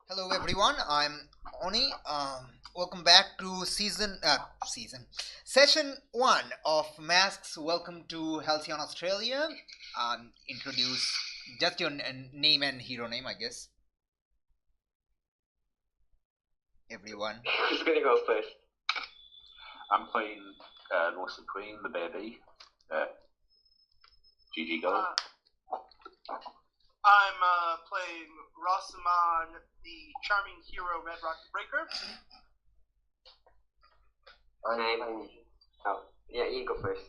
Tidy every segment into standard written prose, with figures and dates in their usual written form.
Hello everyone, I'm Oni. Welcome back to session one of Masks. Welcome to Halcyon, Australia. Introduce just your name and hero name, I guess. Everyone. Who's gonna go first? I'm playing Russell Queen, the baby. GG go. I'm playing Rosamon, the charming hero Red Rocket Breaker. You go first.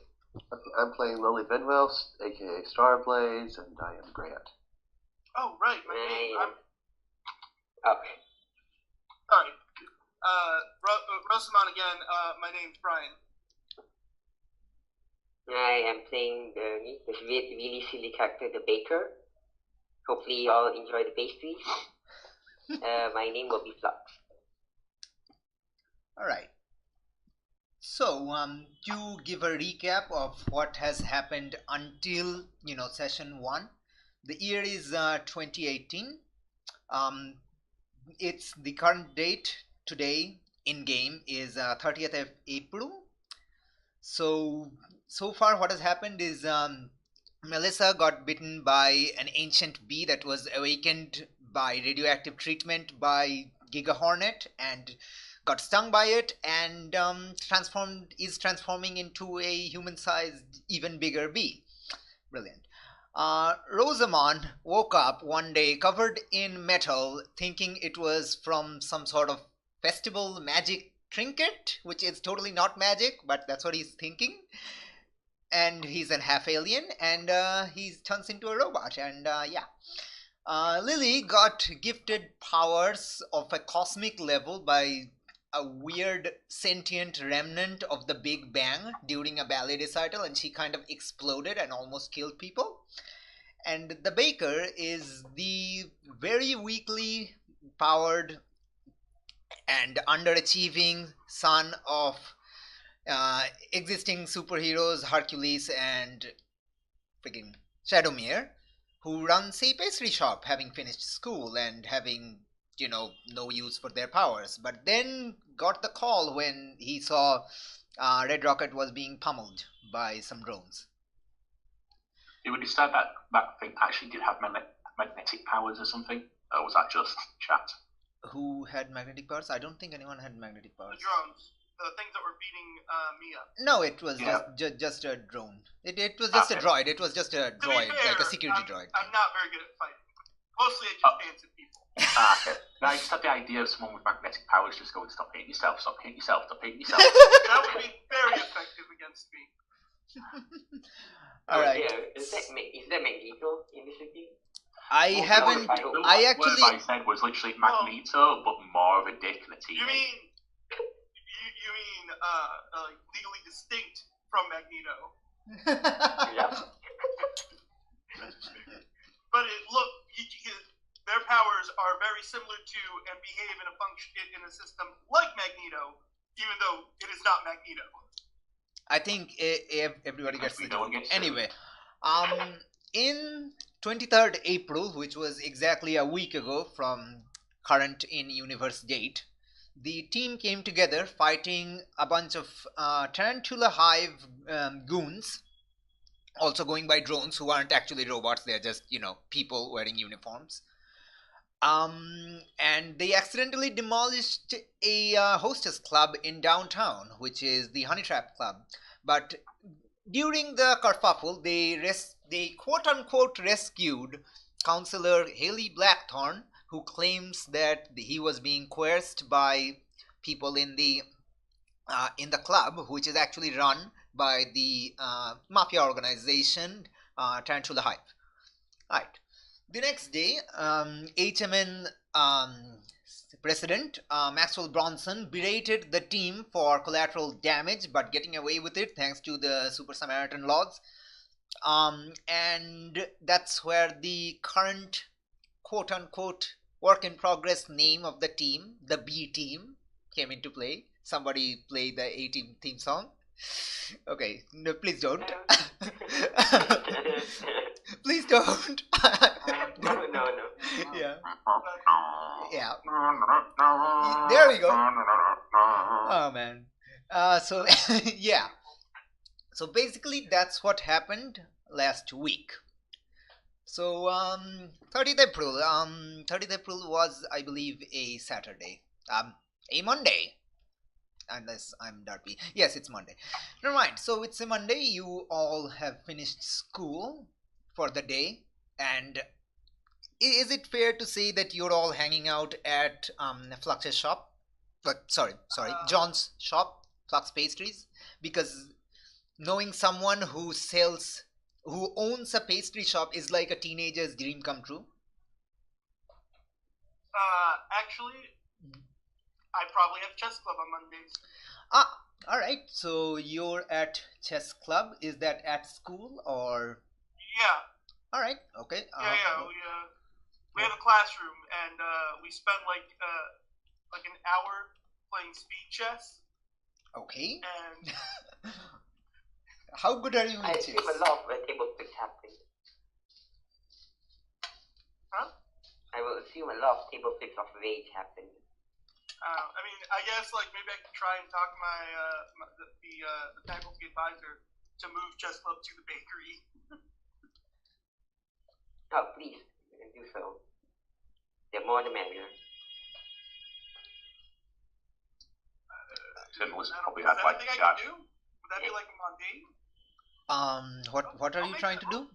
I'm playing Lily Benwell, aka Starblaze, and I am Grant. Oh, right, my name. Okay. Sorry. Rosamon again. My name's Brian. I am playing this really silly character, the baker. Hopefully you all enjoy the pastries. My name will be Flux. Alright. So, to give a recap of what has happened until, session 1. The year is 2018. It's the current date today in game is 30th of April. So far what has happened is Melissa got bitten by an ancient bee that was awakened by radioactive treatment by Giga Hornet and got stung by it and is transforming into a human-sized, even bigger bee. Brilliant. Rosamond woke up one day covered in metal, thinking it was from some sort of festival magic trinket, which is totally not magic, but that's what he's thinking. And he's an half alien, and he turns into a robot, and Lily got gifted powers of a cosmic level by a weird sentient remnant of the Big Bang during a ballet recital, and she kind of exploded and almost killed people. And the baker is the very weakly powered and underachieving son of existing superheroes Hercules and friggin' Shadowmere, who runs a pastry shop, having finished school and having, no use for their powers. But then got the call when he saw Red Rocket was being pummeled by some drones. Did we decide that thing actually did have magnetic powers or something? Or was that just chat? Who had magnetic powers? I don't think anyone had magnetic powers. The drones. The things that were beating me up. No, it was just a drone. It was just a droid. It was just a droid, like a security droid. I'm not very good at fighting. Mostly I just dance at people. Okay. No, I just had the idea of someone with magnetic powers just going, stop hitting yourself, stop hitting yourself, stop hitting yourself. That would be very effective against me. Alright. Yeah, is that Magneto in this game? I haven't. I actually. What I said was literally Magneto, but more of a dick and a teammate. You mean legally distinct from Magneto? Yeah. But their powers are very similar to and behave in a system like Magneto, even though it is not Magneto. I think everybody gets the joke. Anyway, in 23rd April, which was exactly a week ago from current in-universe date, the team came together fighting a bunch of Tarantula Hive goons, also going by drones, who aren't actually robots. They're just, people wearing uniforms. And they accidentally demolished a hostess club in downtown, which is the Honey Trap Club. But during the kerfuffle, they quote-unquote rescued Counselor Haley Blackthorn, who claims that he was being coerced by people in the club, which is actually run by the mafia organization Tarantula Hive. Right. The next day, HMN President Maxwell Bronson berated the team for collateral damage, but getting away with it thanks to the Super Samaritan laws. And that's where the current quote-unquote work-in-progress name of the team, the B Team, came into play. Somebody play the A-Team theme song. Okay, no, please don't. Please don't. No. Yeah. Yeah. There we go. Oh man. So yeah. So basically, that's what happened last week. So 30th April. 30th April was, I believe, a Saturday. A Monday. Unless I'm Darby. Yes, it's Monday. Never mind. So it's a Monday. You all have finished school for the day, and is it fair to say that you're all hanging out at Flux's shop? Sorry, John's shop, Flux Pastries, because knowing someone who owns a pastry shop is like a teenager's dream come true. Actually, I probably have chess club on Mondays. All right. So you're at chess club. Is that at school or? Yeah. All right. Okay. Yeah. We have a classroom, and we spend like an hour playing speed chess. Okay. And how good are you in I chess? assume a lot of table flips happen. Huh? I will assume a lot of table flips of rage happen. I mean, I guess like maybe I could try and talk the faculty advisor to move chess club to the bakery. Oh, please, do so. The more the merrier. Melissa probably Is had that like anything I can do? Would that be like mundane? What are you trying to do?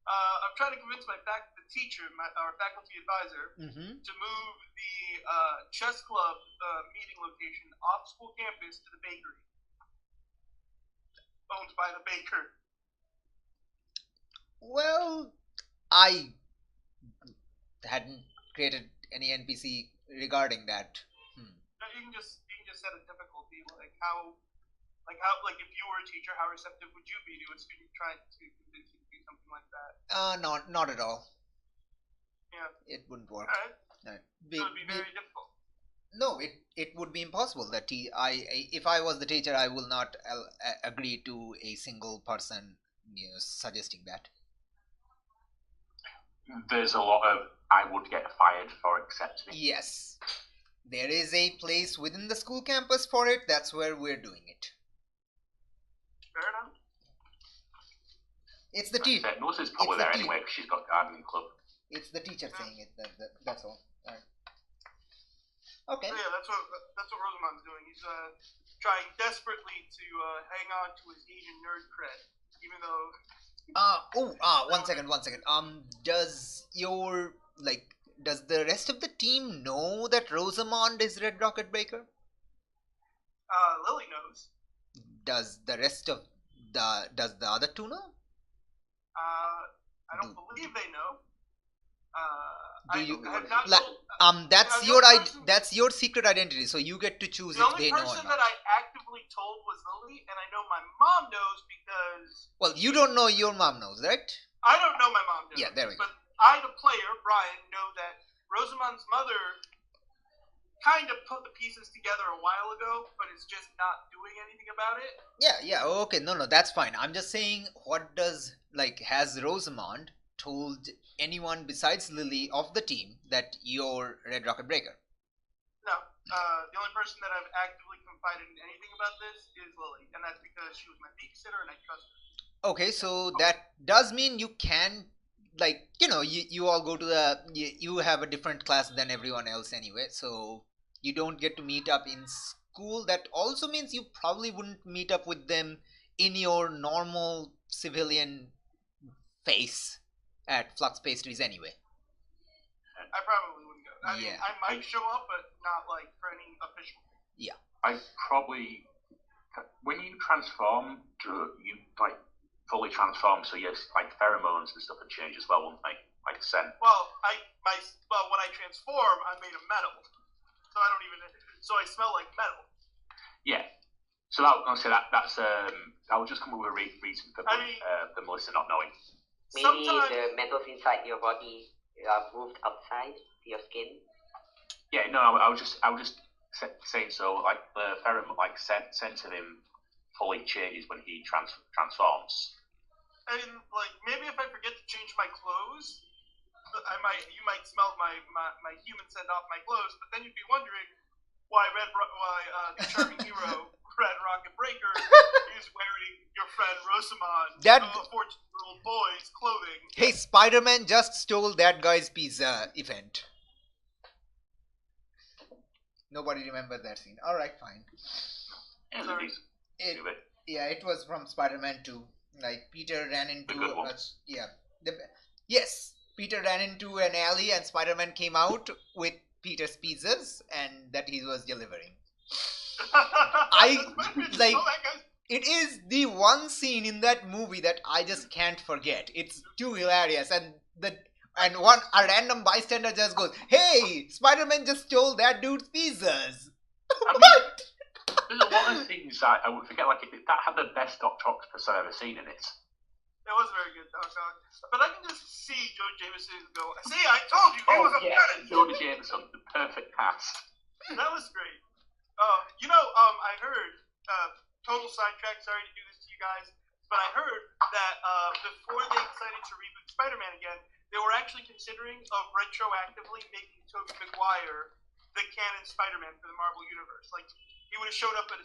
I'm trying to convince our faculty advisor, to move the chess club meeting location off school campus to the bakery, owned by the baker. Well, I hadn't created any NPC regarding that. You can just set a difficulty, like if you were a teacher, how receptive would you be to a student trying to convince you to do something like that? Not at all. Yeah. It wouldn't work. Alright. So it would be very difficult. No, it would be impossible. If I was the teacher, I will not agree to a single person suggesting that. There's a lot of I would get fired for accepting. Yes. There is a place within the school campus for it. That's where we're doing it. Fair enough. It's the teacher. Melissa's probably there anyway because she's got gardening club. It's the teacher saying it. That's all. All right. Okay. So yeah, that's what Rosamond's doing. He's trying desperately to hang on to his Asian nerd cred, even though. One second. Does the rest of the team know that Rosamond is Red Rocket Breaker? Lily knows. Does the other two know? I don't believe they know. That's your secret identity, so you get to choose if they know or not. The only person that I actively told was Lily, and I know my mom knows because. Well, you don't know your mom knows, right? I don't know my mom knows. Yeah, there we go. But I, the player, Brian, know that Rosamond's mother kind of put the pieces together a while ago, but is just not doing anything about it. Yeah, okay, no, that's fine. I'm just saying, has Rosamond told anyone besides Lily of the team that you're Red Rocket Breaker? No, the only person that I've actively confided in anything about this is Lily, and that's because she was my babysitter and I trust her. Okay, so that does mean you can, you all go to you have a different class than everyone else anyway, so you don't get to meet up in school. That also means you probably wouldn't meet up with them in your normal civilian face at Flux Pastries anyway. I probably wouldn't go. I mean, I might show up, but not for any official. Yeah. I probably, when you transform, you fully transform, so yes, pheromones and stuff would change as well, wouldn't they? Scent. Well, when I transform, I'm made of metal, so I smell like metal. Yeah. So that's I would just come up with a reason for Melissa not knowing. Maybe the metals inside your body are moved outside to your skin. Yeah, no, I was just saying so. The pheromone, scent of him fully changes when he transforms. And like maybe if I forget to change my clothes, you might smell my human scent off my clothes, but then you'd be wondering why the charming hero Red Rocket Breaker is wearing your friend Rosamond, That- a 14-year-old boy's clothing. Hey, Spider-Man just stole that guy's pizza event. Nobody remembers that scene. Alright, fine. Sorry. It was from Spider-Man 2. Like, Peter ran into... The good one. Yes, Peter ran into an alley and Spider-Man came out with Peter's pizzas and that he was delivering. It is the one scene in that movie that I just can't forget. It's too hilarious, and a random bystander just goes, "Hey, Spider-Man just stole that dude's pizzas." What? There's a lot of things I would forget. Like that had the best Doctor Octopus I've ever seen in it. It was very good, but I can just see Joe Jameson go, "See, I told you, he was a menace." Jonah Jameson, the perfect cast. That was great. I heard, total sidetrack, sorry to do this to you guys, but I heard that before they decided to reboot Spider-Man again, they were actually considering retroactively making Tobey Maguire the canon Spider-Man for the Marvel Universe. Like, he would have shown up at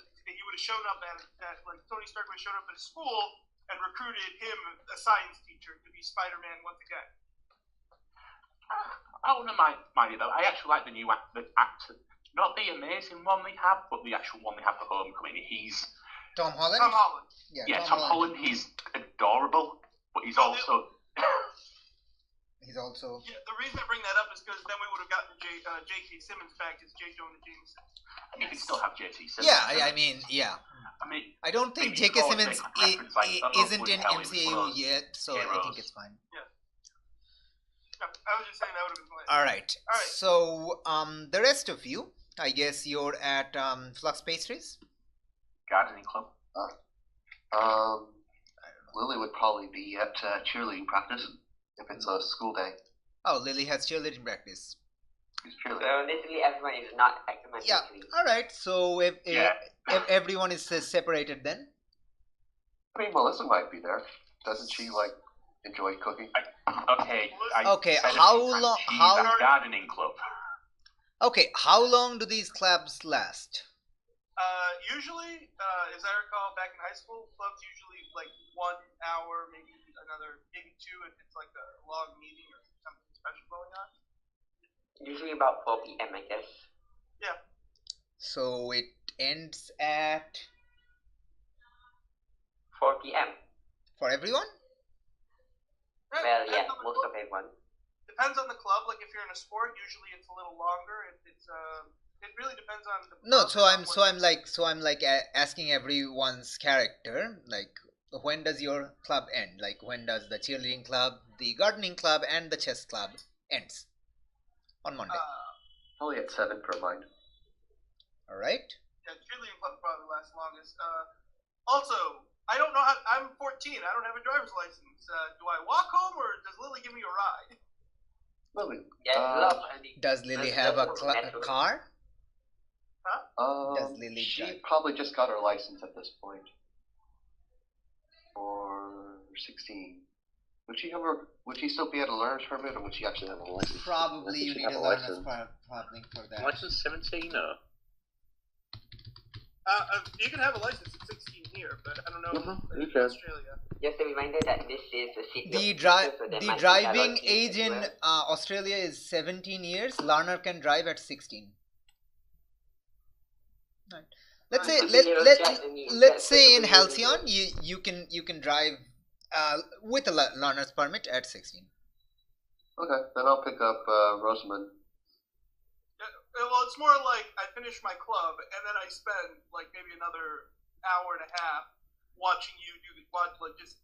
like, Tony Stark would have shown up at a school and recruited him, a science teacher, to be Spider-Man once again. I wouldn't mind it though. I actually like the new actor. Not the amazing one they have, but the actual one they have for Homecoming. He's Tom Holland? Tom Holland. Yeah, Tom Holland. He's adorable, but he's also... He's also... Yeah, the reason I bring that up is because then we would have gotten J.K. Simmons back as J. Jonah Jameson. You can still have J.K. Simmons. Yeah, I mean, I don't think maybe J.K. Simmons isn't in MCU yet, so I think it's fine. Yeah. No, I was just saying that would have been fine. Alright, so, the rest of you, I guess you're at Flux Pastries? Gardening Club. Lily would probably be at cheerleading practice if it's a school day. Oh, Lily has cheerleading practice. She's cheerleading. So literally everyone is not academically. Yeah, alright, so if everyone is separated then? I mean, Melissa might be there. Doesn't she, enjoy cooking? Okay, how long... Gardening Club. Okay, how long do these clubs last? Usually, as I recall, back in high school, clubs usually 1 hour, maybe 2 if it's like a long meeting or something special going on. Usually about 4 p.m. I guess. Yeah. So it ends at 4 p.m. for everyone? Well, yeah, most of everyone. Depends on the club. Like if you're in a sport, usually it's a little longer. It really depends on the. No, so I'm asking everyone's character, when does your club end? Like when does the cheerleading club, the gardening club, and the chess club ends? On Monday. Probably at 7 for mine. All right. Yeah, cheerleading club probably lasts longest. Also, I don't know how. I'm 14. I don't have a driver's license. Do I walk home or does Lily give me a ride? Lily. Does Lily have a car? Huh? Does Lily she drive? probably just got her license at this point. Or 16. Would she still be at a learner's permit, or would she actually have a license? Probably you need a learner's permit for that. License 17 or? You can have a license at 16 here, but I don't know in Australia. Just a reminder that this is a city. The driving age in Australia is 17 years. Learner can drive at 16. Right. Let's say in Halcyon you can drive with a learner's permit at 16. Okay, then I'll pick up Rosamund. Well, it's more like I finish my club and then I spend maybe another hour and a half watching you do just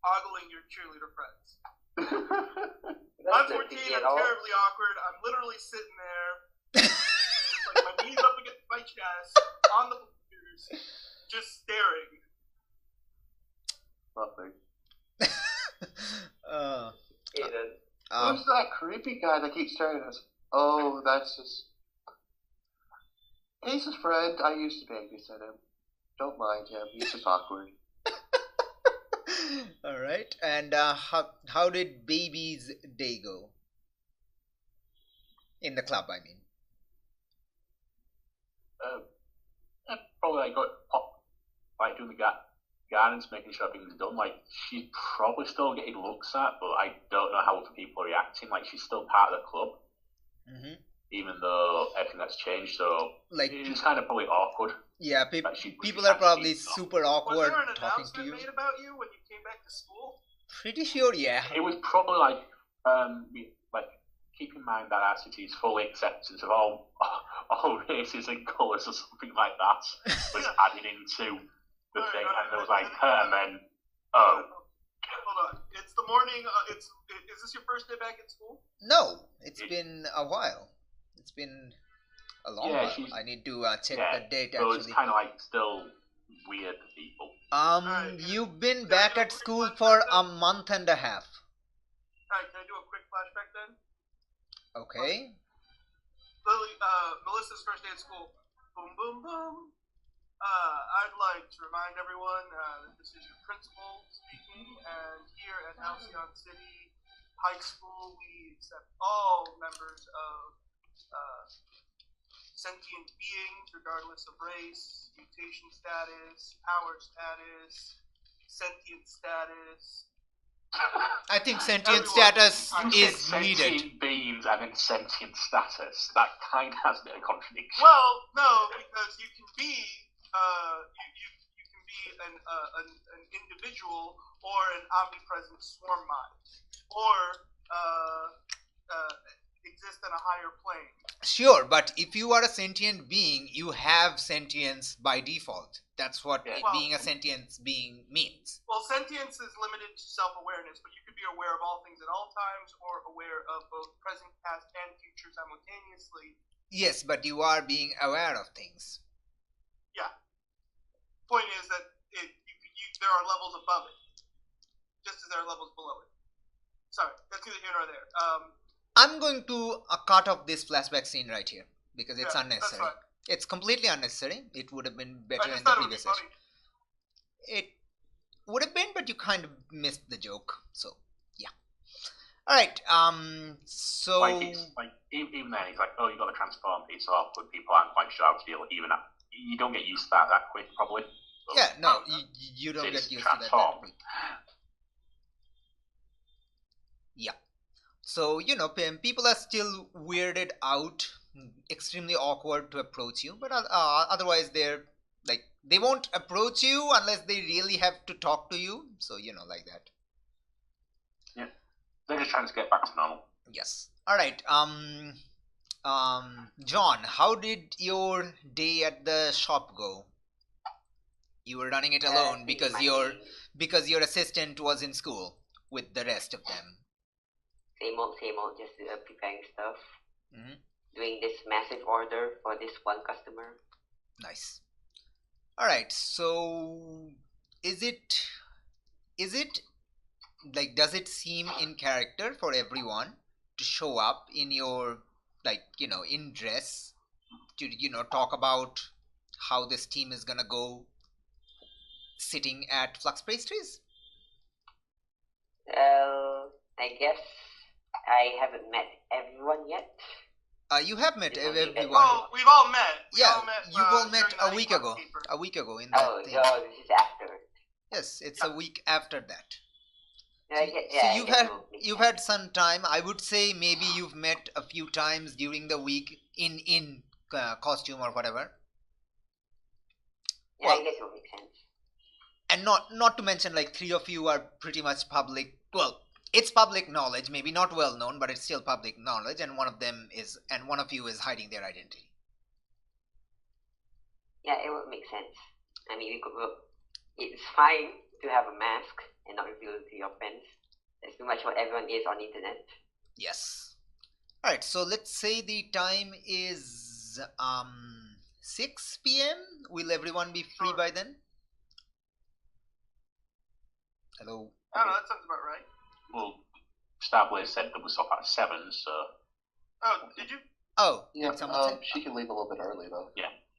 ogling your cheerleader friends. I'm 14. I'm terribly awkward. I'm literally sitting there, just my knees up against my chest on the computers, just staring. Nothing. Who's that creepy guy that keeps staring at us? Oh, that's just... He's his friend. I used to babysit him. Don't mind him. He's just awkward. All right. And how did baby's day go in the club? I mean. Probably like got pop, like doing the gardens, making sure everything's done. Like she's probably still getting looks at, but I don't know how other people are reacting. Like she's still part of the club, even though everything that's changed. So Like it's kind of probably awkward. yeah, Like she people are probably actually- super Was awkward there an talking to announcement you. made about you when you came back to school? Pretty sure, yeah. It was probably like keep in mind that our city is fully acceptance of all races and colours or something like that was added into the thing, and there was like and then Hold on. It's the morning. Is this your first day back at school? No, it's been a while. It's been a long Yeah, while. I need to check yeah, the date so it's actually. kind of like still weird for people. Um, you've been back at school for a month and a half. Alright, can I do a quick flashback then? Okay. Lily, Melissa's first day at school. Boom, boom, boom. I'd like to remind everyone that this is your principal speaking, and here at Halcyon City High School, we accept all members of sentient beings, regardless of race, mutation status, power status, sentient status. I think sentient Everyone. status You is said needed. sentient beings and then sentient status. That kind of has a bit of contradiction. Well, no, because you can be you can be an individual or an omnipresent swarm mind, or exist in a higher plane. Sure, but if you are a sentient being, you have sentience by default. That's what Yeah. being a sentient being means. Well, sentience is limited to self-awareness, but you could be aware of all things at all times, or aware of both present, past, and future simultaneously. Yes, but you are being aware of things. Yeah. Point is that there are levels above it, just as there are levels below it. Sorry, that's neither here nor there. I'm going to cut off this flashback scene right here because it's Yeah, unnecessary. that's fine. It's completely unnecessary. It would have been I better just in the thought it would be previous funny. session. It would have been, but you kind of missed the joke. So yeah. All right. So Like, it's, like even then, it's like, oh, you got to transform. It's awkward. People aren't quite sure how to deal. Even at, you don't get used to that quick, probably. So, yeah, no, you don't it's get used to that transform. quick. Yeah. So, you know, people are still weirded out, extremely awkward to approach you, but otherwise they're like, they won't approach you unless they really have to talk to you. So, you know, like that. Yeah. They're just trying to get back to normal. Yes. All right. John, how did your day at the shop go? You were running it alone because your assistant was in school with the rest of them. Same old, just preparing stuff. Mhm. Doing this massive order for this one customer. Nice. All right. So, is it like, does it seem in character for everyone to show up in your, like, you know, in dress to, you know, talk about how this team is gonna go sitting at Flux Pastries? Well, I guess I haven't met everyone yet. You have met everyone. Well, we've all met. You've all met during a the week Icon ago. Paper. A week ago in that Oh, thing. this is after. Yes, it's a week after that. No, So, I guess, so I you've guess had it will make you've sense. had some time. I would say maybe you've met a few times during the week in costume or whatever. Yeah, well- I guess it will make sense. And not to mention, like, three of you are pretty much public. Well, it's public knowledge, maybe not well known, but it's still public knowledge. And one of you is hiding their identity. Yeah, it would make sense. I mean, it's fine to have a mask and not reveal it to your friends. That's pretty much what everyone is on the internet. Yes. All right. So let's say the time is 6 p.m. Will everyone be free by then? Hello. I don't know, that sounds about right. Well, Starblaze said that was off at 7, so Oh, did you? Oh, Yeah, did someone say? she can leave a little bit early though.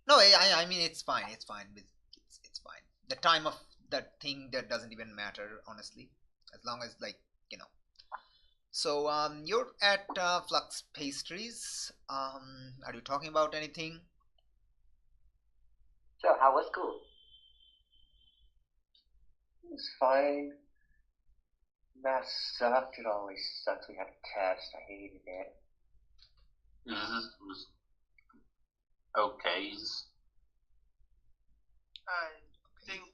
No, I mean, it's fine. It's fine. It's fine. The time of that thing that doesn't even matter, honestly, as long as, like, you know. So you're at Flux Pastries. Are you talking about anything? So, how was school? It was fine. Math sucked. It always sucks. We had a test. I hated it. It was okay. I think,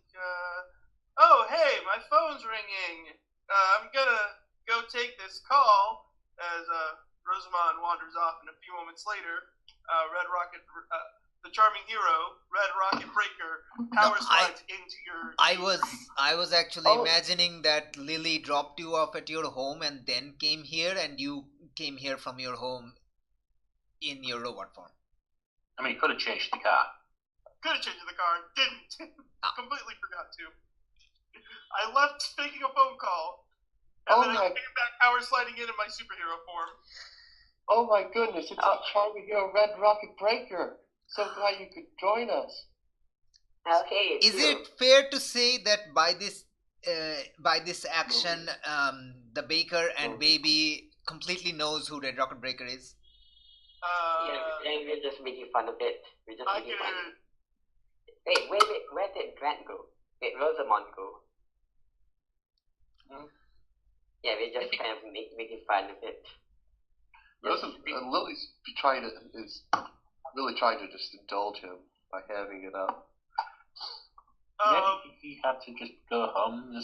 oh, hey, my phone's ringing. I'm gonna go take this call as, Rosamond wanders off, and a few moments later, Red Rocket, the charming hero, Red Rocket Breaker, power slides into your... I was actually imagining that Lily dropped you off at your home and then came here, and you came here from your home in your robot form. I mean, you could have changed the car. Could have changed the car, didn't. Completely forgot to. I left making a phone call, and then I came back power sliding in my superhero form. Oh my goodness, it's the charming hero Red Rocket Breaker. So glad you could join us. Okay. Is it fair to say that by this action, the baker and baby completely knows who Red Rocket Breaker is? Yeah, we're just making fun of it. We're just making fun. Wait, where did Grant go? Wait, Rosamond go? Yeah, we're just kind of making fun of it. Lily's really trying to just indulge him by having it up. Maybe he had to just go home,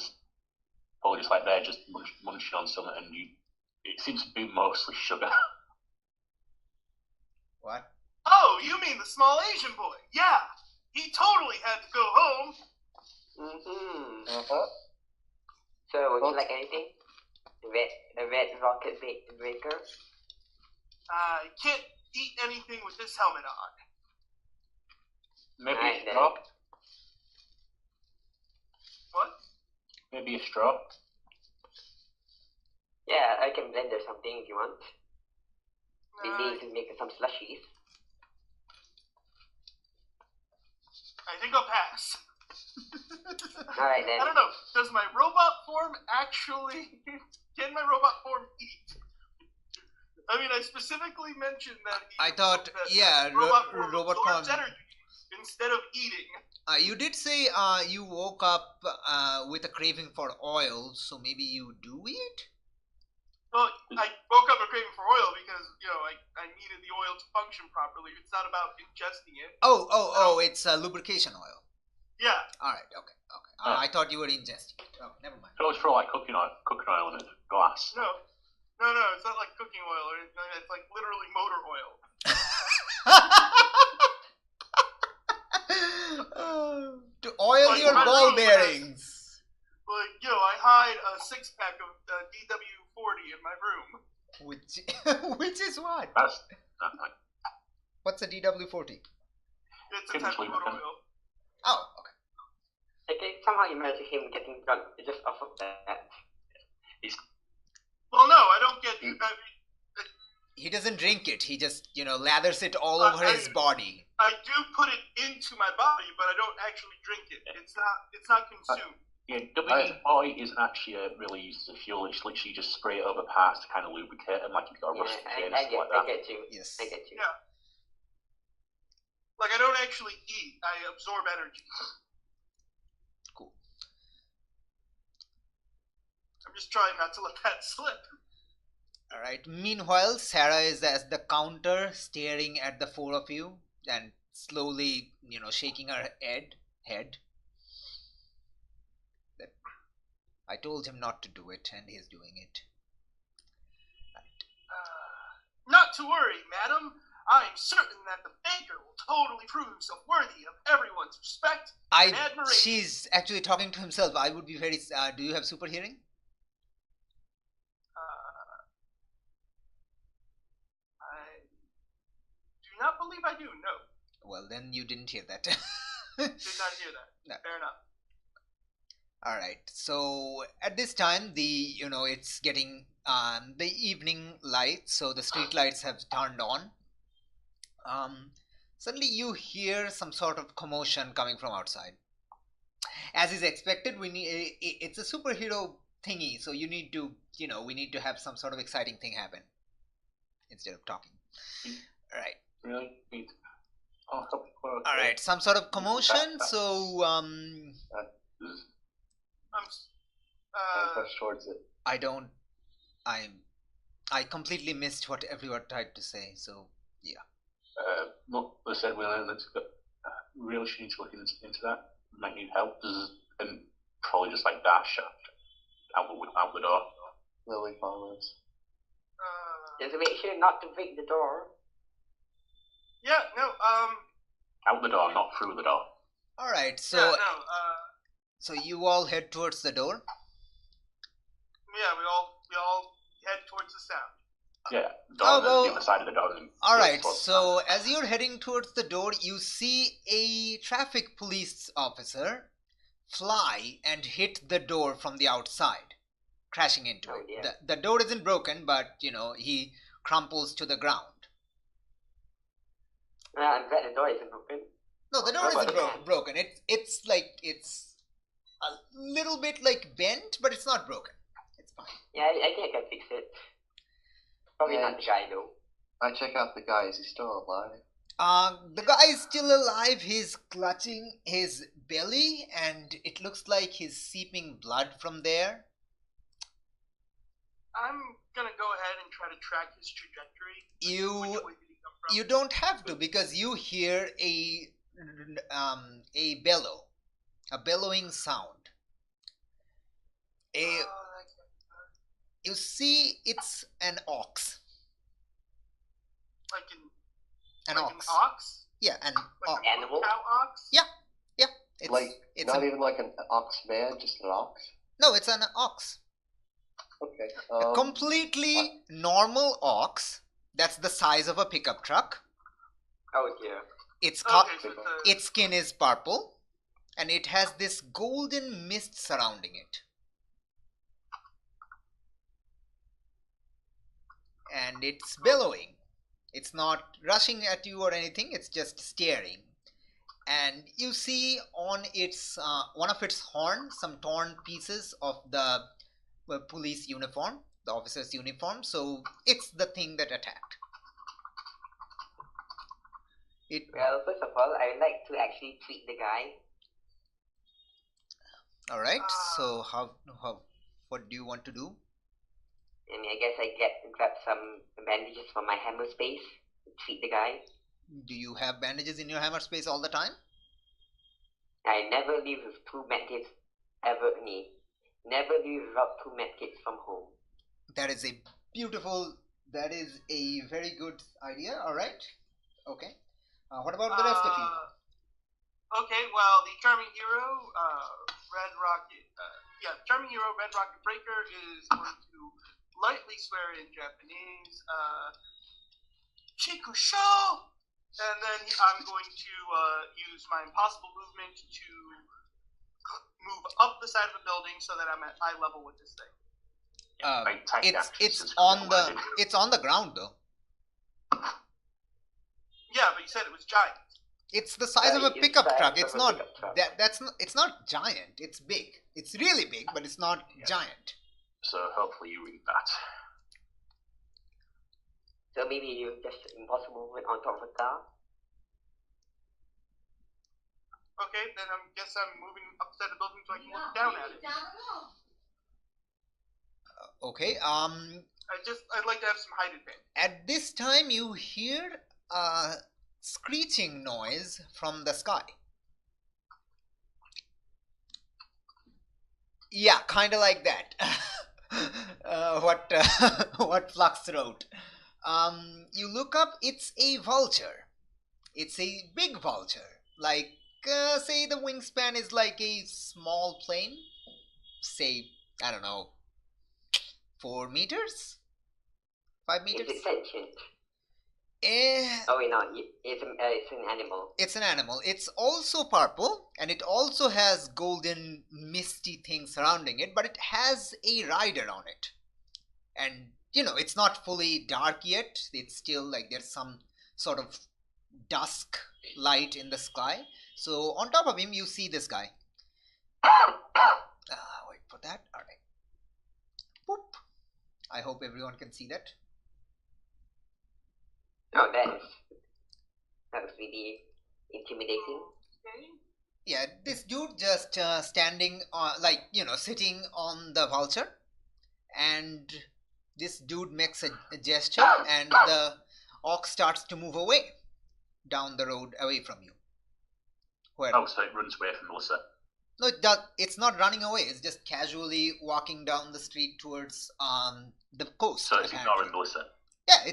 probably just like there, just munching on something, and it seems to be mostly sugar. What? Oh, you mean the small Asian boy? Yeah, he totally had to go home. So, would you like anything? The red rocket breaker? I can't eat anything with this helmet on. Maybe Right, a straw? What? Maybe a straw? Yeah, I can blend or something if you want. Maybe you can make some slushies. I think I'll pass. Alright then. I don't know. Does my robot form actually... Can my robot form eat? I mean, I specifically mentioned that... I thought, robot form... energy instead of eating. You did say you woke up with a craving for oil, so maybe you do eat? Well, I woke up a craving for oil because, I needed the oil to function properly. It's not about ingesting it. It's lubrication oil. Yeah. Alright, okay. I thought you were ingesting it. Oh, never mind. You always throw like cooking oil in a glass. No, it's not like cooking oil or anything. It's like literally motor oil. To oil your ball bearings. I hide a 6-pack of DW40 in my room. Which is what? That's What's a DW40? It's a type of motor oil. Oh, okay. Okay, somehow imagine him getting drunk just off of that. Well, no, I don't get... He doesn't drink it. He just, lathers it all over his body. I do put it into my body, but I don't actually drink it. It's not consumed. WD-40 isn't actually really used as a fuel. It's literally just spray it over parts to kind of lubricate them, like you've got a rusty chain or something like that. I get you. Yes. I get you. Yeah. Like, I don't actually eat. I absorb energy. Cool. I'm just trying not to let that slip. Alright. Meanwhile, Sarah is at the counter staring at the four of you and slowly, shaking her head. I told him not to do it, and he's doing it. Not to worry, madam. I'm certain that the baker will totally prove himself worthy of everyone's respect and admiration. She's actually talking to himself. I would be very... do you have super hearing? I do not believe I do, no. Well, then you didn't hear that. Did not hear that. No. Fair enough. Alright, so at this time, it's getting the evening light, so the street lights have turned on. Suddenly you hear some sort of commotion coming from outside. as is expected, we need it's a superhero thingy, so you need to, we need to have some sort of exciting thing happen instead of talking. All right. Really? Oh, okay. All right, some sort of commotion. So I'm push towards it. I completely missed what everyone tried to say. So yeah. Look, they said let's go. Really should need to look into that. Might need help, and probably just like dash out the door. Lily follows. Just make sure not to break the door. Yeah, no, Out the door, not through the door. All right, so yeah, no, so you all head towards the door. yeah, we all head towards the sound. Yeah, door well, the other side of the door. All right, so as you're heading towards the door, you see a traffic police officer fly and hit the door from the outside, crashing into Oh, it. yeah. The door isn't broken, but he crumples to the ground. I'm glad the door isn't open. No, the door How isn't about broken. It's a little bit like bent, but it's not broken. It's fine. Yeah, I think I can fix it. Probably Yeah. not the guy though. I check out the guy. Is he still alive? The guy is still alive. He's clutching his belly, and it looks like he's seeping blood from there. I'm gonna go ahead and try to track his trajectory. Which way did he come from? You don't have to, because you hear a bellow, a bellowing sound. You see, it's an ox. Like An like ox. An ox? Yeah, an Like ox. a Animal? cow ox? Yeah. It's Not even like an ox man, just an ox. No, it's an ox. Okay. A completely normal ox. That's the size of a pickup truck. Oh dear. Its Okay, so its skin is purple, and it has this golden mist surrounding it. And it's bellowing. It's not rushing at you or anything. It's just staring. And you see on its one of its horns some torn pieces of the police uniform, the officer's uniform. So it's the thing that attacked. Well, first of all, I'd like to actually treat the guy. All right. So what do you want to do? I mean, I guess I grab some bandages from my hammer space to treat the guy. Do you have bandages in your hammer space all the time? I never leave with 2 medkits ever. Never leave without 2 medkits from home. That is a very good idea. All right. Okay. What about the rest of you? Okay, well, the Charming Hero, Red Rocket, Charming Hero, Red Rocket Breaker is going to lightly swear in Japanese, Chikusho! And then I'm going to use my impossible movement to move up the side of the building so that I'm at eye level with this thing. It's on the ground though. Yeah, but you said it was giant. It's the size of a It's pickup size truck. of It's a not pickup truck. it's not giant. It's big. It's really big, but it's not giant. So hopefully you read that. So maybe you just impossible movement on top of a car. Okay, then I guess I'm moving upside the building so I can look down at it. Okay. I'd like to have some height advantage. At this time, you hear a screeching noise from the sky. Yeah, kind of like that. What Flux wrote. You look up. It's a vulture. It's a big vulture. Like, say the wingspan is like a small plane. Say, I don't know, 4 meters? 5 meters? Is it sentient? Eh, Oh wait, no, it's an animal. it's an animal. It's also purple, and it also has golden misty things surrounding it, but it has a rider on it. And, it's not fully dark yet. It's still like there's some sort of dusk light in the sky. So on top of him, you see this guy. Wait for that. All right. Boop. I hope everyone can see that. Oh, that was really intimidating. Okay. Yeah, this dude just standing on, like, sitting on the vulture, and this dude makes a gesture, and the ox starts to move away down the road away from you. Where? Oh, so it runs away from Melissa. No, it does. It's not running away. It's just casually walking down the street towards the coast. So it's apparently. ignoring Melissa. Yeah,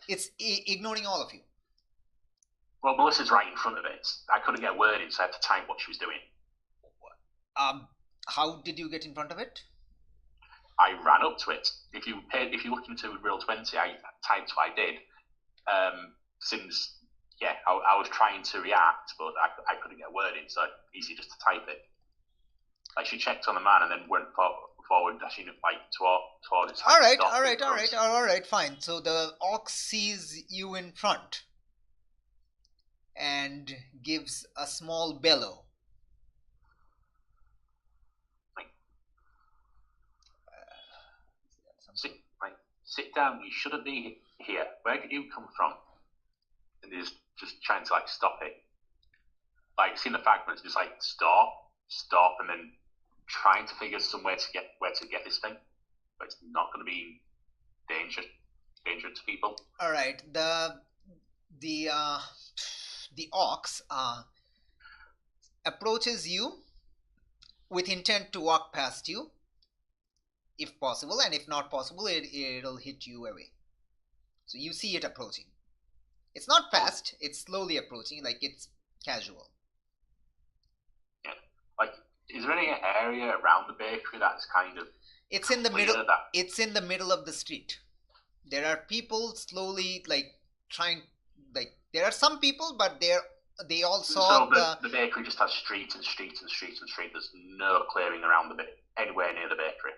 it's ignoring all of you. Well, Melissa's right in front of it. I couldn't get a word in, so I had to time what she was doing. How did you get in front of it? I ran up to it. If you look into Roll20, I typed what I did. Since I was trying to react, but I couldn't get a word in, so easy just to type it. Like, she checked on the man and then went forward, dashing like toward its. All right, fine. So the ox sees you in front and gives a small bellow. Sit down. You shouldn't be here. Where did you come from? And he's just trying to like stop it. Like, seeing the fragments, just like stop, and then trying to figure somewhere to get where to get this thing, but it's not going to be danger to people. All right, the ox approaches you with intent to walk past you, if possible, and if not possible, it'll hit you away. So you see it approaching. It's not fast; it's slowly approaching, like it's casual. Yeah, like, is there any area around the bakery that's kind of? It's in the middle. It's in the middle of the street. There are people slowly, like, trying. Like, there are some people, but they all saw the bakery just has street and street and street and street. There's no clearing around anywhere near the bakery.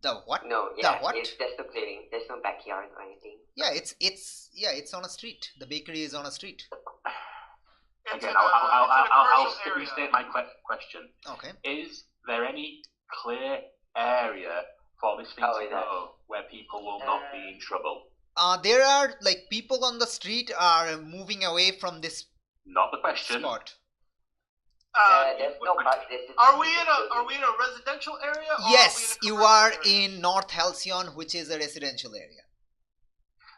The what? No, yeah, the what? There's no clearing. There's no backyard or anything. Yeah, it's on a street. The bakery is on a street. Again, I'll restate my question. Okay. Is there any clear area for this thing to go where people will not be in trouble? There are, like, people on the street are moving away from this. Not the question. Spot. There's no bus. Are we in a residential area? Or Yes, are we in a you are commercial area? in North Halcyon, which is a residential area.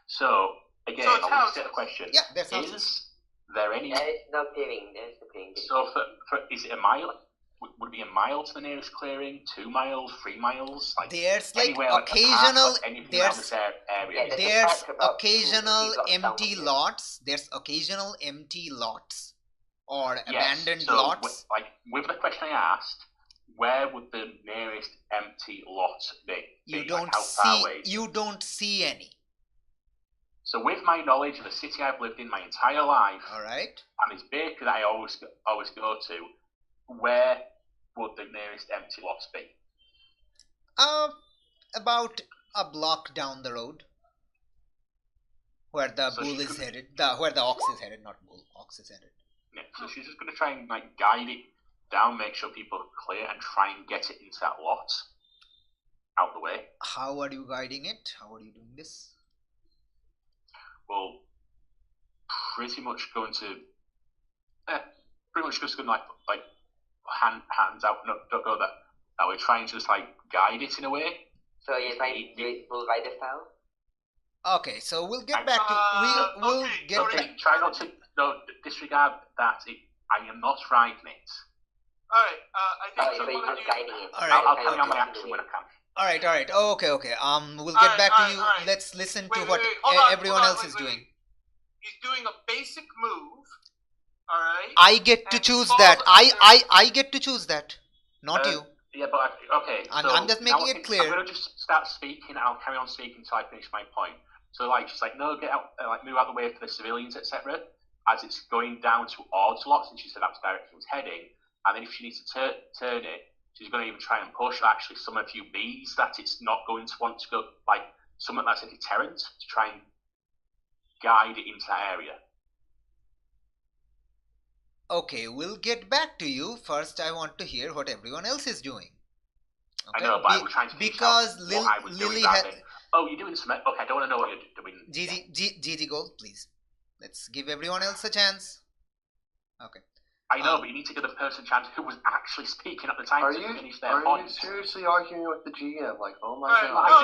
So again, So it's I'll restate the question. Yeah, there's houses. Is there any? There is no clearing. There's no clearing. So is it a mile? Would it be a mile to the nearest clearing? 2 miles? 3 miles? Like, There's, like, anywhere, like, occasional. anything around this area. Yeah, There's about occasional 2 blocks down empty from here. lots. There's occasional empty lots or Yes, abandoned so, lots. Like, with the question I asked, where would the nearest empty lot be? You Like, don't how far see. away? You don't see any. So with my knowledge of the city I've lived in my entire life, All right. and this bakery that I always go to, where would the nearest empty lots be? About a block down the road, where the So bull she is could- headed. Where the ox is headed, not bull. Ox is headed. Yeah, so she's just going to try and like guide it down, make sure people are clear, and try and get it into that lot out the way. How are you guiding it? How are you doing this? Well, pretty much going to, pretty much just going to like hands out, no, don't go that way. Trying to just like guide it in a way. So you're trying to do it full rider style? Okay, so we'll get back to we'll okay, get okay. back. Try not to disregard that. I am not riding it. All right. I So think you're just guiding it. All right. I'll carry on my action when I can. All right. Okay. We'll get back to you. all right. Let's listen to Wait, what hold on, everyone hold on, else wait, is wait, doing. wait. He's doing a basic move. All right. I get to And choose falls that. under- I get to choose that, not you. Yeah, but okay. I'm just making it clear. I'm going to just start speaking. I'll carry on speaking until I finish my point. So, like, she's like, no, get out, like, move out the way for the civilians, etc. As it's going down towards lots, and she said that's the direction it was heading. And then if she needs to turn it, she's going to even try and push actually some of you bees that it's not going to want to go, like, something that's a deterrent to try and guide it into that area. Okay, we'll get back to you. First, I want to hear what everyone else is doing. I know, but I was trying to finish because out what I was Lily doing rather than, oh, you're doing something. Okay, I don't want to know what you're doing. Gigi Gold, please. Let's give everyone else a chance. Okay. I know, but you need to give the person a chance who was actually speaking at the time to finish their point. Are you seriously arguing with the GM? Like, oh my Right. god.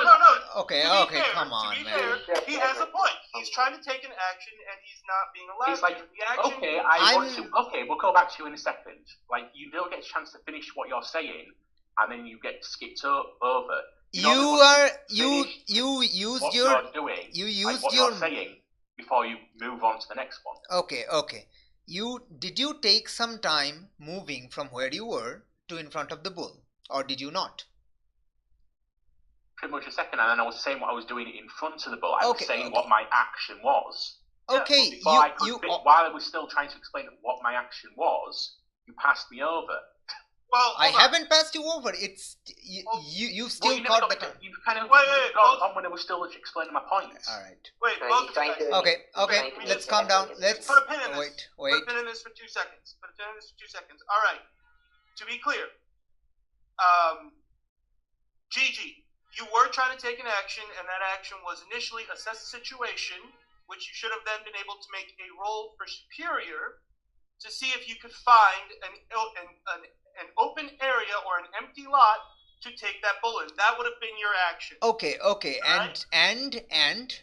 No. Okay, fair, come on, to be man. fair, he has a point. He's trying to take an action and he's not being allowed It's like, to. The action, okay, want to. Okay, we'll go back to you in a second. Like, you don't get a chance to finish what you're saying, and then you get skipped over. You used what your you're doing, you used like what your you're saying before you move on to the next one. Okay. Did you take some time moving from where you were to in front of the bull, or did you not? Pretty much a second, and then I was saying what I was doing in front of the bull. I was saying what my action was. Okay, while I was still trying to explain what my action was, you passed me over. Well, I haven't passed you over. It's you still caught the time. You kind of got on when I was still explaining my point. All right. Wait. Okay. Let's calm down. Let's put a pin in this. Wait. Put a pin in this for 2 seconds. All right. To be clear, Gigi, you were trying to take an action, and that action was initially assess the situation, which you should have then been able to make a roll for superior to see if you could find an open area or an empty lot to take that bull in. That would have been your action. Okay. Right? And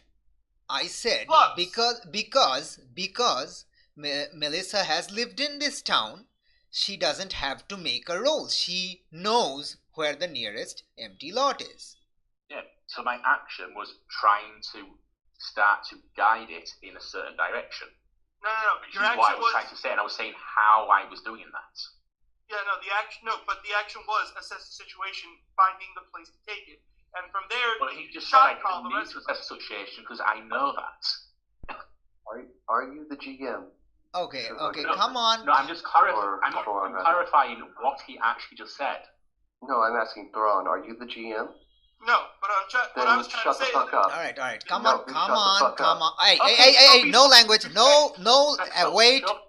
I said Flux. because Melissa has lived in this town, she doesn't have to make a roll. She knows where the nearest empty lot is. Yeah. So my action was trying to start to guide it in a certain direction. No. Which is what I was trying to say, and I was saying how I was doing that. Yeah, no, but the action was assess the situation, finding the place to take it. And from there, but he just said I don't need to assess the situation because I know that. Are you the GM? Okay, No, come on. No, I'm just clarifying what he actually just said. No, I'm asking Thrawn, are you the GM? No, but what I was trying to say is... Shut the fuck up. All right. Come No, on. shut the fuck up. Hey, no language. No,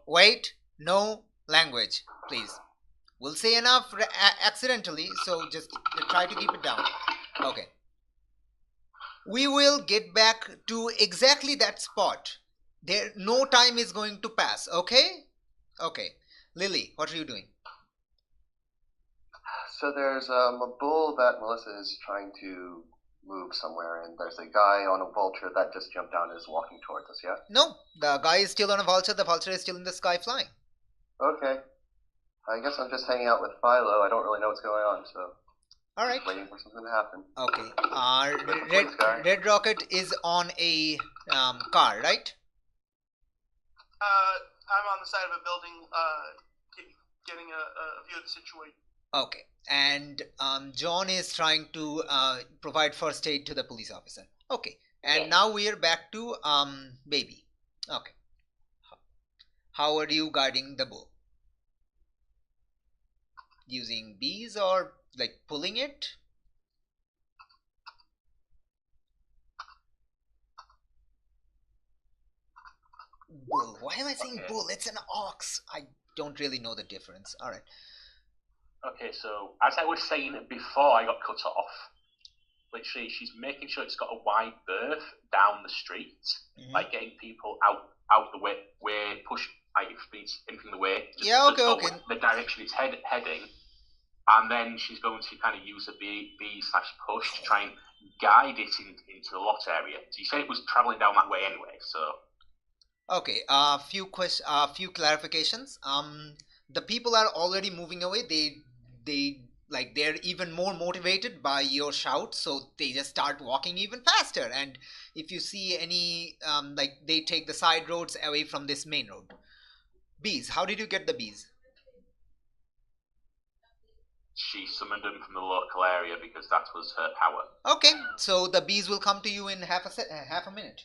wait. No language, please. We'll say enough accidentally, so just try to keep it down. Okay. We will get back to exactly that spot. No time is going to pass, okay? Okay. Lily, what are you doing? So there's a bull that Melissa is trying to move somewhere, and there's a guy on a vulture that just jumped down and is walking towards us, yeah? No, the guy is still on a vulture. The vulture is still in the sky flying. Okay. I guess I'm just hanging out with Philo. I don't really know what's going on, so... All right. Just waiting for something to happen. Okay. Red Rocket is on a car, right? I'm on the side of a building, getting a view of the situation. Okay. And John is trying to provide first aid to the police officer. Okay. And now we are back to Baby. Okay. How are you guarding the bull? Using bees or like pulling it? Bull. Why am I saying bull? It's an ox. I don't really know the difference. All right. Okay, so as I was saying before I got cut off, literally she's making sure it's got a wide berth down the street, like getting people out the way, push, like if it's anything the way, okay. The direction it's heading, and then she's going to kind of use a bee/push to try and guide it into the lot area. So you said it was traveling down that way anyway, so. Okay, a few clarifications. The people are already moving away. They're even more motivated by your shout, so they just start walking even faster. And if you see any, they take the side roads away from this main road. Bees, how did you get the bees? She summoned them from the local area because that was her power. Okay, so the bees will come to you in half a minute.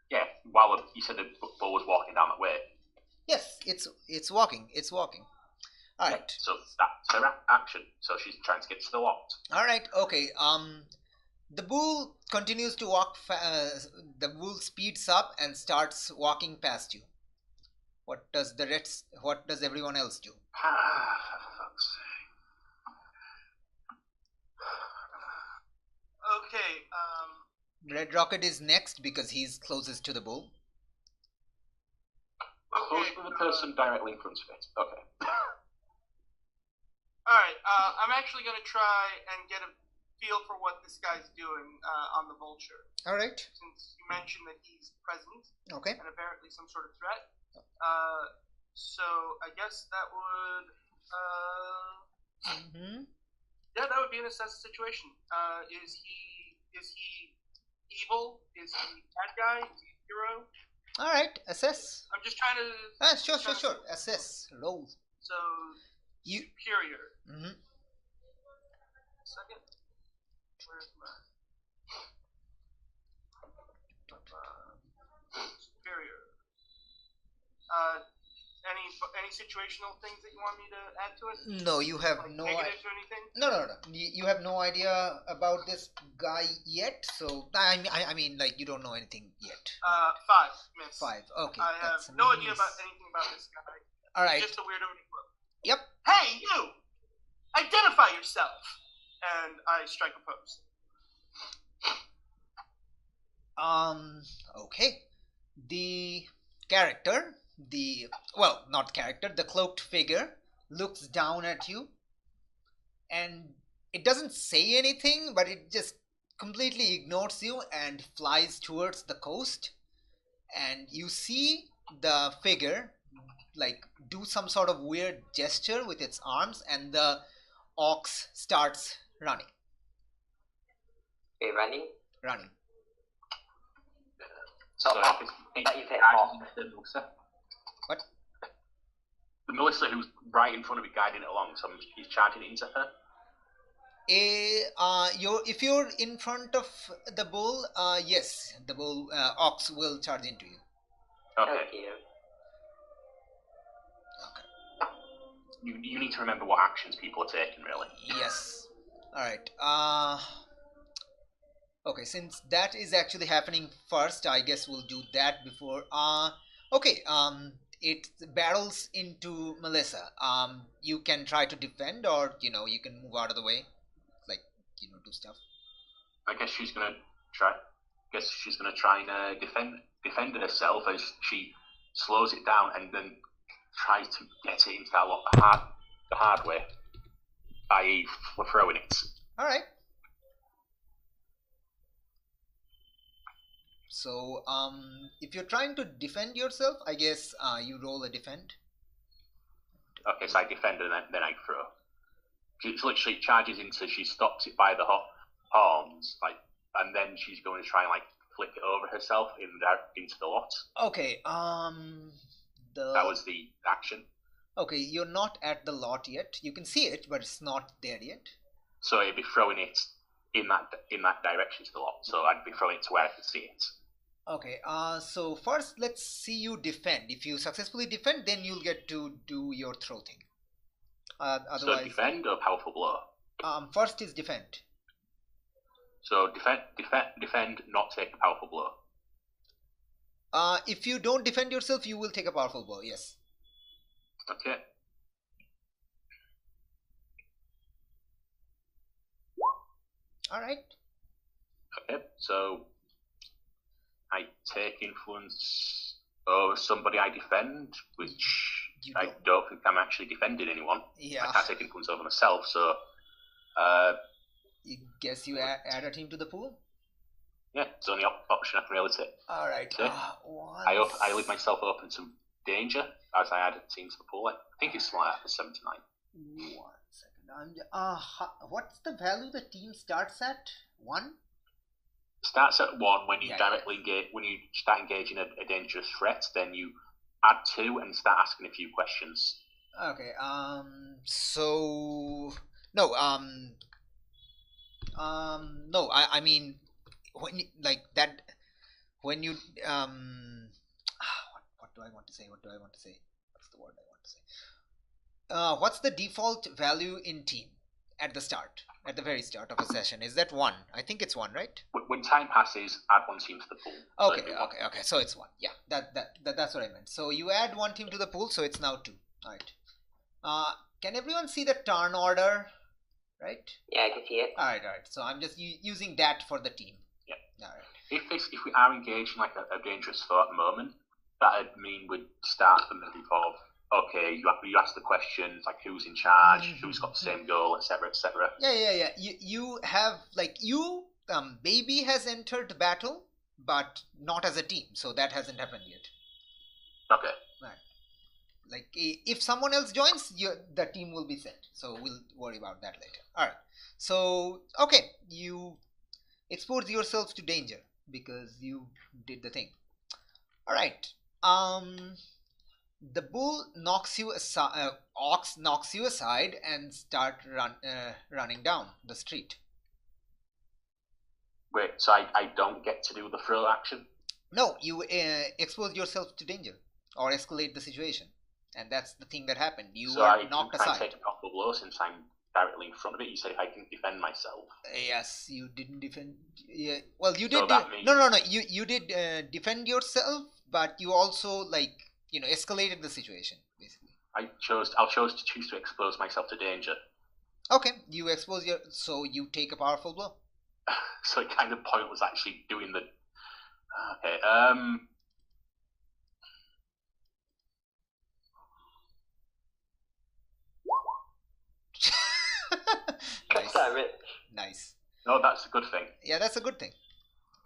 Yeah, while you said the bull was walking down that way. Yes, it's walking. All right. Yeah, so that's her action. So she's trying to get to the lot. All right. Okay. The bull continues to walk. The bull speeds up and starts walking past you. What does everyone else do? Okay. Red Rocket is next because he's closest to the bull. Close to the person directly in front of it. Okay. All right. I'm actually gonna try and get a feel for what this guy's doing on the vulture. All right. Since you mentioned that he's present. Okay. And apparently some sort of threat. So I guess that would. Yeah, that would be an assessed situation. Is he evil? Is he bad guy? Is he a hero? All right, assess. I'm just trying to. Sure. Assess. Roll. So superior. Second. Where's my superior? Any situational things that you want me to add to it? No, you have like no negatives or anything. No. You have no idea about this guy yet. So I mean, like you don't know anything yet. 5, miss. 5. Okay. I have no idea about anything about this guy. All right. Just a weirdo in a club. Yep. Hey, you! Identify yourself! And I strike a pose. Okay. The cloaked figure looks down at you, and it doesn't say anything, but it just completely ignores you and flies towards the coast. And you see the figure like do some sort of weird gesture with its arms, and the ox starts running. Okay, running. So that you say ox. What? The Melissa who's right in front of me guiding it along, so he's charging into her. If you're in front of the bull, yes, the bull ox will charge into you. Okay. You need to remember what actions people are taking, really. Yes. All right. Okay, since that is actually happening first, I guess we'll do that before. Okay. It barrels into Melissa. You can try to defend, or you can move out of the way, like do stuff. I guess she's gonna try. And defend herself as she slows it down and then tries to get it into that lot the hard way, i.e., throwing it. All right. So, if you're trying to defend yourself, I guess you roll a defend. Okay, so I defend and then I throw. She literally charges into. She stops it by the horns, and then she's going to try and flick it over herself into the lot. Okay. That was the action. Okay, you're not at the lot yet. You can see it, but it's not there yet. So you'd be throwing it in that direction to the lot. So I'd be throwing it to where I could see it. Okay. So first, let's see you defend. If you successfully defend, then you'll get to do your throw thing. Otherwise, so defend or powerful blow. First is defend. So defend, not take a powerful blow. If you don't defend yourself, you will take a powerful blow. Yes. Okay. All right. Okay. So I take influence over somebody I defend, which I don't think I'm actually defending anyone. Yeah. I can't take influence over myself, so. You guess you add a team to the pool? Yeah, it's the only option I can really take. All right. I leave myself open to danger as I add a team to the pool. I think it's like after 79. 1 second. What's the value the team starts at? 1? Starts at 1 when you directly engage. When you start engaging a dangerous threat, then you add 2 and start asking a few questions. Okay. So no. No. I mean, when you, like that, when you what do I want to say? What's the word I want to say? What's the default value in team? at the very start of a session. Is that 1? I think it's 1, right? When time passes, add 1 team to the pool. So Okay, it'll be 1. okay. So it's 1. Yeah, that's what I meant. So you add 1 team to the pool, so it's now 2. All right. Can everyone see the turn order? Right? Yeah, I can see it. All right. So I'm just using that for the team. Yeah. All right. If we are engaged in like a dangerous thought at the moment, that'd mean we'd start the middle of, okay, you ask the questions like who's in charge, who's got the same goal, etc., etc. Yeah. You have Baby has entered battle, but not as a team, so that hasn't happened yet. Okay. Right. Like if someone else joins, the team will be set. So we'll worry about that later. All right. So okay, you expose yourselves to danger because you did the thing. All right. The bull knocks you aside. Ox knocks you aside and start running down the street. Wait, so I don't get to do the throw action? No, you expose yourself to danger or escalate the situation, and that's the thing that happened. You were knocked aside. So I can take a proper blow since I'm directly in front of it. You said if I can defend myself. Yes, you didn't defend. Yeah, well, you So did. that means... No. You did defend yourself, but you also escalated the situation basically. I'll choose to choose to expose myself to danger. Okay, you expose so you take a powerful blow. So it kind of pointless actually doing the. Okay. Nice. Damn it. Nice. No, that's a good thing. Yeah, that's a good thing.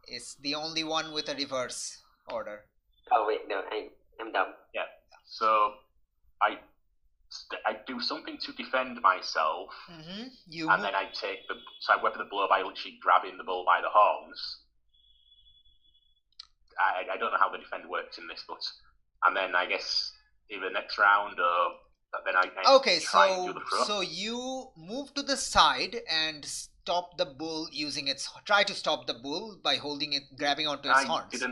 It's the only one with a reverse order. Oh wait, no, I'm dumb. Yeah. So I do something to defend myself, Mm-hmm. then I take I weapon the blow by literally grabbing the bull by the horns. I don't know how the defend works in this, and then I guess either next round or then I try and do the throw. So you move to the side and stop the bull try to stop the bull by holding it, grabbing onto its horns.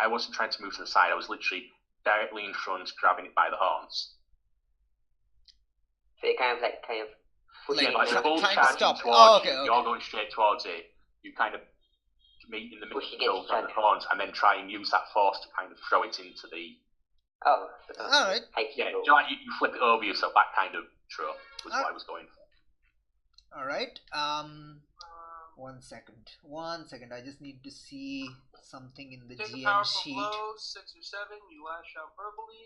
I wasn't trying to move to the side. I was literally directly in front, grabbing it by the horns. So you kind of pushing Yeah, like the bull's trying to charging stop. towards you. Okay. You're going straight towards it. You kind of meet in the middle Pushing of the horns, and then try and use that force to kind of throw it into the. Oh. All right. Yeah, you flip it over yourself. That kind of throw was what I was going for. All right. 1 second. I just need to see something in the Take a GM powerful sheet. blow, 6 or 7. You lash out verbally,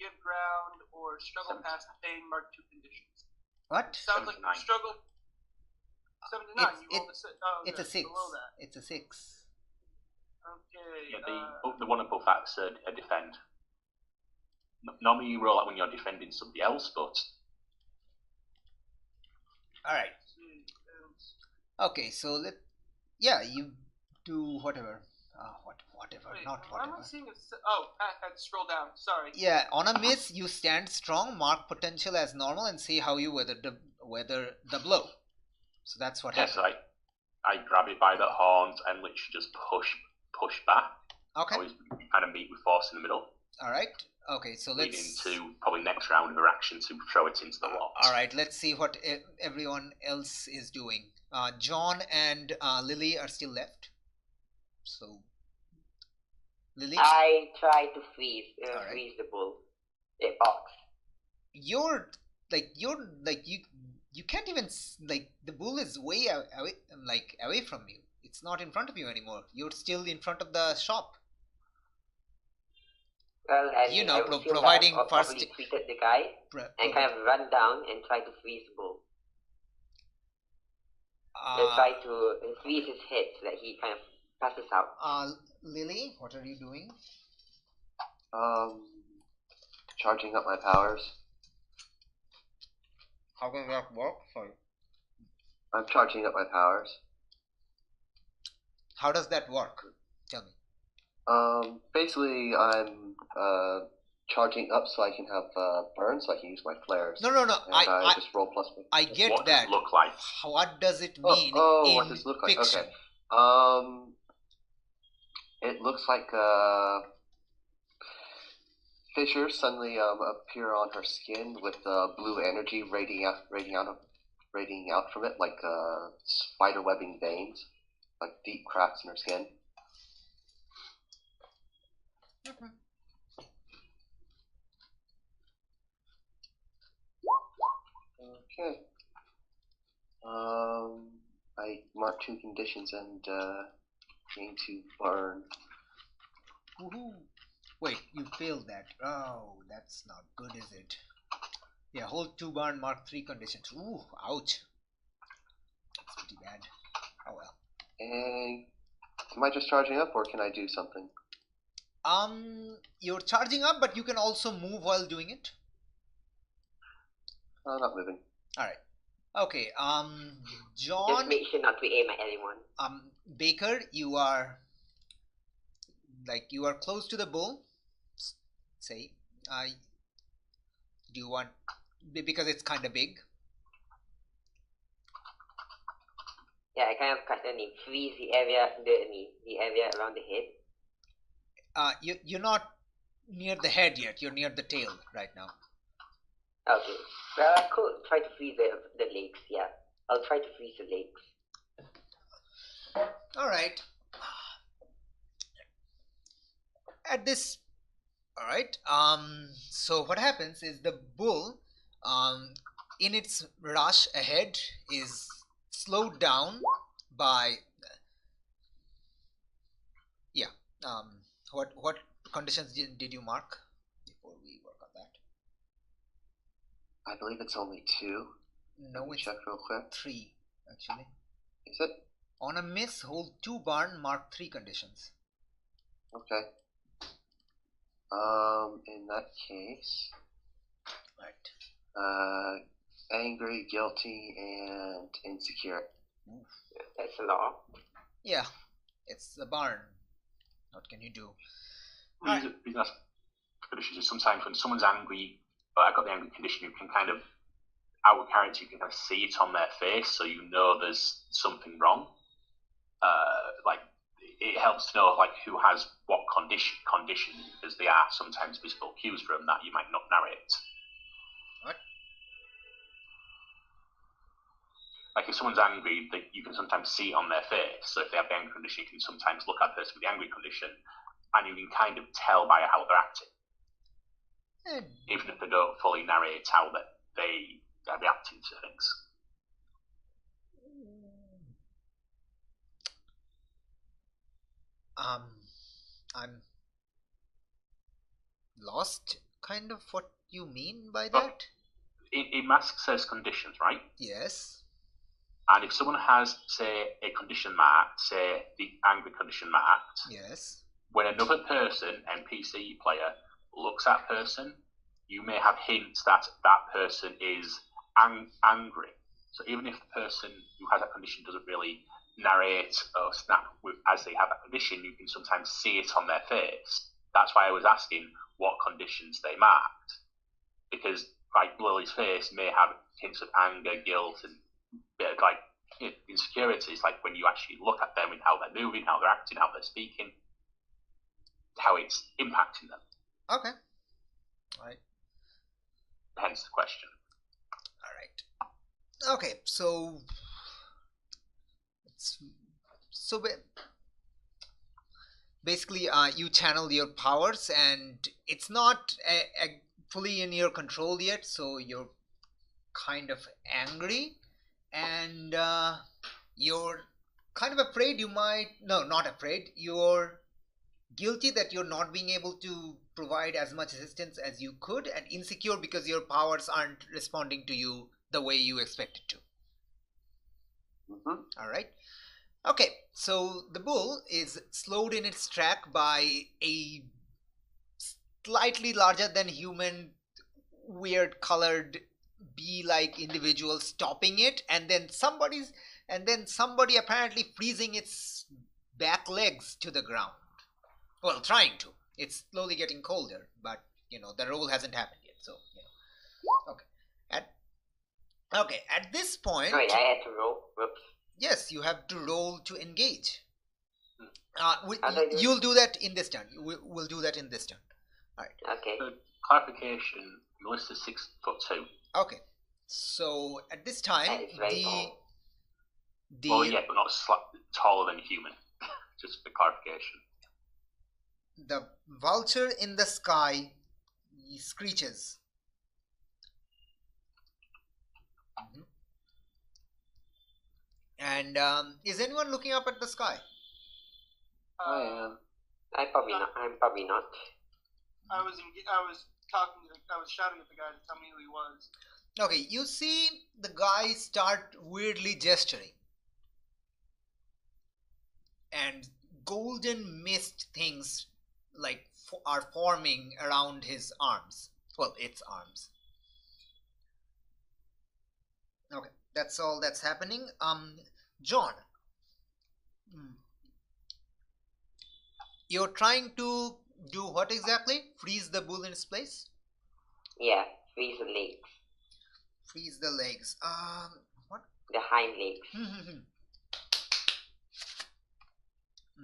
give ground, or struggle past the pain. Mark 2 conditions. What? Sounds like 79. struggle. 79. You rolled a 6. Oh, It's a 6. Below that. It's a 6. Okay. Yeah, the one above that's a defend. Normally you roll that when you're defending somebody else, but. All right. Okay, so you do whatever. Whatever, Wait, not why am whatever. I seeing I had to scroll down. Sorry. Yeah, on a miss, you stand strong, mark potential as normal, and see how you weather the blow. So that's what Yes, happened. I grab it by the horns and literally just push back. Okay. Always kind of meet with force in the middle. All right. Okay, so Leading let's. to probably next round of our action to throw it into the lot. All right, let's see what everyone else is doing. John and Lily are still left. So, Lily, I try to freeze Alright. freeze the bull. The ox. you can't even the bull is way away from you. It's not in front of you anymore. You're still in front of the shop. Well, I You mean, know, I would feel providing that I first- probably treated the guy and kind of run down and try to freeze the bull. And try to freeze his head so that he kind of passes out. Lily, what are you doing? Charging up my powers. How does that work? Sorry. I'm charging up my powers. How does that work? Tell me. Basically, I'm charging up so I can have burn, so I can use my flares. No. And I just roll plus. I get What that. does it look like? What does it mean in what does it look like? fiction? Okay. It looks like fissures suddenly appear on her skin with blue energy radiating out radiating out from it, like spider webbing veins, like deep cracks in her skin. Okay. I mark 2 conditions and gain 2 burn. Woohoo! Wait, you failed that. Oh, that's not good, is it? Yeah, hold 2 burn, mark 3 conditions. Ooh, ouch. That's pretty bad. Oh well. And am I just charging up, or can I do something? You're charging up, but you can also move while doing it. Not moving. Alright. Okay, John. Just make sure not to aim at anyone. Baker, you are close to the bull. Say, do you want, because it's kind of big? Yeah, I kind of cast a name. Freeze the area under me, the area around the head. You're not near the head yet. You're near the tail right now. Okay. Well, I could try to freeze the legs, yeah. I'll try to freeze the legs. Alright. Alright. So what happens is the bull, in its rush ahead, is slowed down by... Yeah. What conditions did you mark before we work on that? I believe it's only 2. No, it's check real quick. 3, actually. Is it? On a miss, hold 2 burn, mark 3 conditions. Okay. In that case, Right. Angry, guilty, and insecure. That's a lot. Yeah, it's a barn. What can you do? Reason that's conditions is sometimes when someone's angry, but I got the angry condition, you can kind of, out of character, you can kind of see it on their face, so you know there's something wrong. Like, it helps to know like who has what condition, because there are sometimes visible cues from that you might not narrate. What? Like if someone's angry, you can sometimes see it on their face. So if they have the angry condition, you can sometimes look at the person with the angry condition, and you can kind of tell by how they're acting, even if they don't fully narrate how they are reacting to things. I'm lost, kind of, what you mean by that? In Mask says conditions, right? Yes. And if someone has, say, a condition marked, say the angry condition marked, Yes. when another person, NPC player, looks at person, you may have hints that that person is angry. So even if the person who has that condition doesn't really narrate or snap as they have that condition, you can sometimes see it on their face. That's why I was asking what conditions they marked, because like Lily's face may have hints of anger, guilt, and like insecurities. Like when you actually look at them and how they're moving, how they're acting, how they're speaking, how it's impacting them. Okay. All right. Hence the question. All right. Okay. So basically, you channel your powers, and it's not fully in your control yet. So you're kind of angry, and you're kind of afraid. Not afraid. You're guilty that you're not being able to provide as much assistance as you could, and insecure because your powers aren't responding to you the way you expected to. Mm-hmm. All right. Okay, so the bull is slowed in its track by a slightly larger than human, weird colored bee-like individual stopping it, and then somebody apparently freezing its back legs to the ground. Well, trying to. It's slowly getting colder, but the roll hasn't happened yet. So okay. At this point, Sorry, I had to roll. Whoops. yes, you have to roll to engage. do You'll do that in this turn. We'll do that in this turn. All right. Okay. So, clarification: Melissa's 6'2". Okay. So at this time, That is very tall. Well, yeah, but not taller than a human. Just for clarification. the vulture in the sky screeches. And is anyone looking up at the sky? I am. I'm probably not. I was shouting at the guy to tell me who he was. Okay, you see the guy start weirdly gesturing. And golden mist things like are forming around his arms. Well, its arms. Okay, that's all that's happening. John, you're trying to do what exactly? Freeze the bull in its place? Yeah, freeze the legs. Freeze the legs. What? The hind legs.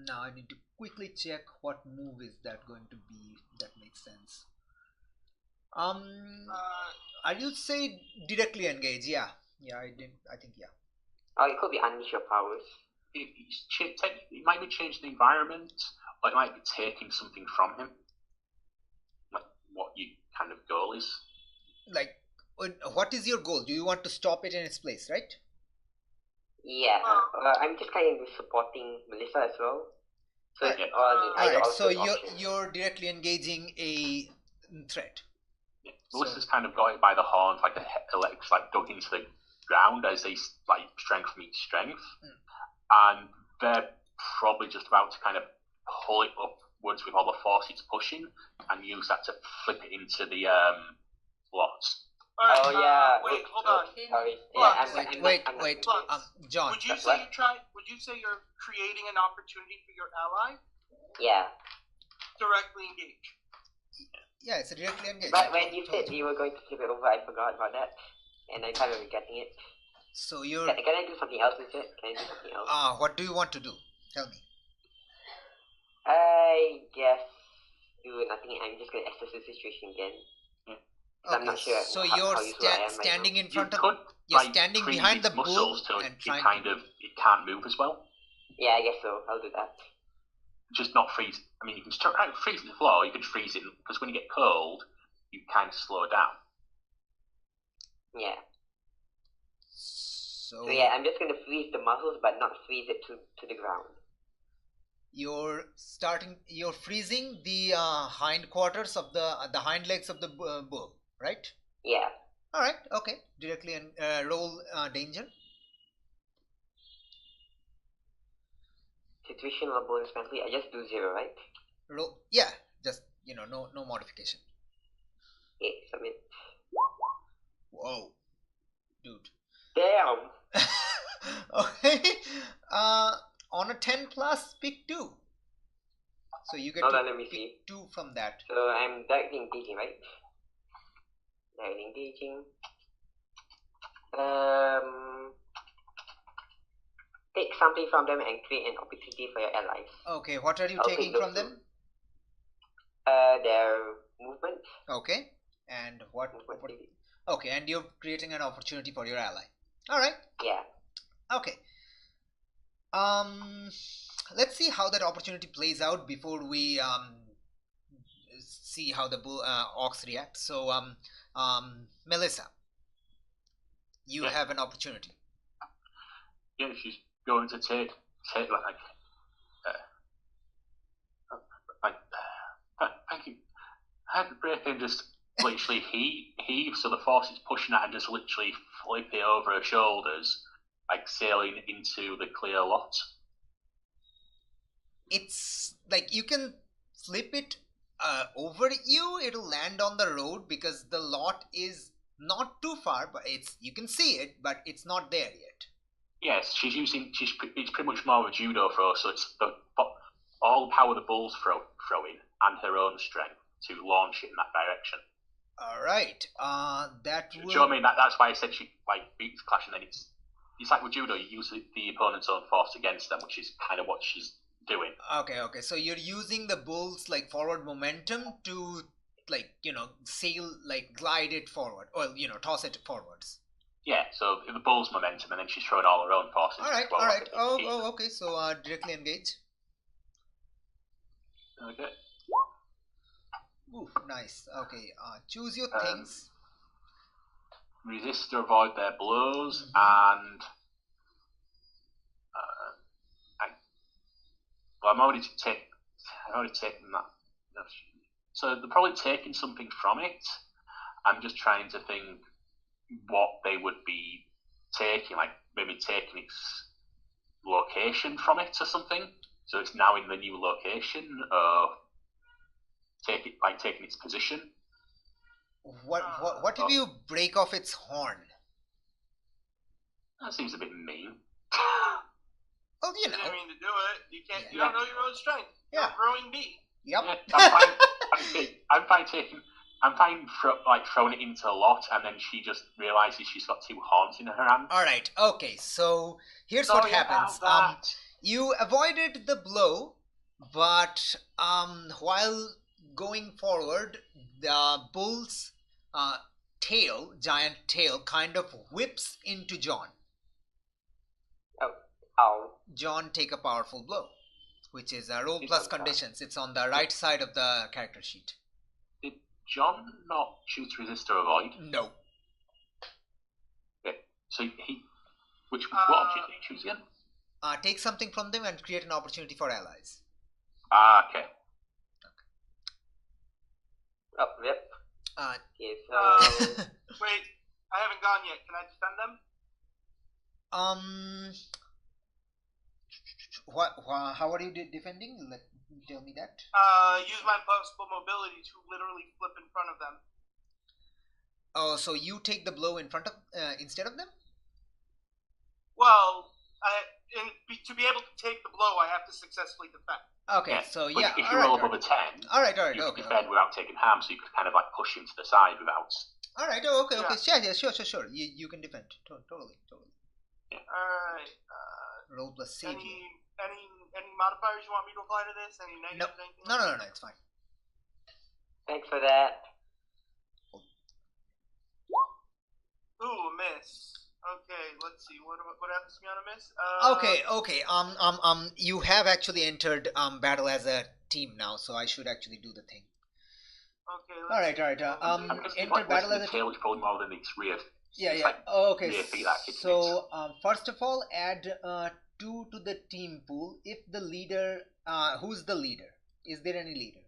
Now I need to quickly check what move is that going to be. If that makes sense. I would say directly engage. Yeah, I did. I think yeah. Oh, it could be unleash your powers. It might be changing the environment, or it might be taking something from him. Like what your kind of goal is. Like, what is your goal? Do you want to stop it in its place, right? Yeah, I'm just kind of supporting Melissa as well. So Alright. Alright, So you're directly engaging a threat. Yeah. Melissa's kind of got it by the horns, like the legs like dug into the ground as they like strength meets strength, and they're probably just about to kind of pull it upwards with all the force it's pushing, and use that to flip it into the lots. Alright, wait, hold on. Sorry. Wait. John. Would you say you're creating an opportunity for your ally? Yeah. Directly engage. Yeah, it's a directly engage. But when you said you were going to flip it over, I forgot about that, and I'm kind of regretting it. So you're. Can I do something else with it? Can I do something else? What do you want to do? Tell me. I guess do nothing. I'm just gonna assess the situation again. Okay, I'm not sure. So you're standing in front of. You're standing behind the bull and trying. It can't move as well. Yeah, I guess so. I'll do that. Just not freeze. I mean, you can freeze the floor. You can freeze it because when you get cold, you kind of slow down. Yeah. So yeah, I'm just gonna freeze the muscles, but not freeze it to the ground. You're freezing the hindquarters of the hind legs of the bull, right? Yeah. All right. Okay. Directly and roll danger. Situational bonus penalty. I just do 0, right? Roll. Yeah. Just no modification. Okay, submit. Whoa, dude. Damn. Okay. On a 10 plus, pick 2. So you get let me pick see. 2 from that. So I'm directly engaging, right? Directly engaging. Take something from them and create an opportunity for your allies. Okay, what are you taking from them? Their movement. Okay, and what? Okay, and you're creating an opportunity for your ally. All right. Yeah. Okay. Let's see how that opportunity plays out before we see how the ox reacts. So, Melissa, you have an opportunity. Yeah, she's going to take thank you. Had the break and just literally heave, so the force is pushing at and just literally flip it over her shoulders, like sailing into the clear lot. It's like you can flip it over you, it'll land on the road because the lot is not too far, but you can see it, but it's not there yet. Yes, it's pretty much more of a judo throw, so it's all the power the bull's throwing and her own strength to launch it in that direction. All right, Do you know what I mean? That's why I said she beats clash, and then it's like with judo, you use the opponent's own force against them, which is kind of what she's doing. Okay. So you're using the bull's forward momentum to sail, glide it forward, or toss it forwards. Yeah, so the bull's momentum, and then she's throwing all her own forces. All right, as well, all like right. a big Oh, okay. So directly engage. Okay. Ooh, nice. Okay. Choose your things. Resist or avoid their blows, Mhm. and I've already taken that. So they're probably taking something from it. I'm just trying to think what they would be taking, like maybe taking its location from it or something. So it's now in the new location, or taking its position. What if you break off its horn? That seems a bit mean. Oh, you I didn't know. mean to do it. You can't. Yeah. You don't know your own strength. You're Yeah. a growing bee. Yep. Yeah, I'm fine throwing it into a lot, and then she just realizes she's got two horns in her hand. All right. Okay. So here's what Sorry happens. about that. You avoided the blow, but while going forward, the bull's giant tail, kind of whips into John. Ow. John, take a powerful blow, which is a roll It's plus on top. conditions. It's on the right side of the character sheet. Did John not choose resist or avoid? No. Okay. So what object did he choose again? Take something from them and create an opportunity for allies. Okay. Oh, yep. Okay, so Wait, I haven't gone yet. Can I defend them? How are you defending? Tell me that. Use my possible mobility to literally flip in front of them. Oh, so you take the blow in front of instead of them? Well, to be able to take the blow, I have to successfully defend. Okay, Yeah, so but yeah. if you roll above a 10, All right, you okay. can defend without taking harm, so you could kind of like push him to the side without. All right, okay. Yeah. Sure. You can defend. Totally. All right. Roll plus save. Any modifiers you want me to apply to this? Any negatives? Nope. Anything? No, it's fine. thanks for that. Ooh, a miss. Okay, let's see. What happens to me on a miss? Okay. You have actually entered battle as a team now, so I should actually do the thing. Okay. All right. Enter battle as a tail, which probably more than its rear. Yeah. Like Okay. rear feet that kid So first of all, add 2 to the team pool if the leader. Who's the leader? Is there any leader?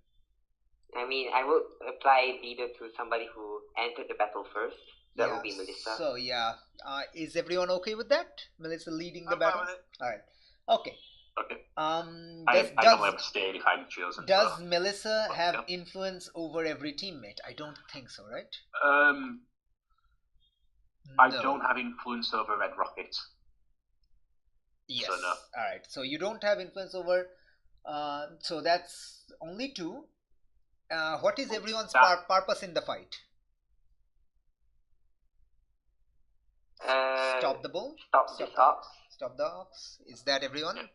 I mean, I will apply leader to somebody who entered the battle first. That would be Melissa. So yeah, is everyone okay with that? Melissa leading the I'm battle. fine with it. All right. Okay. Okay. I Does normally abstain if I'm chosen. does Melissa have influence over every teammate? I don't think so, right? I No. don't have influence over Red Rocket. Yes. So no. All right. So you don't have influence over. So that's only 2. What is everyone's purpose in the fight? Stop the bull. Stop the ox. Stop the ox. Is that everyone? Yeah.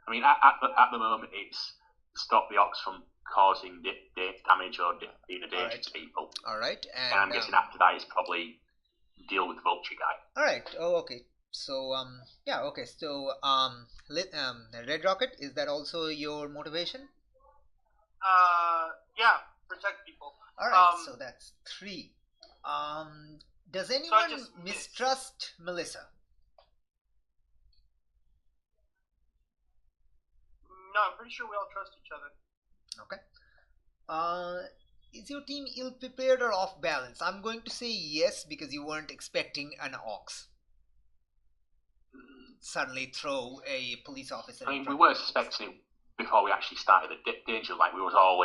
I mean, at the moment, it's stop the ox from causing damage or being a danger to people. All right. And I'm guessing after that is probably deal with the vulture guy. All right. Oh, okay. So yeah. Okay. So Red Rocket, is that also your motivation? Yeah, protect people. All right. So that's 3. Does anyone just mistrust Melissa? No, I'm pretty sure we all trust each other. Okay. Is your team ill prepared or off balance? I'm going to say yes because you weren't expecting an ox suddenly throw a police officer. I mean, we were suspecting it before we actually started the danger. Like we was all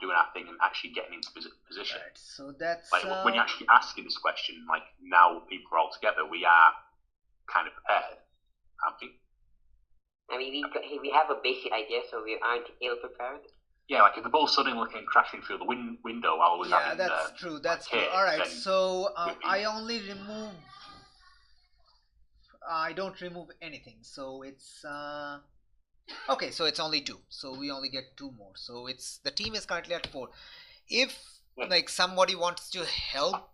doing our thing and actually getting into position. Right, so that's like when you're actually asking this question, like now people are all together, we are kind of prepared, aren't we? I mean, we have a basic idea, so we aren't ill prepared. Yeah, like if the bull suddenly came crashing through the window while I was having that's true. That's true. kids, All right, then so I only remove. I don't remove anything, so it's okay. So it's only 2. So we only get 2 more. So the team is currently at 4. If like somebody wants to help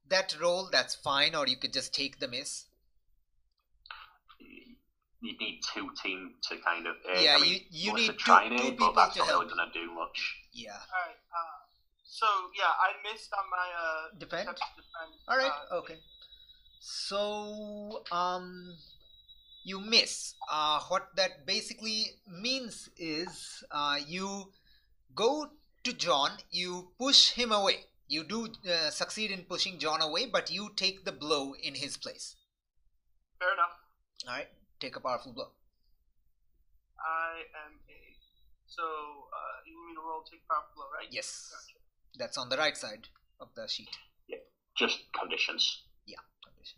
that roll, that's fine, or you could just take the miss. You need two team to kind of. Yeah, I mean, you Melissa need tried two it, people but that's to not help. really going to do much. Yeah. Alright, so yeah, I missed on my Defend? attempt to defend. Alright, okay. So, you miss. What that basically means is you go to John, you push him away. You do succeed in pushing John away, but you take the blow in his place. Fair enough. Alright, take a powerful blow. I am a. So, you need me to roll take powerful blow, right? Yes. Gotcha. That's on the right side of the sheet. Just conditions. Yeah, condition.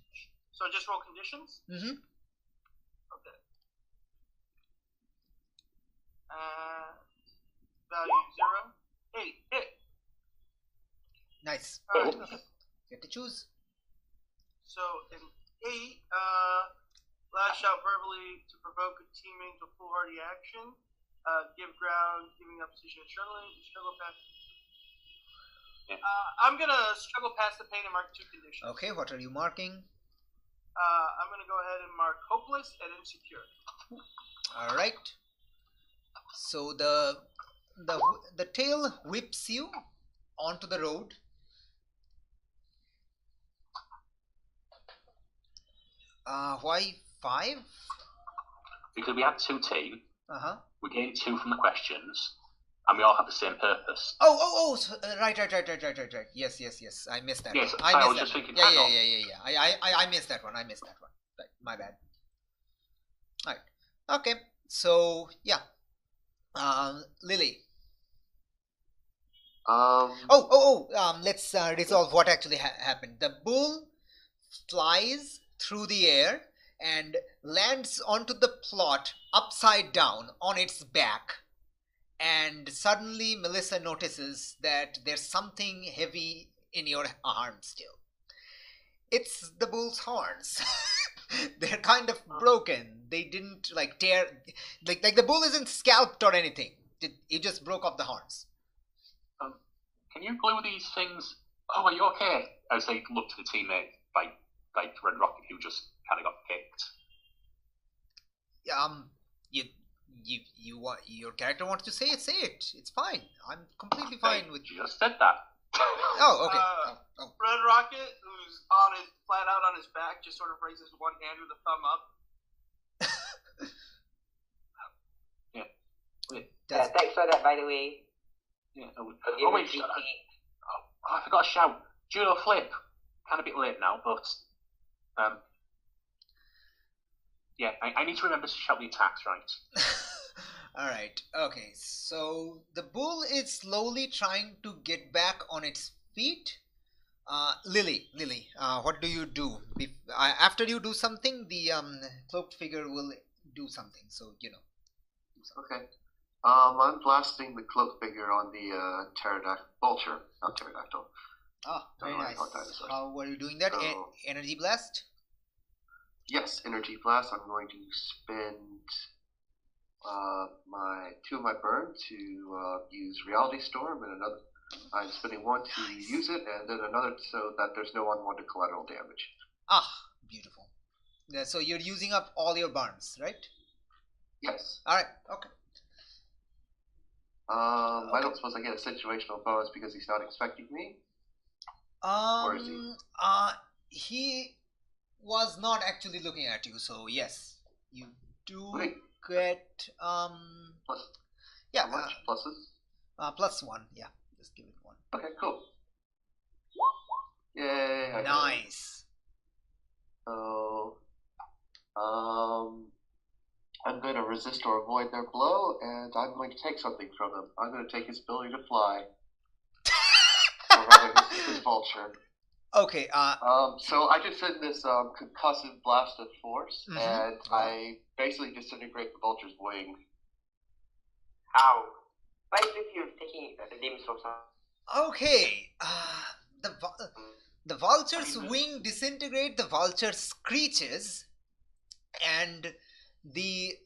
So just roll conditions? Mm-hmm. Okay. Value 0. 8. Hit. Nice. Alright. Okay. Get to choose. So an 8, lash out verbally to provoke a teammate to foolhardy action. Give ground, giving up position and struggling. Struggle past. Yeah. I'm gonna struggle past the pain and mark 2 conditions. Okay, what are you marking? I'm gonna go ahead and mark hopeless and insecure. All right. So the tail whips you onto the road. Why 5? Because we had two team, Uh-huh. we gained 2 from the questions, and we all had the same purpose. Oh, so, right. Yes. I missed that Yes, one. I was missed just that thinking, one. hang on. Yeah. I missed that one. Right, my bad. All right. Okay. So, yeah. Lily. Let's resolve what actually happened. The bull flies through the air and lands onto the plot upside down on its back. And suddenly Melissa notices that there's something heavy in your arm still. It's the bull's horns. They're kind of broken. They didn't tear, like the bull isn't scalped or anything. It just broke off the horns. Can you glue these things? Oh, are you okay? As they look to the teammate, like Red Rocket, who just kind of got kicked. You want your character wants to say it. Say it. It's fine. I'm completely fine with. You just said that. Oh, okay. Red Rocket, who's flat out on his back, just sort of raises one hand with a thumb up. Thanks for that, by the way. Yeah. I forgot to shout. Judo flip. Kind of a bit late now, but yeah, I need to remember to shout the attacks right. All right. Okay. So the bull is slowly trying to get back on its feet. Lily, what do you do? After you do something, the cloaked figure will do something. So Okay. I'm blasting the cloaked figure on the vulture, not pterodactyl. Ah, very Don't know nice. about dinosaurs. How are you doing that? So- Energy blast. Yes, energy blast. I'm going to spend my 2 of my burn to use reality storm, and another. I'm spending 1 to use it, and then another so that there's no unwanted collateral damage. Ah, beautiful. Yeah, so you're using up all your burns, right? Yes. All right. Okay. I don't suppose I get a situational bonus because he's not expecting me. Or is he? He was not actually looking at you, so yes, you do Wait. get Plus. yeah, How much? Pluses? +1. Yeah, just give it 1. Okay, cool. Yay! I got it. Nice. So, I'm going to resist or avoid their blow, and I'm going to take something from them. I'm going to take his ability to fly, or rather, his vulture. Okay. So I just send this concussive blast of force, Mhm. and I basically disintegrate the vulture's wing. Ow. Why is if you're taking limbs from some? Okay. The vulture's wing disintegrate. The vulture screeches, and the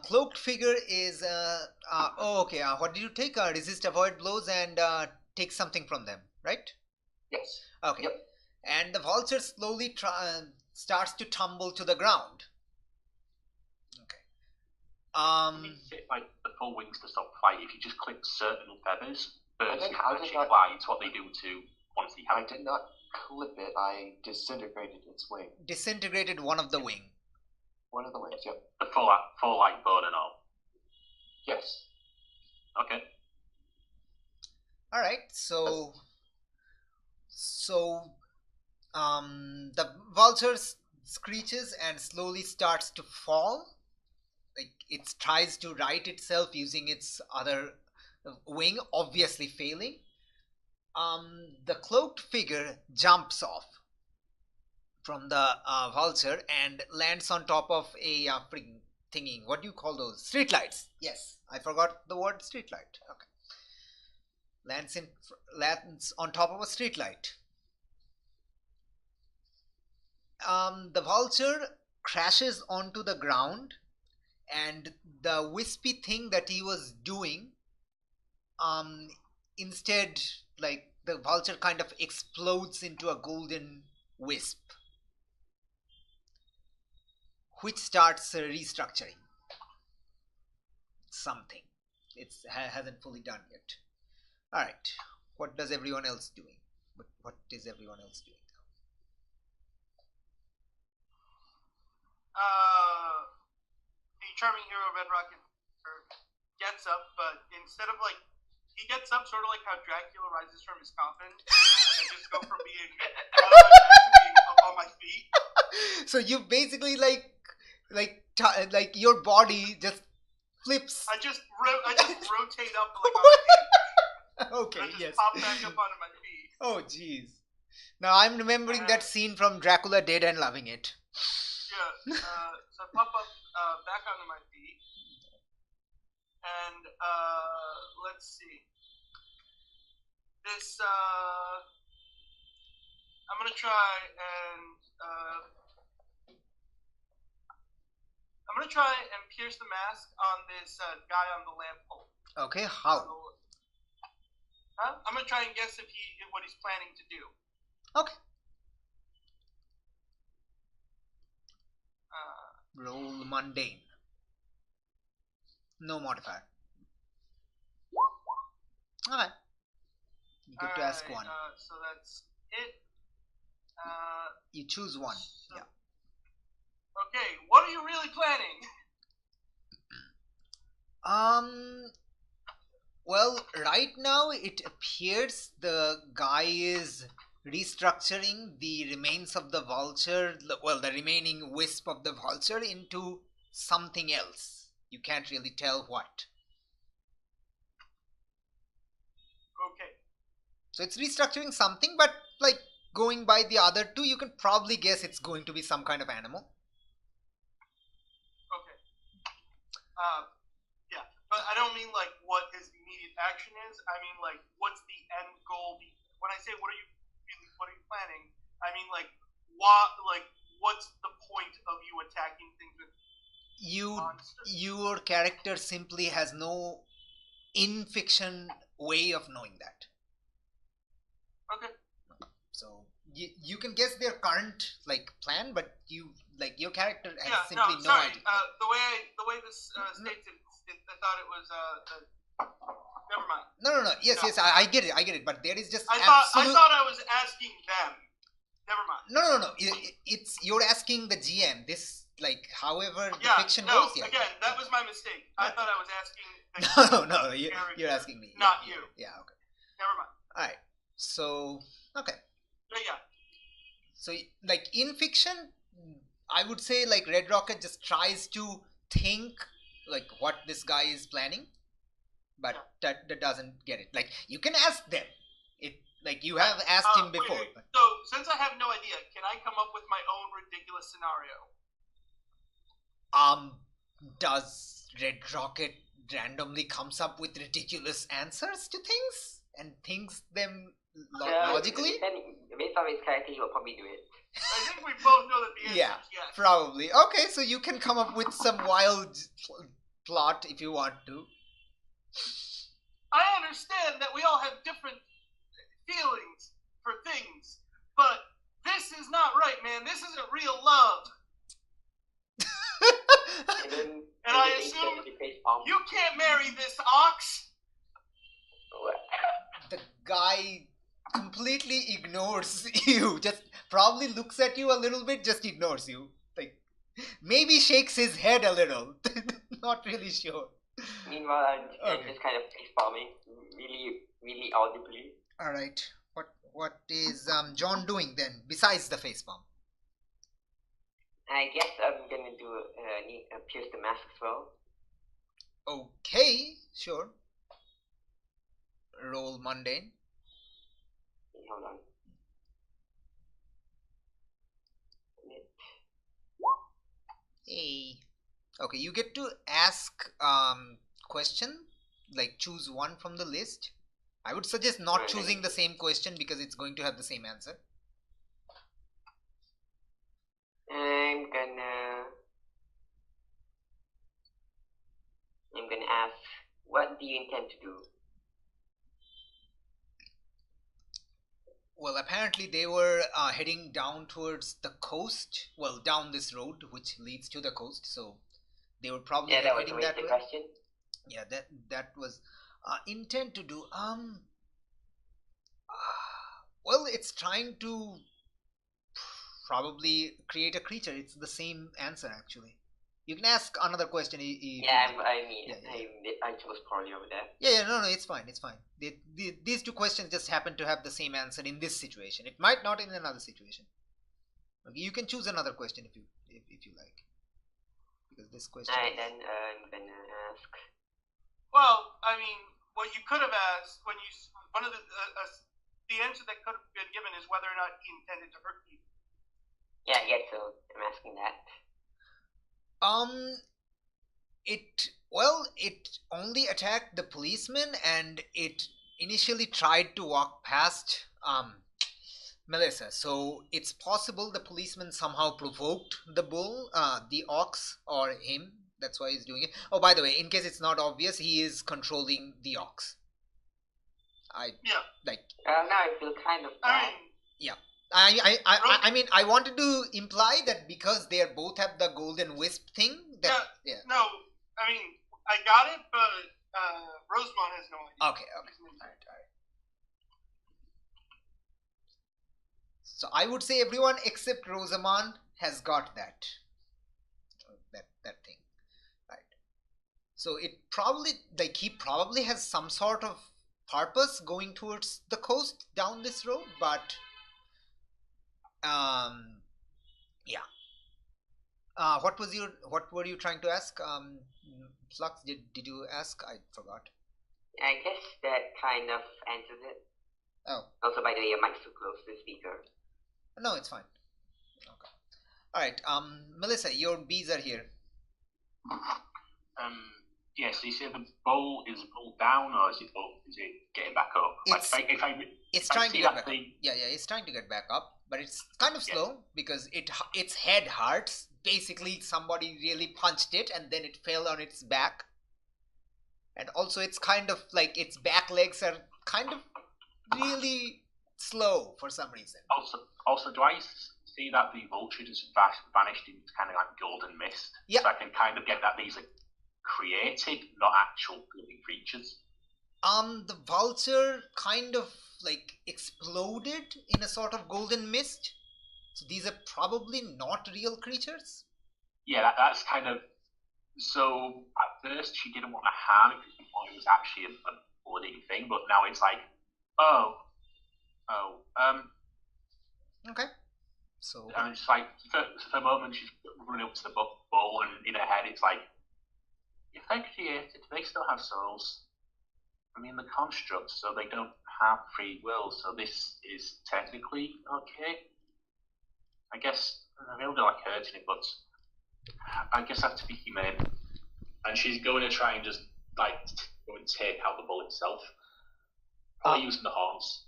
cloaked figure is okay. What did you take? Resist, avoid blows, and take something from them, right? Yes. Okay. Yep. And the vulture slowly starts to tumble to the ground. Okay. You need to like the full wings to stop flight. If you just clip certain feathers, birds I did actually not- fly. It's what they do to once they I have. did not clip it. I disintegrated its wing. Disintegrated one of the wing. One of the wings. Yep. The full like bone and all. Yes. Okay. All right. So the vulture screeches and slowly starts to fall. Like it tries to right itself using its other wing, obviously failing. The cloaked figure jumps off from the vulture and lands on top of a freaking thingy. What do you call those? Streetlights. Yes, I forgot the word streetlight. Okay. Lands on top of a streetlight. The vulture crashes onto the ground, and the wispy thing that he was doing, instead, like the vulture kind of explodes into a golden wisp, which starts restructuring something. It hasn't fully done yet. All right, what is everyone else doing? What is everyone else doing? The charming hero Red Rocket gets up, but instead of like, he gets up sort of like how Dracula rises from his coffin, and I just go from being on my back to being up on my feet. So you basically like your body just flips. I just rotate up like on my feet. Okay, And I just yes. pop back up onto my feet. Oh, jeez. Now I'm remembering that scene from Dracula Dead and loving it. Yeah. So I pop up back onto my feet, and let's see. This I'm gonna try and pierce the mask on this guy on the lamp pole. Okay, how? Huh? I'm gonna try and guess what he's planning to do. Okay. Roll mundane. No modifier. Alright. You get to ask one. So that's it. You choose one. So, Yeah. Okay, what are you really planning? Well, right now it appears the guy is restructuring the remains of the vulture, the remaining wisp of the vulture into something else. You can't really tell what. Okay. So it's restructuring something, but like going by the other two, you can probably guess it's going to be some kind of animal. Okay. Yeah, but I don't mean like what his immediate action is. I mean like what's the end goal? When I say what are you planning? I mean like what's the point of you attacking things with monsters? Your character simply has no in-fiction way of knowing that. Okay. So you can guess their current plan, but your character has Yeah, simply no sorry. idea. The way this states it, I thought it was never mind. No. Yes, No. yes, I get it. But there is just I absolute. thought I was asking them. Never mind. No. It's you're asking the GM. This however the Yeah, fiction no, goes. Yeah. again, that was my mistake. I thought I was asking No. You're character, asking me. not Yeah, you. Yeah. Okay. Never mind. All right. So okay. But yeah. So in fiction, I would say Red Rocket just tries to think what this guy is planning, but that doesn't get it. You can ask them. You have asked him before. Wait. But... So since I have no idea, can I come up with my own ridiculous scenario? Does Red Rocket randomly comes up with ridiculous answers to things and thinks them logically? Based on his character, he will probably do it. I think we both know that the answer Yeah, is yes. probably. Okay, so you can come up with some wild plot if you want to. I understand that we all have different feelings for things, man. This isn't real love. And I assume you can't marry this ox. The guy completely ignores you. Just probably looks at you a little bit, just ignores you. Like, maybe shakes his head a little. Not really sure. Meanwhile, I'm Okay. just kind of face palming, really, really audibly. All right. What is John doing then besides the facepalm? I guess I'm gonna do pierce the mask as well. Okay, sure. Roll mundane. Okay, hold on. Hey. Okay, you get to ask question, like choose one from the list. I would suggest not Right. choosing the same question because it's going to have the same answer. I'm gonna ask, what do you intend to do? Well, apparently they were heading down towards the coast. Well, down this road which leads to the coast. So they were probably Yeah, that was heading a that wasted way. question. Yeah, that was intend to do. Well, it's trying to probably create a creature. It's the same answer actually. You can ask another question. Yeah, I mean, Yeah. I chose poorly over there. Yeah, no, it's fine. These two questions just happen to have the same answer in this situation. It might not in another situation. Okay, you can choose another question if you like, because this question. Alright, then I'm gonna ask. Well, I mean, what you could have asked when you one of the answer that could have been given is whether or not he intended to hurt you. Yeah, so I'm asking that. It only attacked the policeman, and it initially tried to walk past Melissa. So it's possible the policeman somehow provoked the bull, the ox, or him. That's why he's doing it. Oh, by the way, in case it's not obvious, he is controlling the ox. Now I feel kind of bad. I mean, I wanted to imply that because they both have the golden wisp thing. Yeah. No, I mean, I got it, but Rosemont has no idea. Okay. All right. So I would say everyone except Rosamond has got that thing, right? So it probably, like, he probably has some sort of purpose going towards the coast down this road, but yeah. What were you trying to ask? Flux, did you ask? I forgot. I guess that kind of answers it. Oh. Also, by the way, your mic's too close to the speaker. No, it's fine. Okay. All right. Melissa, your bees are here. Yeah, so you say the bowl is pulled down, or is it getting back up? It's trying to get back up. Yeah, it's trying to get back up, but it's kind of slow because its head hurts. Basically, somebody really punched it, and then it fell on its back. And also, it's kind of like its back legs are kind of really slow for some reason. Also, do I see that the vulture just vanished into kind of like golden mist? Yeah. So I can kind of get that these are created, not actual living creatures. The vulture kind of like exploded in a sort of golden mist. So these are probably not real creatures. Yeah, that's kind of. So at first she didn't want to harm it because before it was actually a bloody thing, but now it's like, Okay. So. And it's like for a moment she's running up to the bowl, and in her head it's like, if they're created, they still have souls. I mean, the constructs, so they don't have free will. So this is technically okay. I guess I don't like hurting it, but I guess I have to be humane. And she's going to try and just like go and take out the bull itself. Probably using the horns,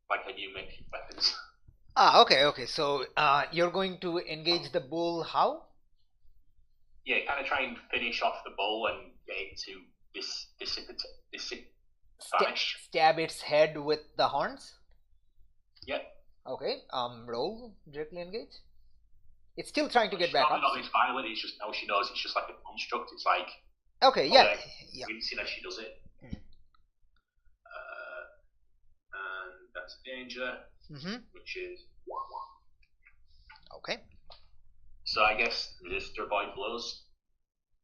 like her new weapons. Okay. So you're going to engage the bull how? Yeah, kind of try and finish off the bull and get it to vanish. Stab its head with the horns? Yeah. Okay. Roll directly engage. It's still trying to get back Probably up. not this violent. It's just now she knows it's just like a construct. It's like Okay. Yeah. Yeah. wincing as she does it. Mm. And that's danger, which is okay. So I guess resist or avoid blows.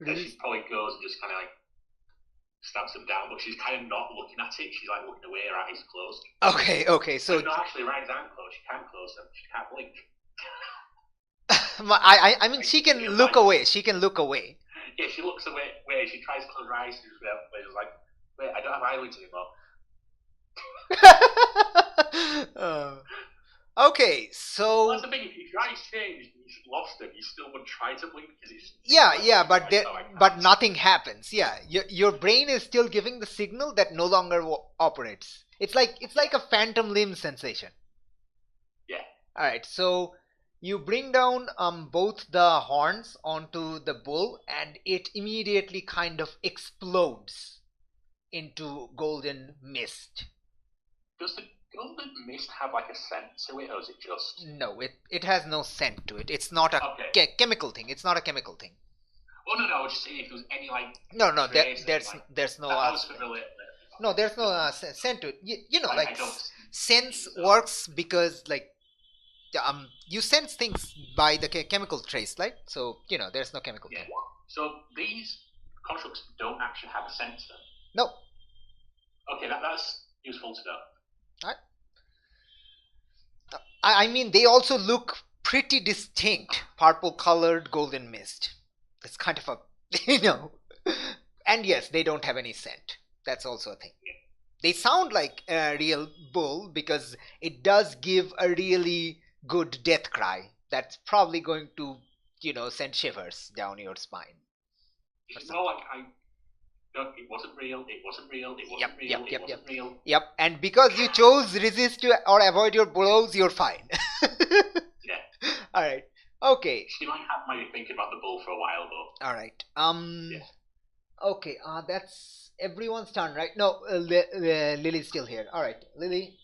She probably goes and just kind of like stabs them down, but she's kind of not looking at it. She's like looking away, her eyes closed. Okay. So no, actually, her eyes aren't closed. She can't close them. She can't blink. I mean, she can look away. She can look away. Yeah, she looks away. She tries to close her eyes. She's like, wait, I don't have eyelids anymore. Okay, so that's the thing. If your eyes change and you've lost them, you still would try to blink because it's but nothing happens. Yeah, your brain is still giving the signal that no longer operates. It's like a phantom limb sensation. Yeah. All right, so you bring down both the horns onto the bull, and it immediately kind of explodes into golden mist. Does the golden mist have like a scent to it, or is it just? No, it has no scent to it. It's not a chemical thing. It's not a chemical thing. Oh no, I was just saying if there was any like. No, there's no. No, there's no scent to it. You know, like sense works because like you sense things by the chemical trace, right? So there's no chemical thing. So these constructs don't actually have a scent to them. No. Okay, that's useful to know. Right. I mean, they also look pretty distinct. Purple-colored golden mist. It's kind of a, And yes, they don't have any scent. That's also a thing. Yeah. They sound like a real bull because it does give a really good death cry. That's probably going to, send shivers down your spine. It's more like no, it wasn't real. It wasn't real. It wasn't real. It wasn't real. Yep. And because you chose resist or avoid your blows, you're fine. Yeah. All right. Okay. She might be thinking about the bull for a while though. All right. Yeah. Okay. That's everyone's turn, right? No, Lily's still here. All right, Lily.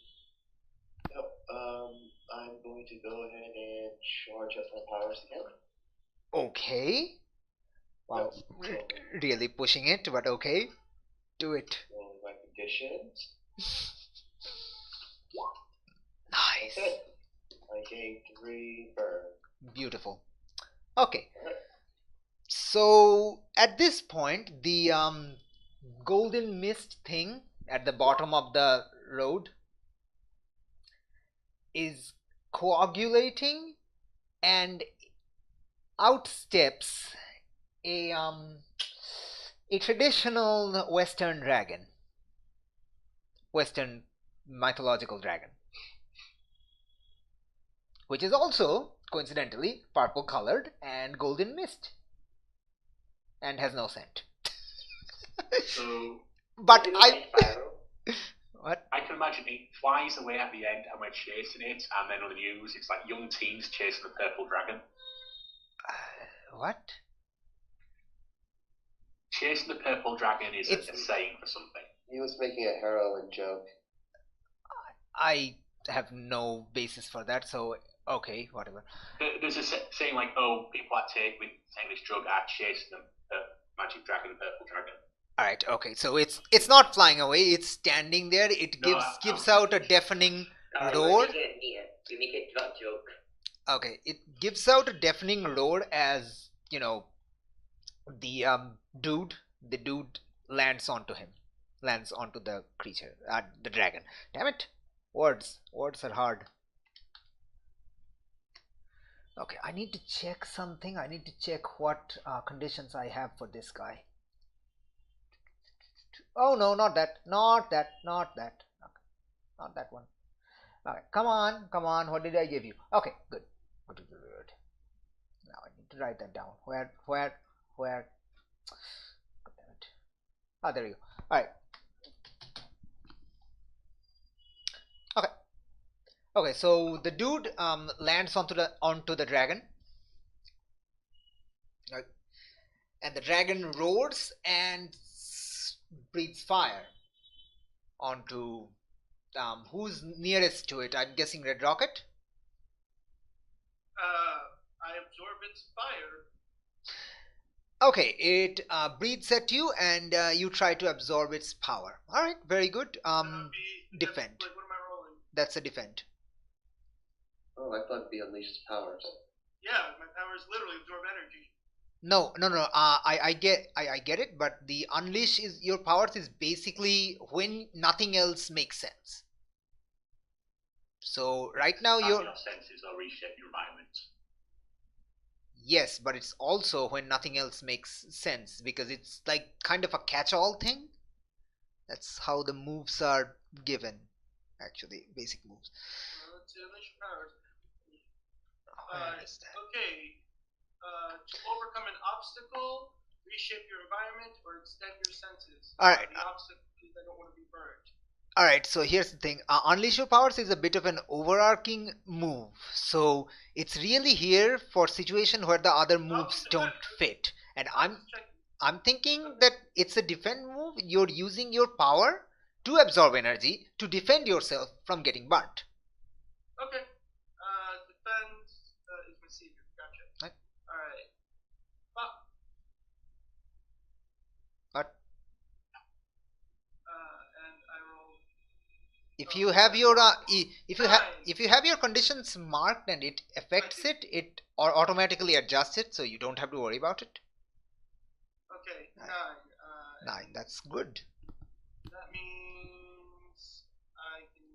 Yep. I'm going to go ahead and charge up my powers again. Okay. Wow, really pushing it, but okay. Do it. Rolling my conditions. Nice. Okay. I gained 3 burn. Beautiful. Okay. So at this point, the golden mist thing at the bottom of the road is coagulating, and out steps a traditional Western dragon, Western mythological dragon, which is also coincidentally purple colored and golden mist, and has no scent. So, but what? I can imagine it flies away at the end, and we're chasing it, and then on the news it's like young teens chasing the purple dragon. What? Chasing the purple dragon is a saying for something. He was making a heroin joke. I have no basis for that, so okay, whatever. There's a saying like, oh, people that take this drug are chasing the magic dragon, the purple dragon. Alright, okay, so it's not flying away, it's standing there, it gives out a deafening roar. You make a drug joke. Okay, it gives out a deafening roar as, the dude lands onto the creature, the dragon. Damn it, words are hard. Okay, I need to check something. I need to check what conditions I have for this guy. Oh no, not that okay, not that one. Okay, come on, what did I give you? Okay, good. Now I need to write that down. Where? Damn it. Ah, there you go. All right. Okay, so the dude lands onto the dragon, and the dragon roars and breathes fire onto Who's nearest to it? I'm guessing Red Rocket. I absorb its fire. Okay, it breathes at you, and you try to absorb its power. All right, very good. Defend. What am I rolling? That's a defend. Oh, I thought it'd be unleash its powers. Yeah, my powers literally absorb energy. No. I get it, but the unleash is your powers is basically when nothing else makes sense. So right now Your you're senses or reshape your environment. yes, but it's also when nothing else makes sense because it's like kind of a catch-all thing. That's how the moves are given, actually, basic moves. Let's see, unleash your powers. Where is that? Okay. To overcome an obstacle, reshape your environment, or extend your senses. All right. The obstacle is I don't want to be burned. All right, so here's the thing. Unleash your powers is a bit of an overarching move. So it's really here for situation where the other moves don't fit. And I'm thinking that it's a defend move. You're using your power to absorb energy to defend yourself from getting burnt. Okay. Defend is my savior. Gotcha. Right. All right. Well, But and I roll. if you have your if you have your conditions marked and it affects it, it or automatically adjusts it, so you don't have to worry about it. Okay, 9. 9. That's good. That means I can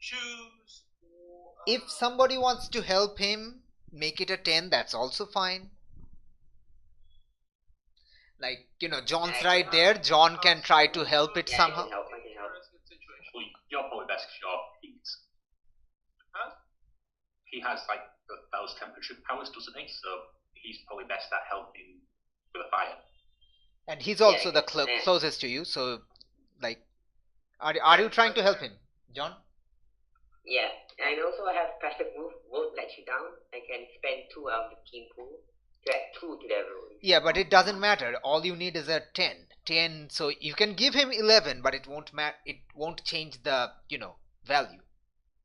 choose. If somebody wants to help him make it a 10, that's also fine. Like, John's right there. John can try to help it somehow. I can help. Well, you're probably best because you're heat. Huh? He has like those temperature powers, doesn't he? So he's probably best at helping with a fire. And he's also the closest to you. So, like, are you trying to help him, John? Yeah, and also I have passive move, won't let you down. I can spend 2 out of the team pool to add 2 to their roll. Yeah, but it doesn't matter. All you need is a 10. 10, so you can give him 11, but it won't change the, value.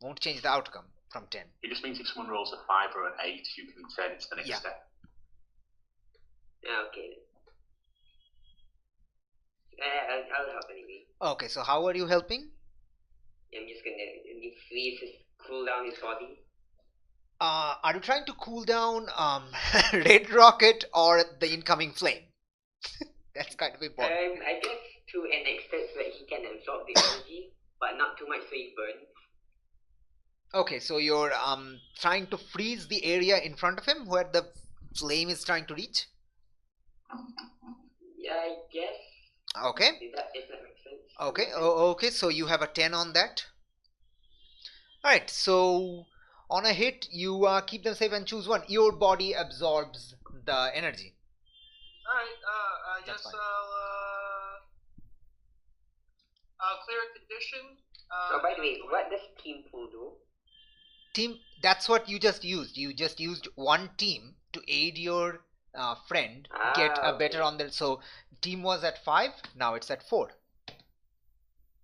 Won't change the outcome from 10. It just means if someone rolls a 5 or an 8, you can turn it to the next step. Okay. I'll help anyway. Okay, so how are you helping? I'm just gonna freeze his cool down his body. Are you trying to cool down Red Rocket or the incoming flame? That's kind of important. I guess to an extent so that he can absorb the energy, but not too much so he burns. Okay, so you're trying to freeze the area in front of him where the flame is trying to reach? Yeah, I guess. Okay. If that makes sense. Okay, okay, so you have a 10 on that. Alright, so on a hit, you keep them safe and choose one. Your body absorbs the energy. Alright, I guess I'll clear a condition. So by the way, what does team pool do? Team, that's what you just used. You just used one team to aid your friend get a better on the. So team was at 5, now it's at 4.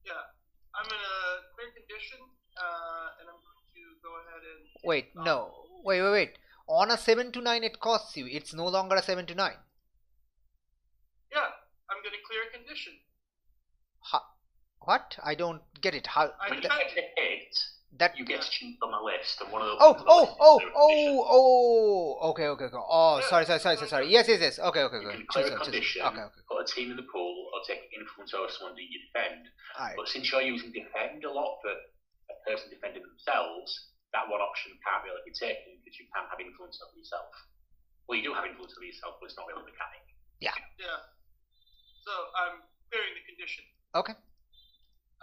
Yeah, I'm gonna clear condition, and I'm going to go ahead and. Wait, no, wait. On a 7 to 9, it costs you. It's no longer a 7 to 9. Yeah, I'm gonna clear a condition. What? I don't get it. How? When you get a hit, that you get changed on the list, and one of those. Okay. Oh, sorry. Yes. Okay. You can clear a condition, put a team in the pool, or take influence over someone that you defend. Right. But since you're using defend a lot for a person defending themselves, that one option can't really be taken because you can't have influence over yourself. Well, you do have influence over yourself, but it's not really a mechanic. Yeah. So I'm clearing the condition. Okay.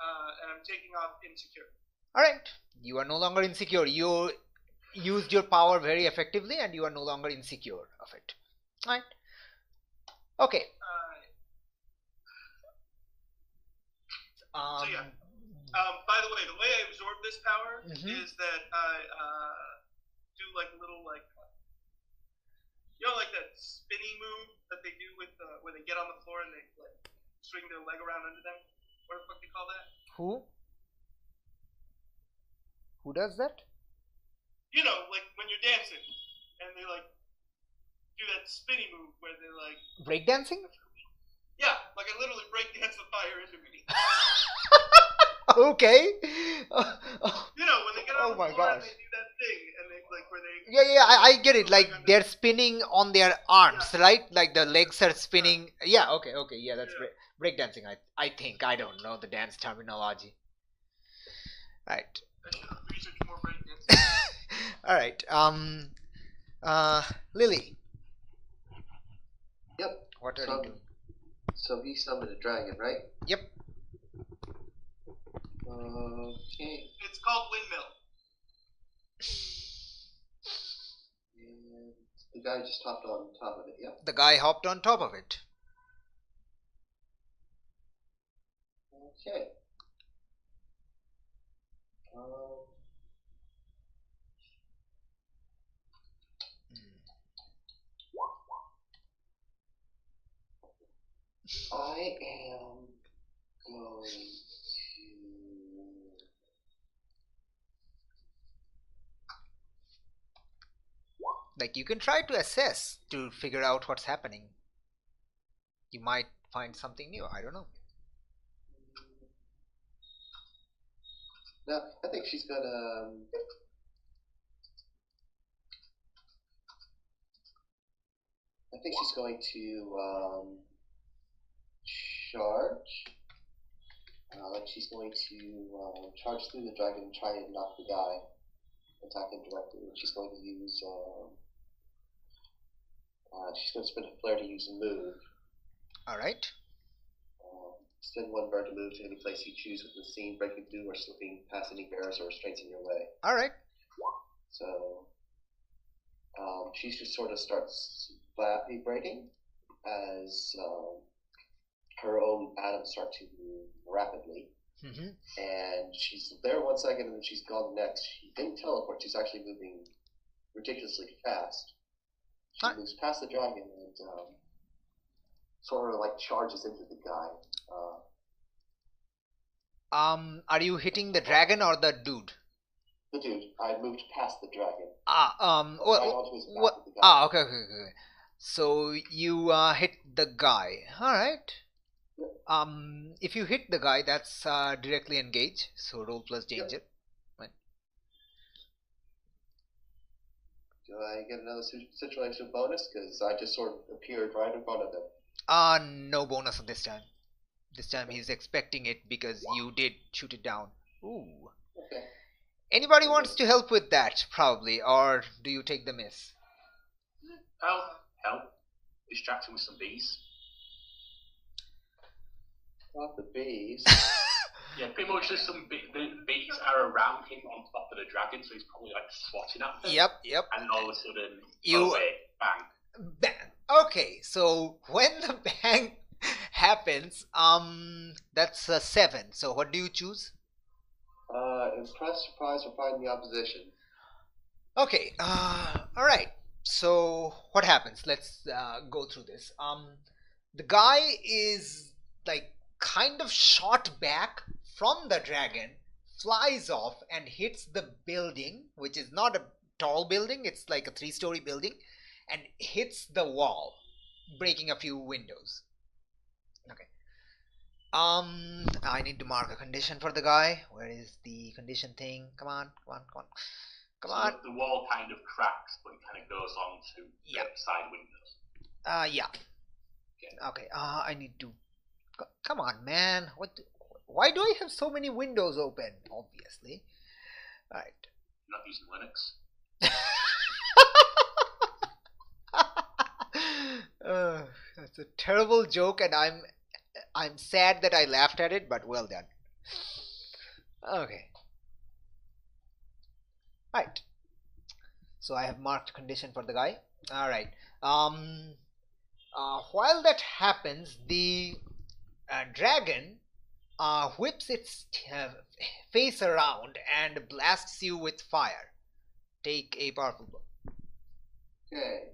And I'm taking off insecure. Alright. You are no longer insecure. You used your power very effectively and you are no longer insecure of it. Alright. Okay. So yeah. By the way I absorb this power is that I do like a little like that spinny move that they do with where they get on the floor and they like swing their leg around under them. What the fuck do you call Who? Who does that? You know, like when you're dancing, and they like do that spinny move where they like. Breakdancing? Yeah, like I literally breakdance the fire into me. Okay. You know, when they get on Oh the my floor gosh. and they do that thing, and they like where they. Yeah, I get it. Like they're spinning on their arms, Yeah. right? Like the legs are spinning. Yeah, okay, yeah, that's Yeah. breakdancing. I think I don't know the dance terminology. Right. I should have researched more breakdancing. All right. Lily, Yep. what are you doing? So he summoned a dragon, right? Yep. Okay. It's called windmill. And the guy just hopped on top of it, yeah? The guy hopped on top of it. Okay. I am going to. Like you can try to assess to figure out what's happening. You might find something new. I don't know. No, I think she's gonna. I think she's going to charge. Like she's going to charge through the dragon and try and knock the guy, attack him directly. And she's going to use. She's going to spend a flare to use move. All right. Spend one bird to move to any place you choose within the scene, breaking through or slipping past any barriers or restraints in your way. All right. So she just sort of starts vibrating as her own atoms start to move rapidly. Mm-hmm. And she's there 1 second and then she's gone the next. She didn't teleport, she's actually moving ridiculously fast. She moves past the dragon and sort of like charges into the guy. Are you hitting the dragon or the dude? The dude. I moved past the dragon. Okay. So you hit the guy. All right. If you hit the guy, that's directly engage. So roll plus danger. Yep. Right. Do I get another situational bonus? Because I just sort of appeared right in front of him. No bonus this time. This time he's expecting it because you did shoot it down. Ooh. Okay. Anybody wants to help with that, probably, or do you take the miss? Help. Distract him with some bees. Not the bees. Yeah, pretty much just some the bees are around him on top of the dragon, so he's probably like swatting at them. Yep. And all of a sudden, bang. Bang. Okay, so when the bang happens, that's a 7. So what do you choose? Impress, surprise, or find the opposition. Okay, alright. So what happens? Let's go through this. The guy is like kind of shot back from the dragon, flies off and hits the building, which is not a tall building, it's like a 3-story building, and hits the wall, breaking a few windows. Okay. I need to mark a condition for the guy. Where is the condition thing? Come on. The wall kind of cracks, but it kind of goes on to the side windows. Yeah. Okay. I need to. Come on, man. Why do I have so many windows open? Obviously. All right. You're not using Linux. That's a terrible joke, and I'm sad that I laughed at it, but well done. Okay. Right. So I have marked condition for the guy. All right. While that happens, the dragon whips its face around and blasts you with fire. Take a powerful blow. Okay.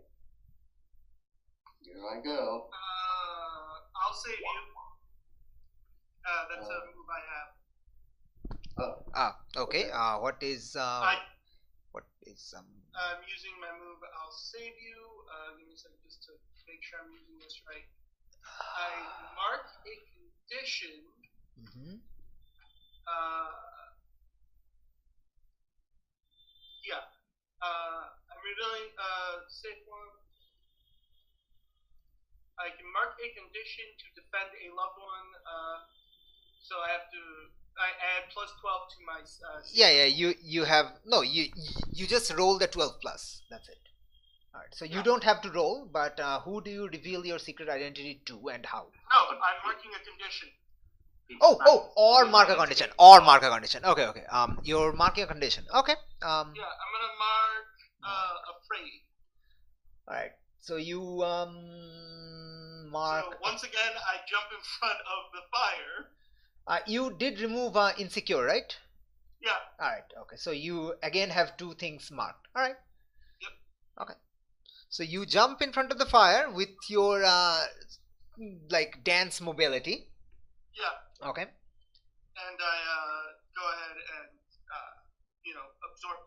Here I go. I'll save you. That's a move I have. Okay. What is I'm using my move. I'll save you. Give me a second just to make sure I'm using this right. I mark a condition. I'm revealing safe one. I can mark a condition to defend a loved one. So I have to. I add plus 12 to my. Yeah. You have no. You just roll the 12 plus. That's it. All right. So you don't have to roll, but who do you reveal your secret identity to and how? No, I'm marking a condition. Or mark a condition. Or mark a condition. Okay. You're marking a condition. Okay. Yeah, I'm gonna mark afraid. All right. So you mark. So once again, I jump in front of the fire. You did remove insecure, right? Yeah. All right. Okay. So you again have two things marked. All right. Yep. Okay. So you jump in front of the fire with your like dance mobility. Yeah. Okay. And I go ahead and absorb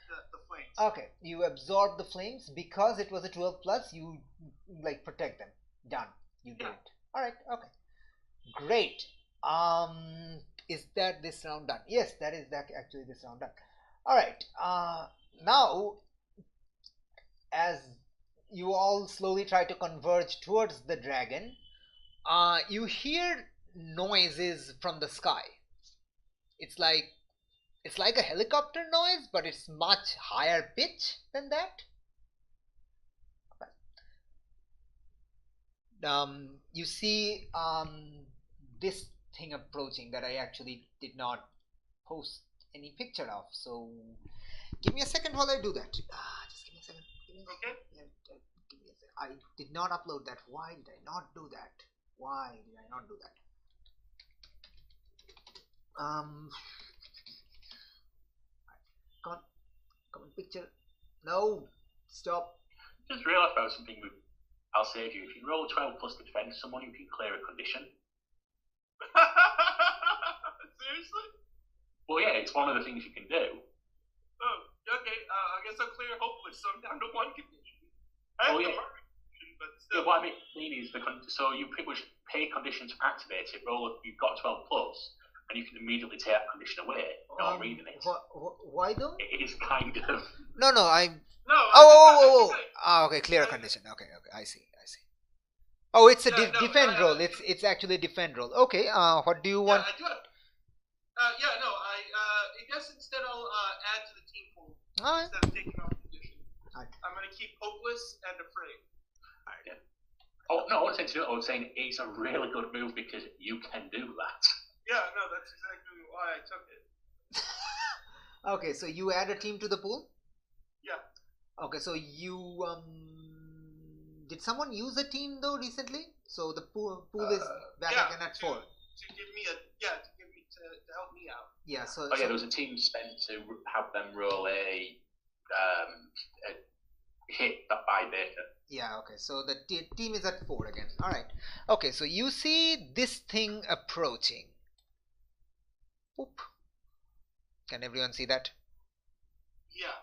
the flames. Okay. You absorb the flames because it was a 12 plus. You like protect them. Done. You did it. All right. Okay. Great. Is that this round done? Yes, that is actually this round done. All right. Now, as you all slowly try to converge towards the dragon, you hear noises from the sky. It's like a helicopter noise, but it's much higher pitch than that. You see this thing approaching that I actually did not post any picture of. So give me a second while I do that. Just give me a second. Okay. Yeah, give me a second. I did not upload that. Why did I not do that? Come on, picture. No, stop. Just realised about something with I'll save you. If you roll 12 plus to defend someone, you can clear a condition. Seriously? Well, yeah, it's one of the things you can do. Oh, okay. I guess I'll clear hopeless, so I'm down to one condition. I have the mark condition, but still. Yeah, what I mean is, so you pretty much pay condition to activate it, you've got 12 plus, and you can immediately take that condition away, not reading it. Why though? It is kind of... No, No. Okay, clear a condition. Okay, I see. Oh, it's a defend roll. It's actually a defend roll. Okay, what do you want? Yeah, I do have. I guess instead I'll add to the team pool instead of taking off condition. Right. I'm gonna keep hopeless and afraid. Alright, yeah. Oh no, I wasn't saying to do it. I was saying it's a really good move because you can do that. Yeah, no, that's exactly why I took it. Okay, so you add a team to the pool? Yeah. Okay, so you did someone use a team though recently? So the pool is back again at 4. To help me out. Yeah. So. There was a team spent to have them roll a hit by Baker. Yeah. Okay. So the team is at 4 again. All right. Okay. So you see this thing approaching. Oop. Can everyone see that? Yeah.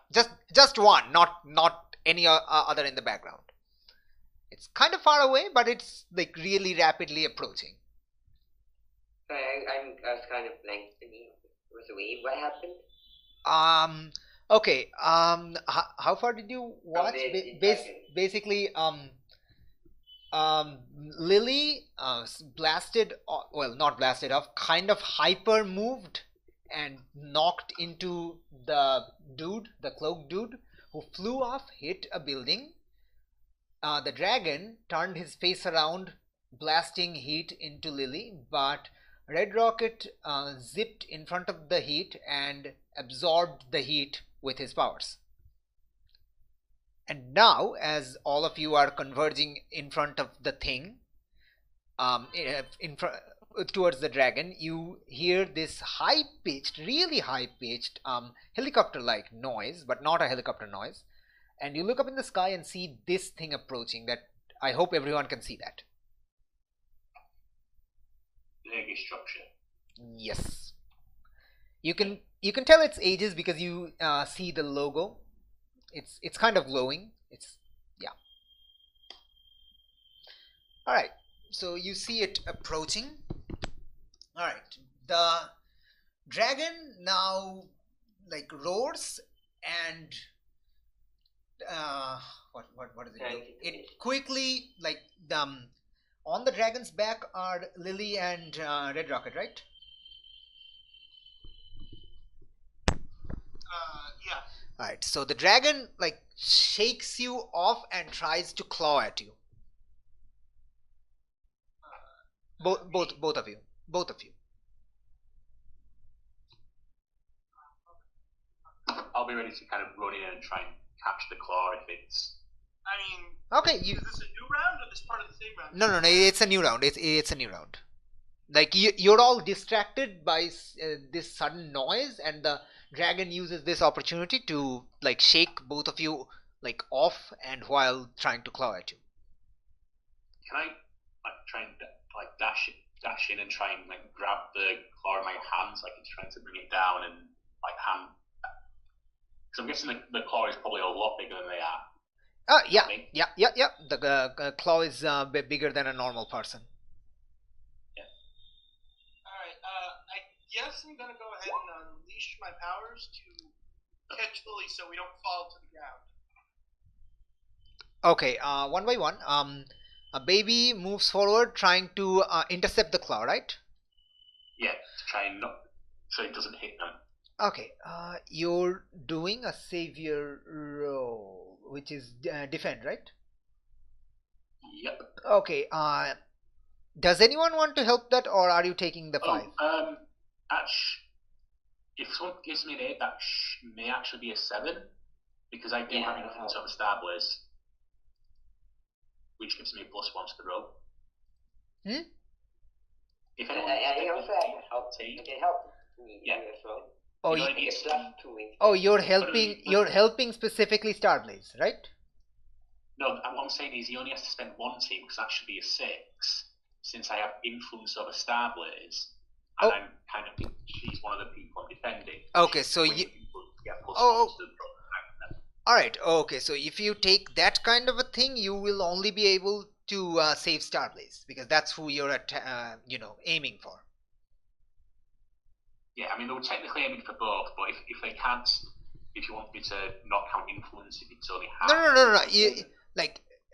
Just one, not any other in the background. It's kind of far away, but it's like really rapidly approaching. I was kind of blank to me. It was a wave. What happened? Okay. How far did you watch? Basically, Lily blasted. Well, not blasted off. Kind of hyper moved and knocked into the cloaked dude, who flew off, hit a building. The dragon turned his face around, blasting heat into Lily, but Red Rocket zipped in front of the heat and absorbed the heat with his powers. And now, as all of you are converging in front of the thing, towards the dragon, you hear this really high-pitched helicopter-like noise, but not a helicopter noise. And you look up in the sky and see this thing approaching. That I hope everyone can see that. Big structure. Yes. You can tell its ages because you see the logo. It's kind of glowing. Yeah. All right. So you see it approaching. All right. The dragon now like roars and what does it do? It quickly like on the dragon's back are Lily and Red Rocket, right? Yeah. Alright, so the dragon like shakes you off and tries to claw at you. Both of you. Both of you. I'll be ready to kind of run in and try and catch the claw if it's. I mean. Okay, Is this a new round or this part of the same round? No, it's a new round. It's a new round. Like you're all distracted by this sudden noise, and the dragon uses this opportunity to like shake both of you like off, and while trying to claw at you. Can I like try and like dash in and try and like grab the claw in my hands, like it's trying to bring it down and like hand? Because I'm guessing the claw is probably a lot bigger than they are. Yeah. The claw is bigger than a normal person. I guess I'm gonna go ahead and unleash my powers to catch Lily so we don't fall to the ground. Okay, one by one. A baby moves forward trying to intercept the claw, right? Yeah, to try and not so it doesn't hit them. Okay, you're doing a savior roll, which is defend, right? Yep. Okay, does anyone want to help that, or are you taking the 5? If someone gives me an 8, that may actually be a 7, because I do have influence over Star Blaze, which gives me a +1 to the roll. If anyone I also can help me as well. Oh, you're helping specifically Starblaze, right? No, what I'm saying is he only has to spend 1 team, because that should be a 6, since I have influence over Starblaze, and I'm kind of she's one of the people I'm defending. Okay, so you alright, okay, so if you take that kind of a thing, you will only be able to save Starblaze, because that's who you're aiming for. Yeah, I mean, they were technically aiming for both, but if they can't, if you want me to not count influence, if it's only half.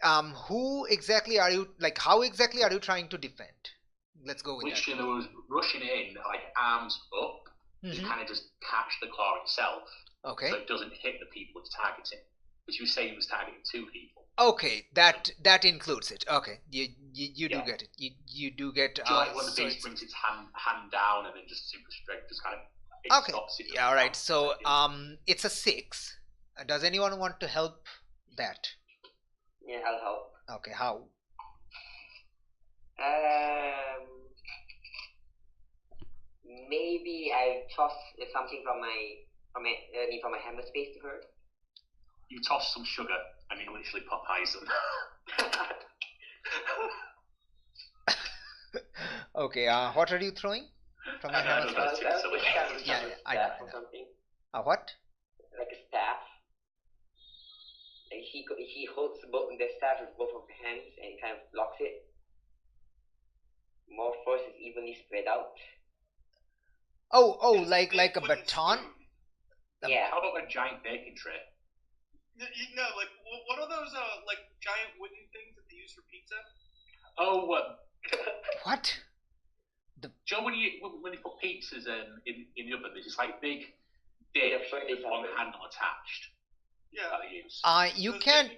No. Who exactly are you, like, how exactly are you trying to defend? Let's go with Literally, that. there was rushing in, like, arms up, to kind of just catch the claw itself. Okay. So it doesn't hit the people it's targeting. But you were saying it was targeting 2 people. Okay, that includes it. Okay, you do get it. You do get. Like when the beast brings its hand down and then just super straight, just kind of stops it. Yeah, all right. So it's a 6. Does anyone want to help that? Yeah, I'll help. Okay, how? Maybe I toss something from my hammer space to her. You toss some sugar and it literally Popeyes them. Okay, what are you throwing from your hammer space? I know. What? Like a staff. Like he holds the staff with both of the hands and kind of blocks it. More force is evenly spread out. Oh, like a baton? Yeah. How about a giant baking tray? No, like what are those like giant wooden things that they use for pizza? Oh, what? Joe, when you put pizzas in the oven, there's this like big dish with one handle attached. Yeah. That they use.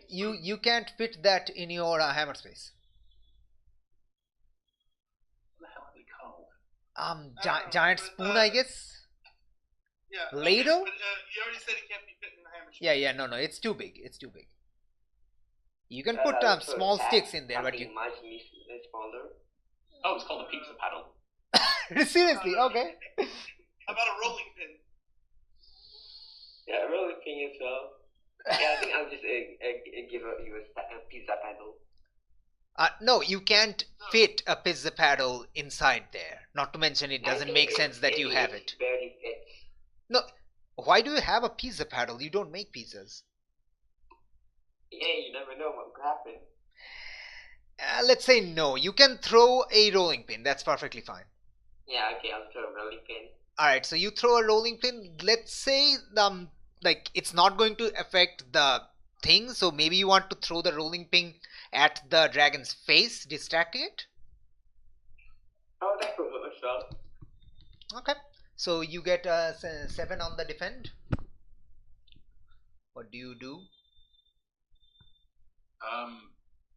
You can't fit that in your hammer space. What the hell are they called? Giant spoon, I guess. Yeah. Ladle? Okay, but you already said it can't be fit in the hammer space. Yeah, no, it's too big. You can put small sticks in there, but you. Much smaller. Oh, it's called a pizza paddle. Seriously, okay. How about a rolling pin? Yeah, a rolling pin as well. Yeah, I think I'll just give you a pizza paddle. No, you can't fit a pizza paddle inside there. Not to mention, it doesn't make sense that you have it. Barely fits. No, why do you have a pizza paddle? You don't make pizzas. Yeah, you never know what could happen. Let's say no. You can throw a rolling pin. That's perfectly fine. Yeah, okay, I'll throw a rolling pin. Alright, so you throw a rolling pin. Let's say like it's not going to affect the thing, so maybe you want to throw the rolling pin at the dragon's face, distracting it. Oh, that could work as well. Okay, so you get a 7 on the defend. What do you do?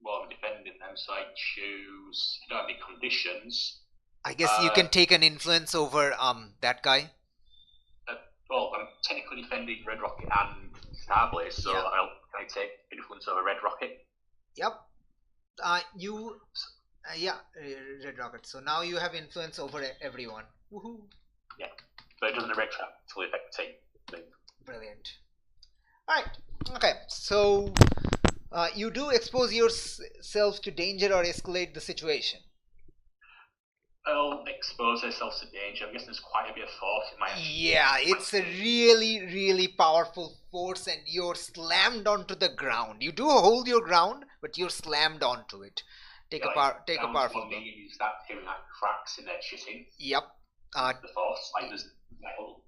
Well, I'm defending them, so I choose. You don't have any conditions. I guess you can take an influence over that guy. Well, I'm technically defending Red Rocket and Starblaze, so Yeah. can I take influence over Red Rocket? Yep. Yeah, Red Rocket. So now you have influence over everyone. Woohoo! Yeah, but it doesn't red trap fully affect the team. Brilliant. Alright, okay, so you do expose yourself to danger or escalate the situation. I'll expose ourselves to danger. I'm guessing there's quite a bit of force in my action. Yeah, it's a really, really powerful force and you're slammed onto the ground. You do hold your ground, but you're slammed onto it. Take a powerful blow. You start hearing like cracks in their shitting. Yep. The force, like there's like little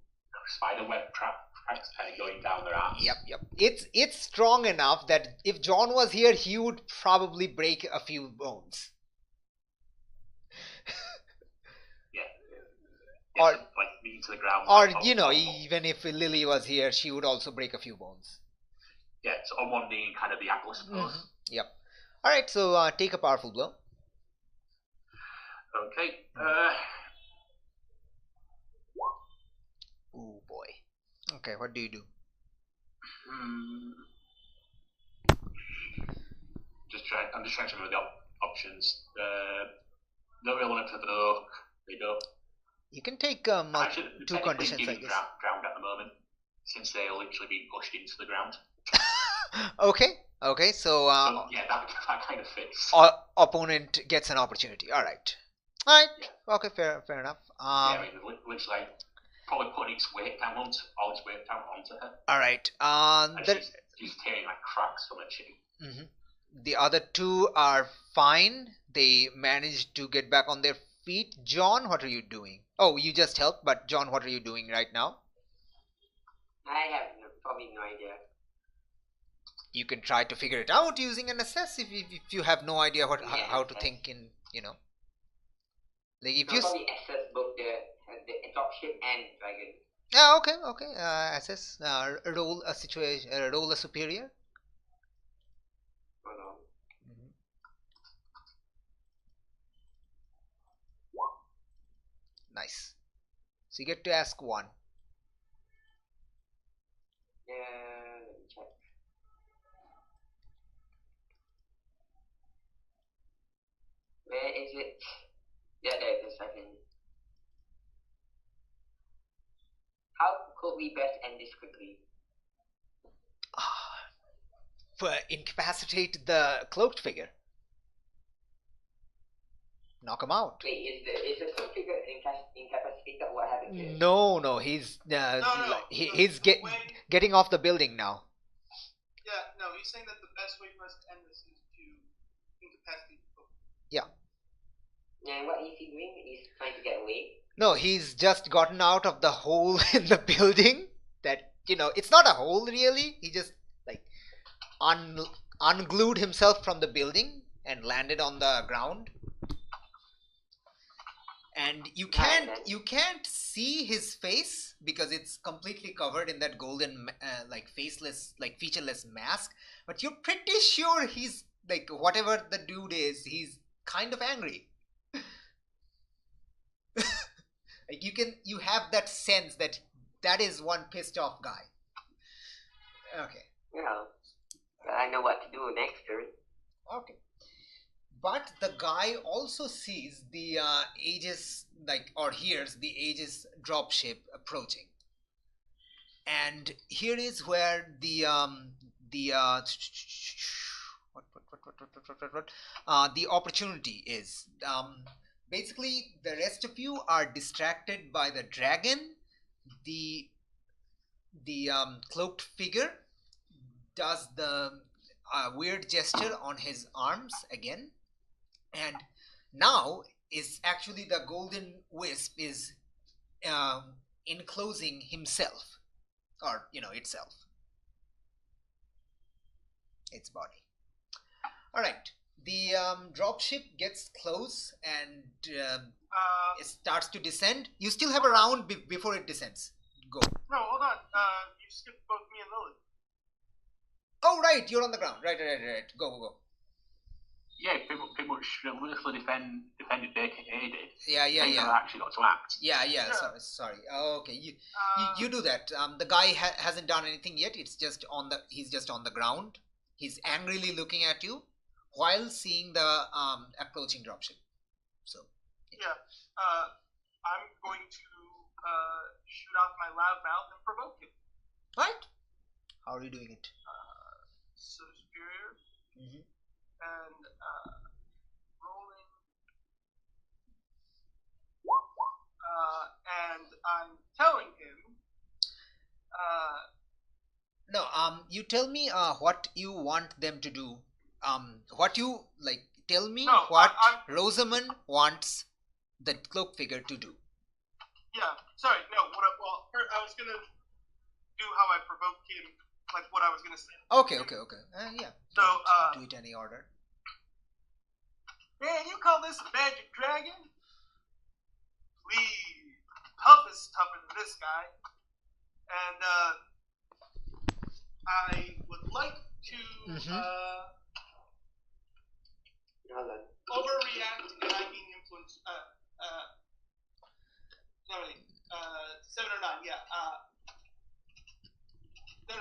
spider web cracks kind of going down their arms. Yep. It's strong enough that if John was here, he would probably break a few bones. Or like me to the ground. Or even if Lily was here, she would also break a few bones. Yeah, so on one knee and kind of the ankle, I suppose. Mm-hmm. Yep. Alright, so take a powerful blow. Okay. Oh boy. Okay, what do you do? I'm just trying to remember the options. Don't really want to provoke. They don't. You can take two conditions, I guess. Drowned at the moment, since they're literally being pushed into the ground. Okay, so yeah, that kind of fits. Opponent gets an opportunity. Alright. Yeah. Okay, fair enough. Yeah, I mean, literally, probably putting all its weight down onto her. Alright. She's tearing like cracks from her chin. Mm-hmm. The other two are fine. They managed to get back on their feet. John, what are you doing? Oh, you just helped, but John, what are you doing right now? I have probably no idea. You can try to figure it out using an assess if you have no idea how to think in, like if you probably assess both the dropship and dragon. Yeah, okay. Assess. Roll a situation. Roll a superior. Oh no. Nice. So you get to ask one. Yeah, let me check. Where is it? Yeah, there it is. I can. How could we best end this quickly? Incapacitate the cloaked figure. Knock him out. Wait, is the cloaked figure incapacitated? What happened to him? No, he's he's getting off the building now. Yeah, no, he's saying that the best way for us to end this is to incapacitate the cloak. Yeah. And what is he doing? He's trying to get away? No, he's just gotten out of the hole in the building. That, it's not a hole really. He just unglued himself from the building and landed on the ground. And you can't see his face because it's completely covered in that golden faceless, featureless mask. But you're pretty sure he's whatever the dude is, he's kind of angry. You have that sense that is one pissed off guy. Okay. Yeah. I know what to do next turn. Okay. But the guy also sees the Aegis, or hears the Aegis dropship approaching. And here is where the opportunity is. Basically, the rest of you are distracted by the dragon. The the cloaked figure does the weird gesture on his arms again, and now is actually the golden wisp is enclosing himself, or itself, its body. All right, the dropship gets close and it starts to descend. You still have a round before it descends. Go. No, hold on. You skipped both me and Lily. Oh, right, you're on the ground. Right. Go. Yeah, pretty much relentlessly defended their aided. Yeah. Never actually got to act. Yeah. Sorry. Oh, okay, you do that. The guy hasn't done anything yet. He's just on the ground. He's angrily looking at you while seeing the approaching dropship. So. Yeah. I'm going to shoot off my loud mouth and provoke him. Right? How are you doing it? So superior. Mm-hmm. And rolling. And I'm telling him. No. You tell me what you want them to do. What you like? Tell me what Rosamund wants the cloak figure to do. Yeah. Sorry. No. I was gonna do how I provoked him. Like what I was gonna say. Okay. Yeah. So, do it any order. Man, you call this a magic dragon? Please, Puff is tougher than this guy. And I would like to overreact, and I mean influence. 7 or 9. Yeah. No.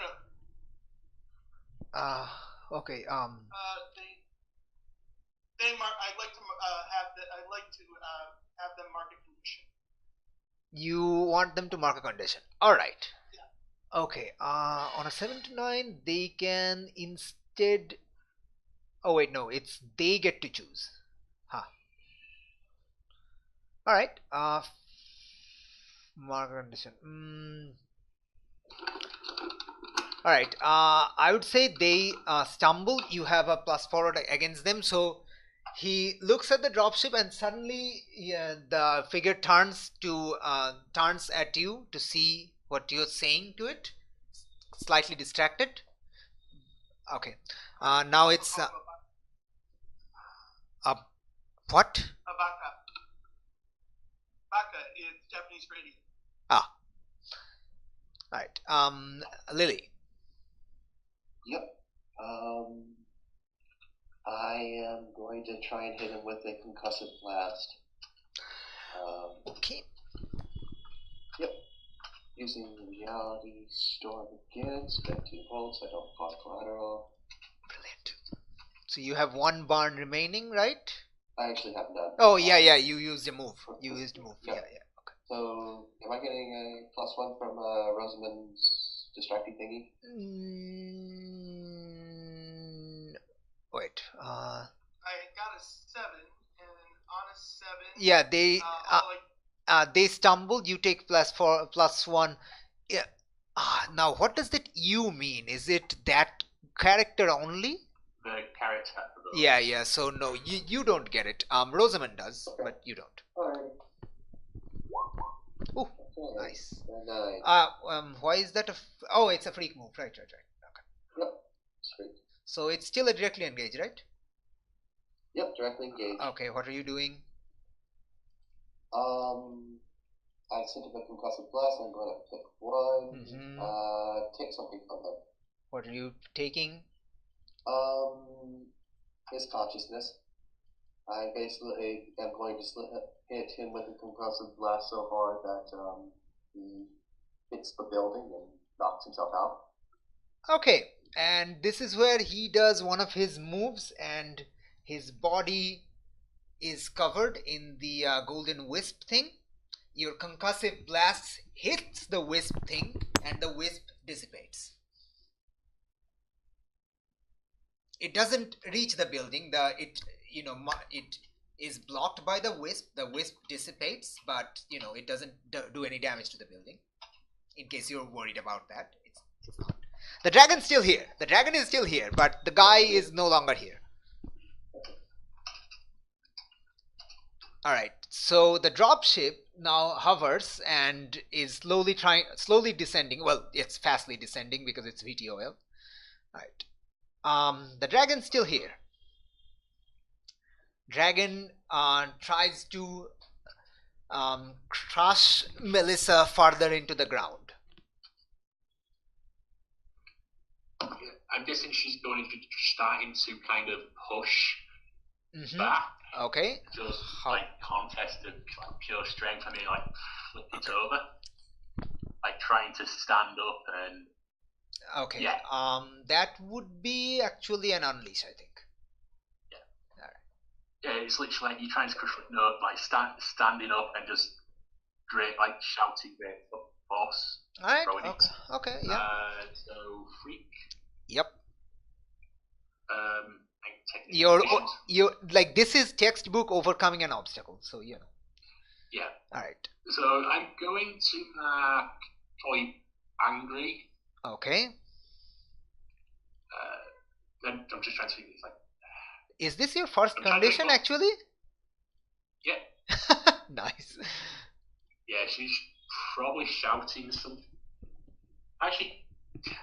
Okay. I'd like to have them mark a condition. You want them to mark a condition. All right. Yeah. Okay. On a 7 to 9, they can instead. Oh wait, no. It's they get to choose. Huh. All right. Mark a condition. All right. I would say they stumble. You have a +4 against them, so he looks at the dropship, and suddenly the figure turns at you to see what you're saying to it. Slightly distracted. Okay. Now it's what? A baka. Baka is Japanese radio. All right. Lily. Yep. I am going to try and hit him with a concussive blast. Okay. Yep. Using the reality storm again, spend 2 volts, I don't cost collateral. Brilliant. So you have 1 barn remaining, right? I actually have none. Oh, yeah, you used a move. Okay. So, am I getting a +1 from Rosamund's distracting thingy? Wait. I got a 7, and on a 7. Yeah, they stumbled. You take +1. Yeah. Now, what does that "you" mean? Is it that character only? The character. Yeah. So no, you don't get it. Rosamund does, okay. But you don't. Alright. Ooh, Okay. nice. 9. Why is that oh, it's a freak move. Right. Okay. Yep. Sweet. So it's still a directly engage, right? Yep, directly engaged. Okay, what are you doing? I sent him a concussive blast. I'm going to pick 1. Take something from them. What are you taking? His consciousness. I basically am going to hit him with a concussive blast so hard that he hits the building and knocks himself out. Okay, and this is where he does one of his moves, and his body is covered in the golden wisp thing. Your concussive blast hits the wisp thing, and the wisp dissipates. It doesn't reach the building. It is blocked by the wisp. The wisp dissipates, but it doesn't do any damage to the building. in case you're worried about that. It's not. The dragon's still here. The dragon is still here, but the guy is no longer here. Alright, so the dropship now hovers and is slowly descending. Well, it's fastly descending because it's VTOL. Alright. The dragon's still here. Dragon tries to crush Melissa farther into the ground. I'm guessing she's starting to kind of push back. Okay. Just like contested like pure strength. I mean, like flip it over, like trying to stand up and. Okay. Yeah. That would be actually an unleash, I think. Yeah. All right. Yeah, it's literally like you're trying to crush like standing up and just great, like shouting great boss. All right. Okay. Yeah. So freak. Yep. You're like, this is textbook overcoming an obstacle, so you know. Yeah. All right. So I'm going to probably angry. Okay. Then I'm just trying to think. It's like. Is this your first condition actually? Yeah. Nice. Yeah, she's probably shouting something. Actually.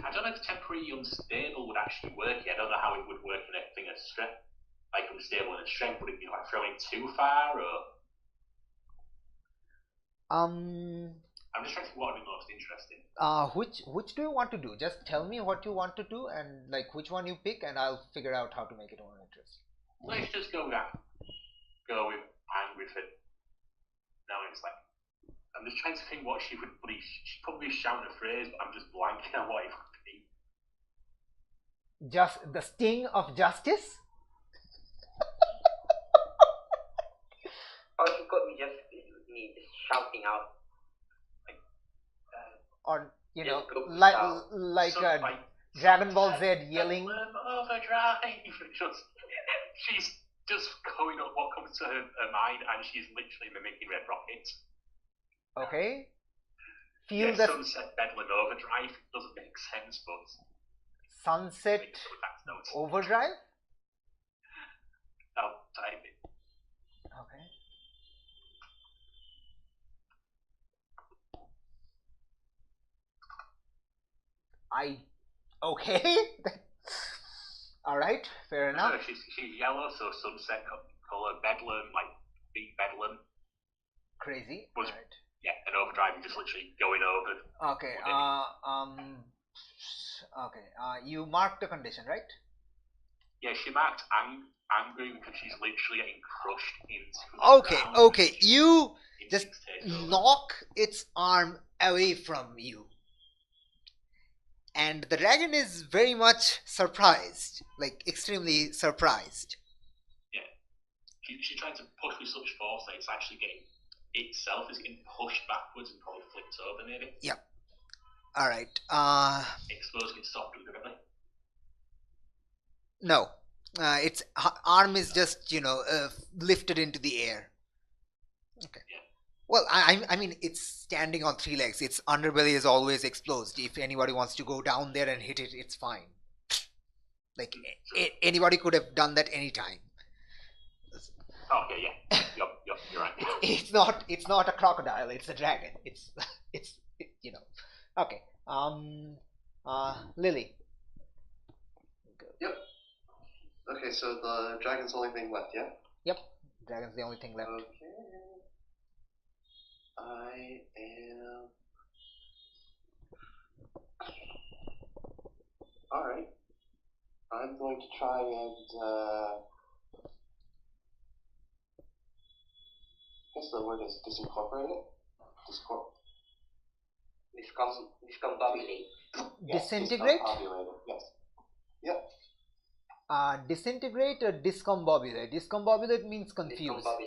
I don't know if temporary unstable would actually work yet. I don't know how it would work in a thing of strength. Like unstable and strength, would it be like throwing too far or? I'm just trying to think what would be most interesting. Which do you want to do? Just tell me what you want to do and like which one you pick, and I'll figure out how to make it more interesting. Let's just go with that. Go with angry for. Now it's like. I'm just trying to think what she would be. She'd probably shout a phrase, but I'm just blanking on what it would be. Just the sting of justice? Or she could be just shouting out. Or, you know, like Dragon Ball Z yelling. Overdrive! She's just going up what comes to her mind, and she's literally mimicking Red Rocket. Okay. Feel the Sunset Bedlam Overdrive doesn't make sense, but Sunset Overdrive? I'll type it. Okay. Okay. All right. Fair enough. No, she's yellow, so sunset color. Bedlam, like big bedlam. Crazy. Right. Yeah, and overdrive, just literally going over. Okay. Okay. You marked the condition, right? Yeah, she marked angry because she's literally getting crushed into. Okay. You just knock its arm away from you, and the dragon is very much surprised, like extremely surprised. Yeah, she's trying to push with such force that it's actually getting. Itself is getting pushed backwards and probably flipped over, maybe. Yep. All right. Explosion gets stopped deliberately. No. Its arm is just lifted into the air. Okay. Yeah. Well, I mean, it's standing on 3 legs. Its underbelly is always exposed. If anybody wants to go down there and hit it, it's fine. Like anybody could have done that anytime. Okay, yeah, you're right. It's not a crocodile. It's a dragon. It's Okay. Lily. Yep. Okay, so the dragon's the only thing left, yeah? Yep. Dragon's the only thing left. Okay. I am. All right. I'm going to try and. I guess the word is disincorporate it. Discombobulate. Yes, disintegrate? Discombobulate it, yes. Yep. Disintegrate or discombobulate? Discombobulate means confused. Well,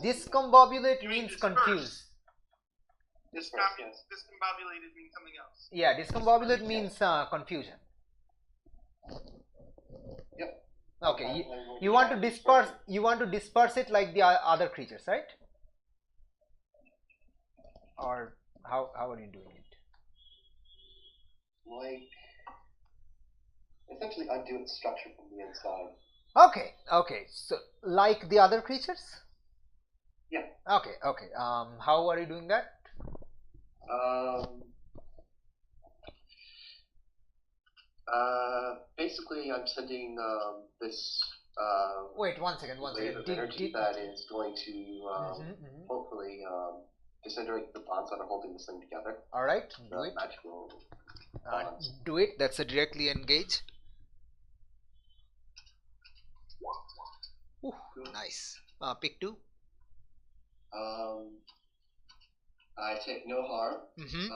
discombobulate means confused. Discombobulated means something else. Yeah, discombobulate means confusion. Yep. Okay, you want to disperse. You want to disperse it like the other creatures, right? or how are you doing it? Like, essentially undo its structure from the inside. Okay. So, like the other creatures? Yeah. Okay. How are you doing that? Basically, I'm sending this Wait, one second. wave of energy that is going to hopefully disintegrate the bonds that are holding this thing together. All right, do it. Magical bonds. Do it. That's a directly engage. Ooh, nice. Pick 2. I take no harm, Mm-hmm.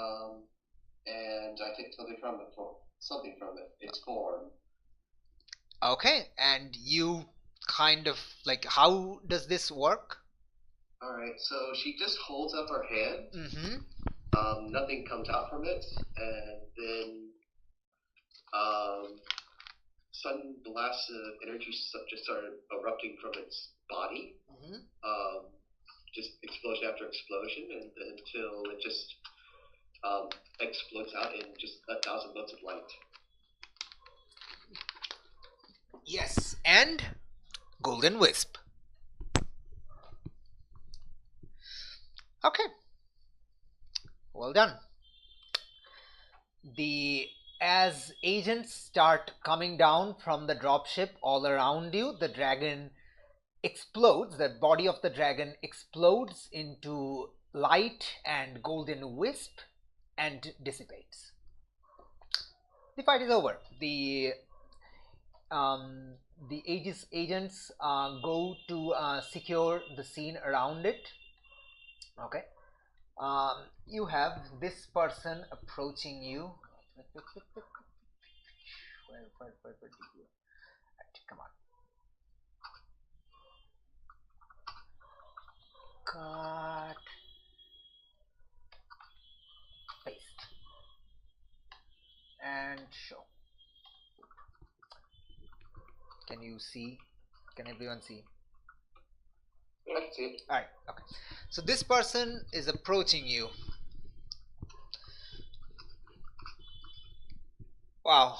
and I take something from it. Its form. Okay, and you kind of like, how does this work? Alright, so she just holds up her hand. Mm-hmm. Nothing comes out from it, and then sudden blasts of energy just started erupting from its body. Mm-hmm. Just explosion after explosion, and until it just explodes out in just 1,000 motes of light. Yes, and golden wisp. Okay, well done. As agents start coming down from the dropship all around you, the dragon explodes. The body of the dragon explodes into light and golden wisp and dissipates. The fight is over. The agents go to secure the scene around it. Okay. You have this person approaching you. Where did you? Come on. Cut. Paste. And show. Can you see? Can everyone see? I can see it. Alright, okay. So this person is approaching you. Wow.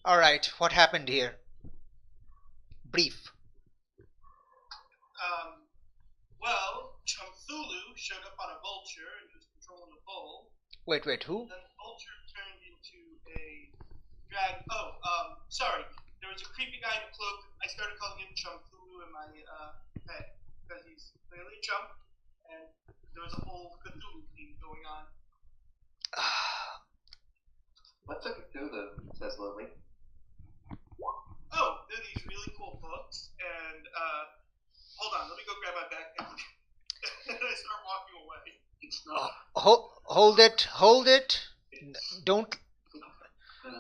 Alright, what happened here? Brief. Well, Chumthulu showed up on a vulture and was controlling the bull. Wait, who? Then the vulture turned into a dragon. Sorry. There was a creepy guy in a cloak. I started calling him Chumthulu in my head because he's clearly a chump, and there was a whole Cthulhu theme going on. What's a Cthulhu? Says Lily. Oh, they're these really cool books, and hold on, let me go grab my backpack. And I start walking away. It's not. Hold it. Don't.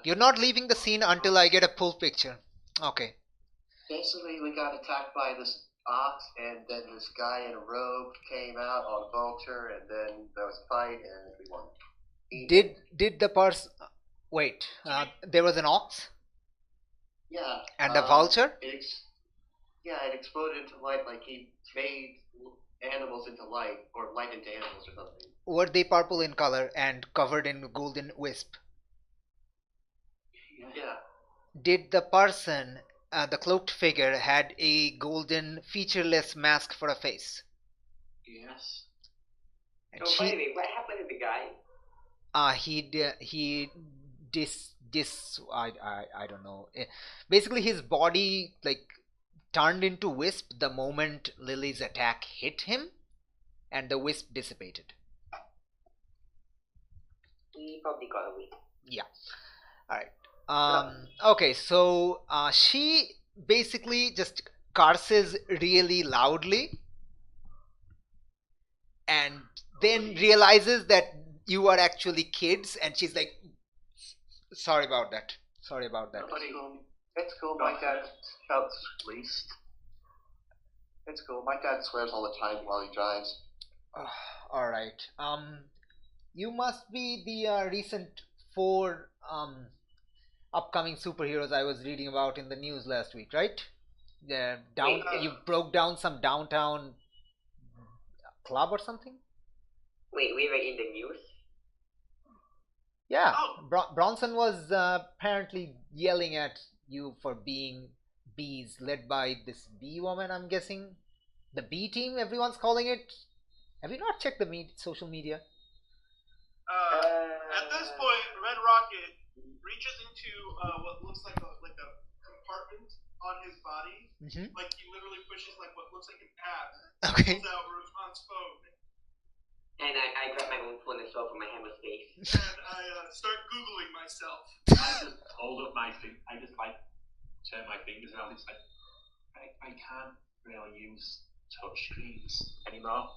You're not leaving the scene until I get a full picture. Okay. Basically, we got attacked by this ox, and then this guy in a robe came out on vulture, and then there was a fight, and we won. Did the person? Wait. There was an ox. Yeah. And a vulture. It exploded into light, like he made animals into light, or light into animals, or something. Were they purple in color and covered in golden wisp? Yeah. Did the person, the cloaked figure, had a golden featureless mask for a face? Yes. And by the way, what happened to the guy? I don't know. Basically, his body turned into wisp the moment Lily's attack hit him, and the wisp dissipated. He probably got away. Yeah. All right. Okay, so she basically just curses really loudly and then realizes that you are actually kids, and she's like, sorry about that. It's cool. My dad felt fleeced. It's cool. My dad swears all the time while he drives. All right. You must be the recent 4 upcoming superheroes I was reading about in the news last week, right? You broke down some downtown club or something? Wait, we were in the news? Yeah, Oh. Bronson was apparently yelling at you for being bees, led by this bee woman, I'm guessing. The B team, everyone's calling it. Have you not checked the social media? At this point, Red Rocket reaches into what looks like a compartment on his body. Mm-hmm. Like he literally pushes like what looks like an app. Okay. Pulls out Rosemond's phone. And I grab my own phone as well from my hammer space. And I start Googling myself. I just hold up my thing. I just like turn my fingers around. It's like I can't really use touch screens anymore.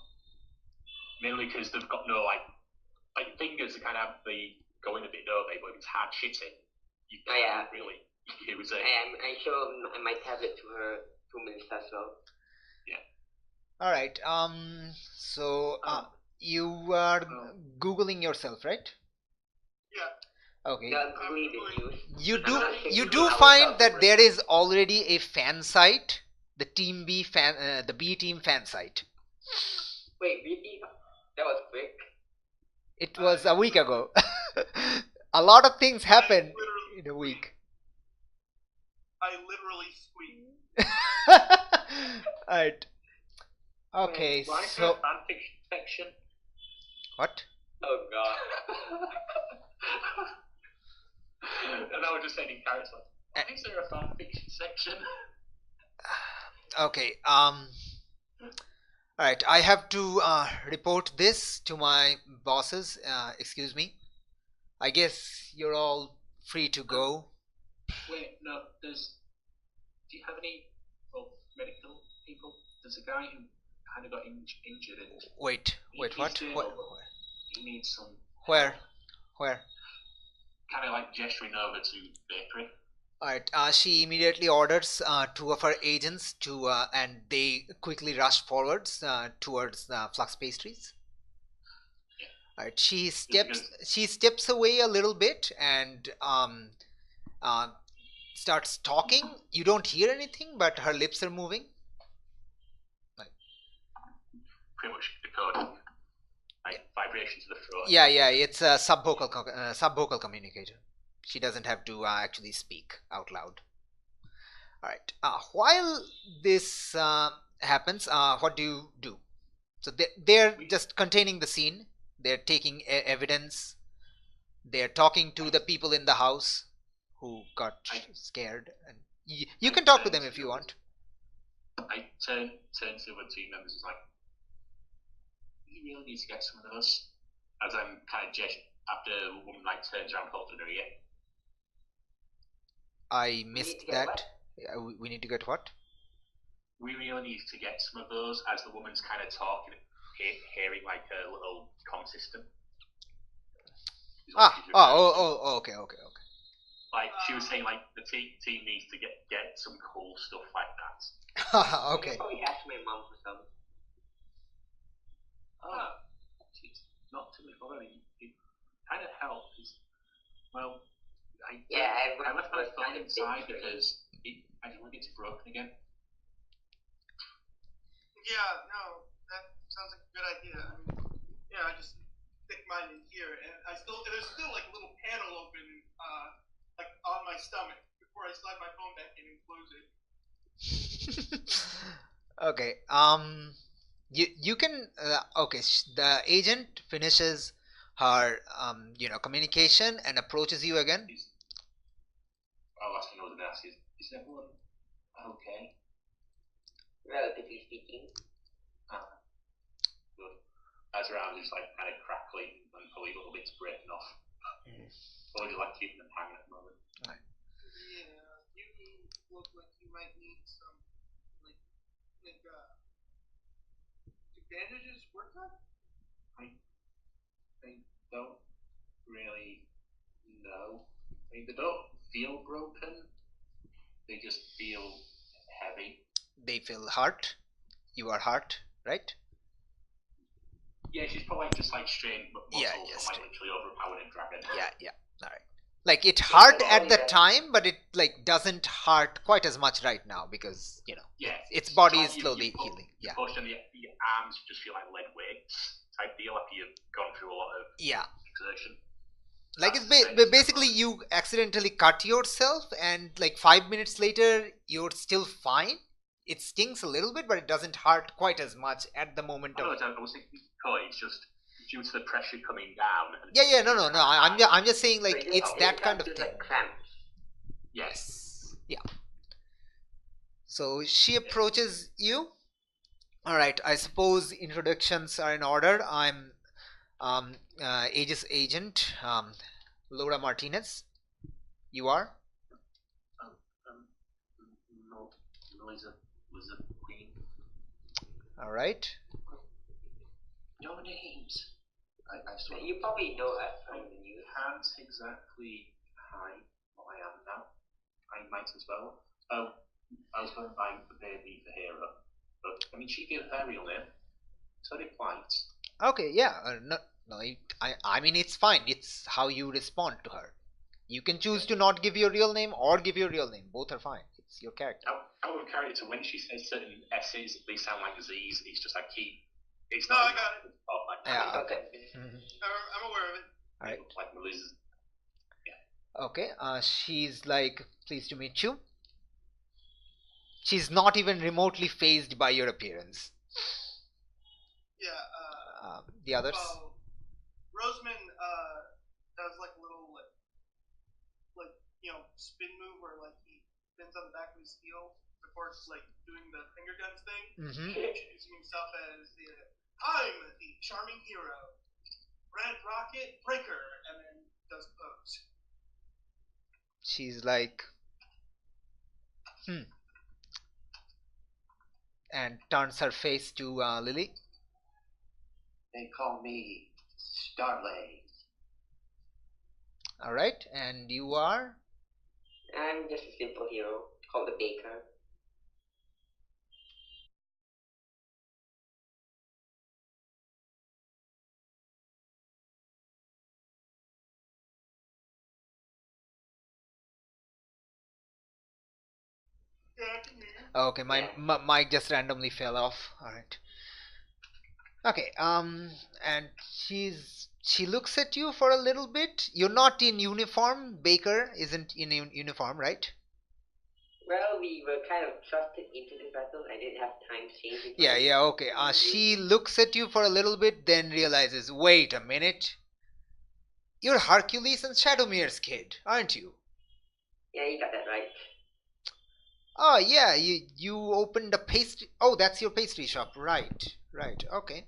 Mainly because they've got no like fingers are kind of going a bit, don't they? But if it's hard shitting, you can't really use it. I show my tablet to her 2 minutes as well. Yeah. All right. So you are Googling yourself, right? Yeah. Okay. You You do find that there is already a fan site, the Team B fan, the B team fan site. Wait, really? That was quick. It was a week ago. A lot of things happen in a week. I literally squeaked. Alright. Okay, Why so fanfiction section? what? Oh god. And I was just saying in character, why is there a fanfiction section? Okay. Alright, I have to report this to my bosses. Excuse me. I guess you're all free to go. Wait, no, do you have any medical people? There's a guy who kind of got injured and... Wait, what? He needs some... Where? Kind of like gesturing over to bakery. Alright, she immediately orders two of her agents to, and they quickly rush forwards towards Flux pastries. Alright, she steps away a little bit and starts talking. You don't hear anything, but her lips are moving. Pretty much decoding. Like vibration to the throat. Yeah, it's a subvocal communicator. She doesn't have to actually speak out loud. Alright, while this happens, what do you do? So they're just containing the scene. They're taking evidence. They're talking to the people in the house who got scared. And you can talk to them if you want. I turn to the team members and like, we really need to get some of those. As I'm kind of after the woman like turns around, holding her ear. I missed that. We need to get what? We really need to get some of those as the woman's kind of talking, hearing like a little comm system. Okay. Like she was saying, like the team needs to get some cool stuff like that. Okay. I probably ask my mom for some. It's not too much bother. It kind of helps. Well, I left my phone inside because I didn't want it to be broken again. Yeah, no, that sounds like a good idea. I mean, yeah, I just stick mine in here, and there's still like a little panel open, like on my stomach before I slide my phone back in and close it. Okay. You can. Okay. The agent finishes her communication and approaches you again. I'll ask another ask is everyone okay? Relatively speaking. Good. As her arms just like kind of crackling and probably a little bit breaking off. Or would you like keeping them hanging at the moment? Right. Yeah, you look like you might need some do bandages work on? I don't really know. I mean, they don't feel broken. They just feel heavy. They feel hurt. You are hurt, right? Yeah, she's probably just like strained muscles from like literally overpowered and dragon. Yeah. All right. Like it hurt at the time, but it like doesn't hurt quite as much right now because its body is slowly healing. You push and your arms just feel like lead weights type deal after you've gone through a lot of exertion. Like it's basically you accidentally cut yourself, and like 5 minutes later you're still fine. It stings a little bit, but it doesn't hurt quite as much at the moment. I was thinking, it's just due to the pressure coming down. No. I'm just saying, like, it's that kind of thing. Like cramps. Yes. Yeah. So she approaches you. All right. I suppose introductions are in order. I'm Aegis agent, Laura Martinez. You are? No, was a queen. All right. No names. I sort of You probably know us from the news. Can't exactly hide what I am now. I might as well. Oh, I was going by the baby for Hera, but I mean she gave her real name, so they plight. Okay, yeah. No, I mean it's fine. It's how you respond to her. You can choose to not give your real name or give your real name. Both are fine. It's your character. Out of character, when she says certain S's, they sound like Z's. It's just like it's No, not. I got it. Yeah, okay. I'm aware of it. All right. Like Melissa's. Okay. She's like, pleased to meet you. She's not even remotely fazed by your appearance. Yeah. The others. Well, Roseman does like a little like spin move where like he bends on the back of his heel before like doing the finger guns thing, introducing himself as I'm the charming hero, Red Rocket Breaker, and then does pose. She's like, and turns her face to Lily. They call me Starlay. All right, and you are? I'm just a simple hero called the Baker. Okay, my mic just randomly fell off. All right. Okay. And she looks at you for a little bit. You're not in uniform. Baker isn't in uniform, right? Well, we were kind of thrusted into the battle. I didn't have time to change it. Yeah, okay. She looks at you for a little bit, then realizes, wait a minute. You're Hercules and Shadowmere's kid, aren't you? Yeah, you got that right. Oh, yeah, you opened a pastry... Oh, that's your pastry shop. Right, okay.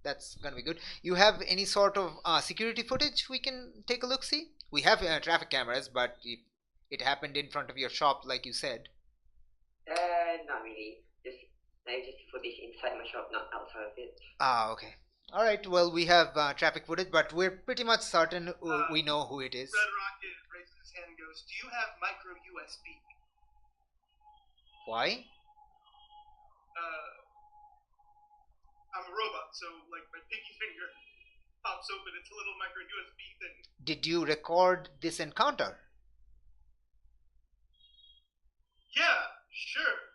That's gonna be good. You have any sort of security footage we can take a look-see? We have traffic cameras, but it happened in front of your shop, like you said. Not really. Just footage inside my shop, not outside of it. Ah, okay. All right, well, we have traffic footage, but we're pretty much certain we know who it is. Red Rocket raises his hand and goes, do you have micro USB? Why? I'm a robot, so like my pinky finger pops open. It's a little micro USB thing. Did you record this encounter? Yeah, sure.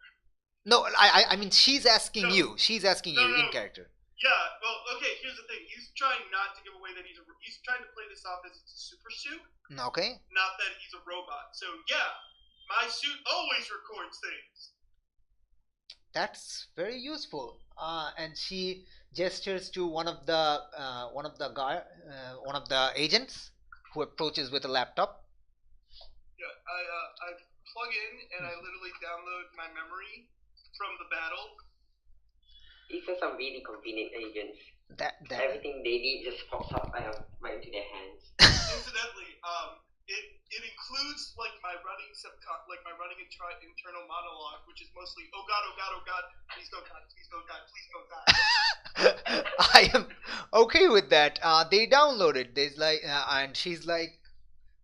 No, I mean she's asking No. you. She's asking you in character. Yeah, well, okay. Here's the thing. He's trying not to give away that he's trying to play this off as it's a super suit. Okay. Not that he's a robot. So yeah, my suit always records things. That's very useful. And she gestures to one of the agents who approaches with a laptop. Yeah, I plug in and I literally download my memory from the battle. These are some really convenient agents. That Everything they need just pops up right into their hands. Incidentally, it includes like my running internal monologue, which is mostly oh god, please go god, please go god, please go god. I am okay with that. They downloaded. There's like, and she's like,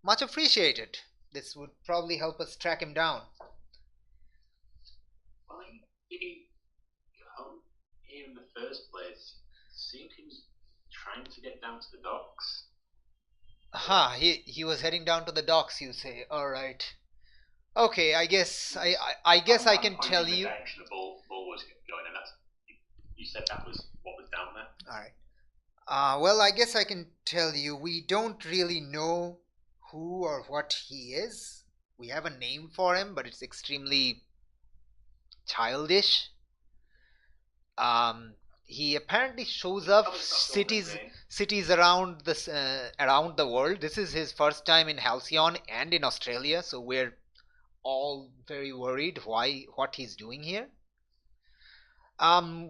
much appreciated. This would probably help us track him down. Why did he come here in the first place? Seemed he was trying to get down to the docks. Aha, he was heading down to the docks, you say. All right. Okay, I guess I can tell you. The direction the bull was going, and that's you said that was what was down there. All right. Well, I guess I can tell you, we don't really know who or what he is. We have a name for him, but it's extremely childish. He apparently shows up Probably not still cities name. cities around around the world. This is his first time in Halcyon and in Australia, so we're all very worried what he's doing here.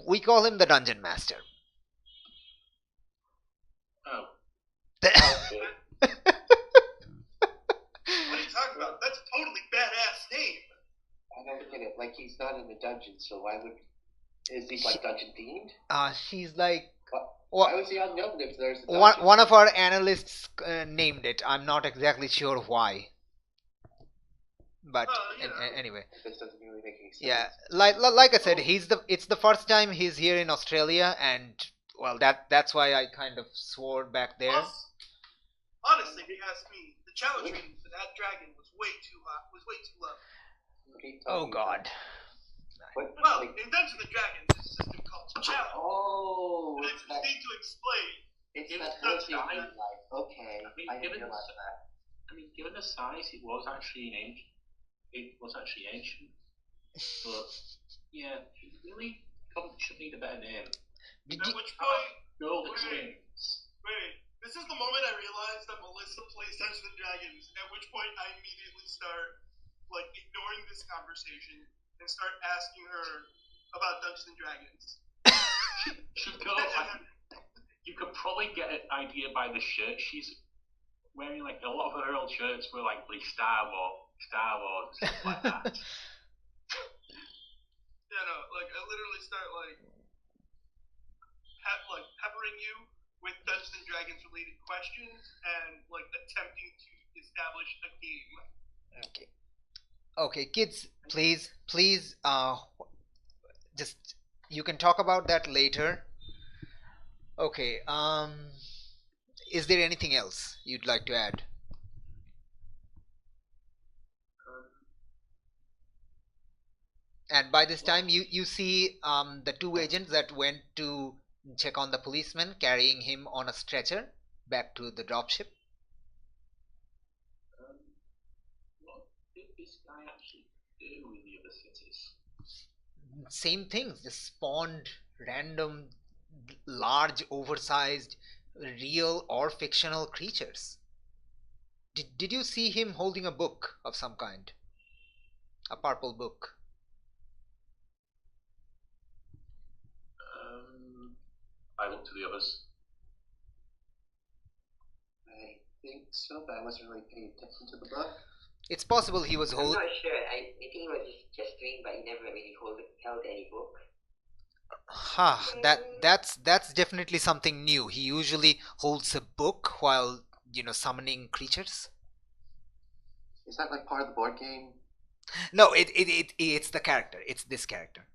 We call him the Dungeon Master. Oh, Okay. What are you talking about? That's a totally badass name. I don't get it. Like, he's not in the dungeon, so why would... Is he, like, dungeon themed? She's like Why was he unknown if there's a one dungeon? one of our analysts named it. I'm not exactly sure why, but anyway. This doesn't really make any sense. Yeah, like I said, it's the first time he's here in Australia, and well, that's why I kind of swore back there. Plus, honestly, if you ask me, the challenge rating for that dragon was way too high. Was way too low. Oh God. What? Well, Like, in Dungeons and Dragons, there's a system called challenge. oh, And I it's just that, need to explain. it's It that was Halcyon Dungeon. life. Okay, I mean, I didn't given realize the- that. I mean, given the size, it was actually ancient. But yeah, it really should need a better name. Did At you, which point, Gold Wait. experience. wait, this is the moment I realized that Melissa plays Dungeons and Dragons. At which point, I immediately start like ignoring this conversation and start asking her about Dungeons and Dragons. Should go. You could probably get an idea by the shirt she's wearing. Like a lot of her old shirts were like Star Wars, and stuff like that. Yeah, no, like I literally start like peppering you with Dungeons and Dragons related questions and like attempting to establish a game. okay, kids, please, just you can talk about that later. Okay. Is there anything else you'd like to add? And by this time, you see the two agents that went to check on the policeman carrying him on a stretcher back to the dropship. What did this guy actually do in the other cities? Same things, just spawned random, large, oversized, real or fictional creatures. Did you see him holding a book of some kind? A purple book? I looked to the others. I think so, but I wasn't really paying attention to the book. It's possible he was I'm holding. not sure. I think he was just gesturing, but he never really held any book. That's definitely something new. He usually holds a book while summoning creatures. Is that like part of the board game? No, it's the character. It's this character.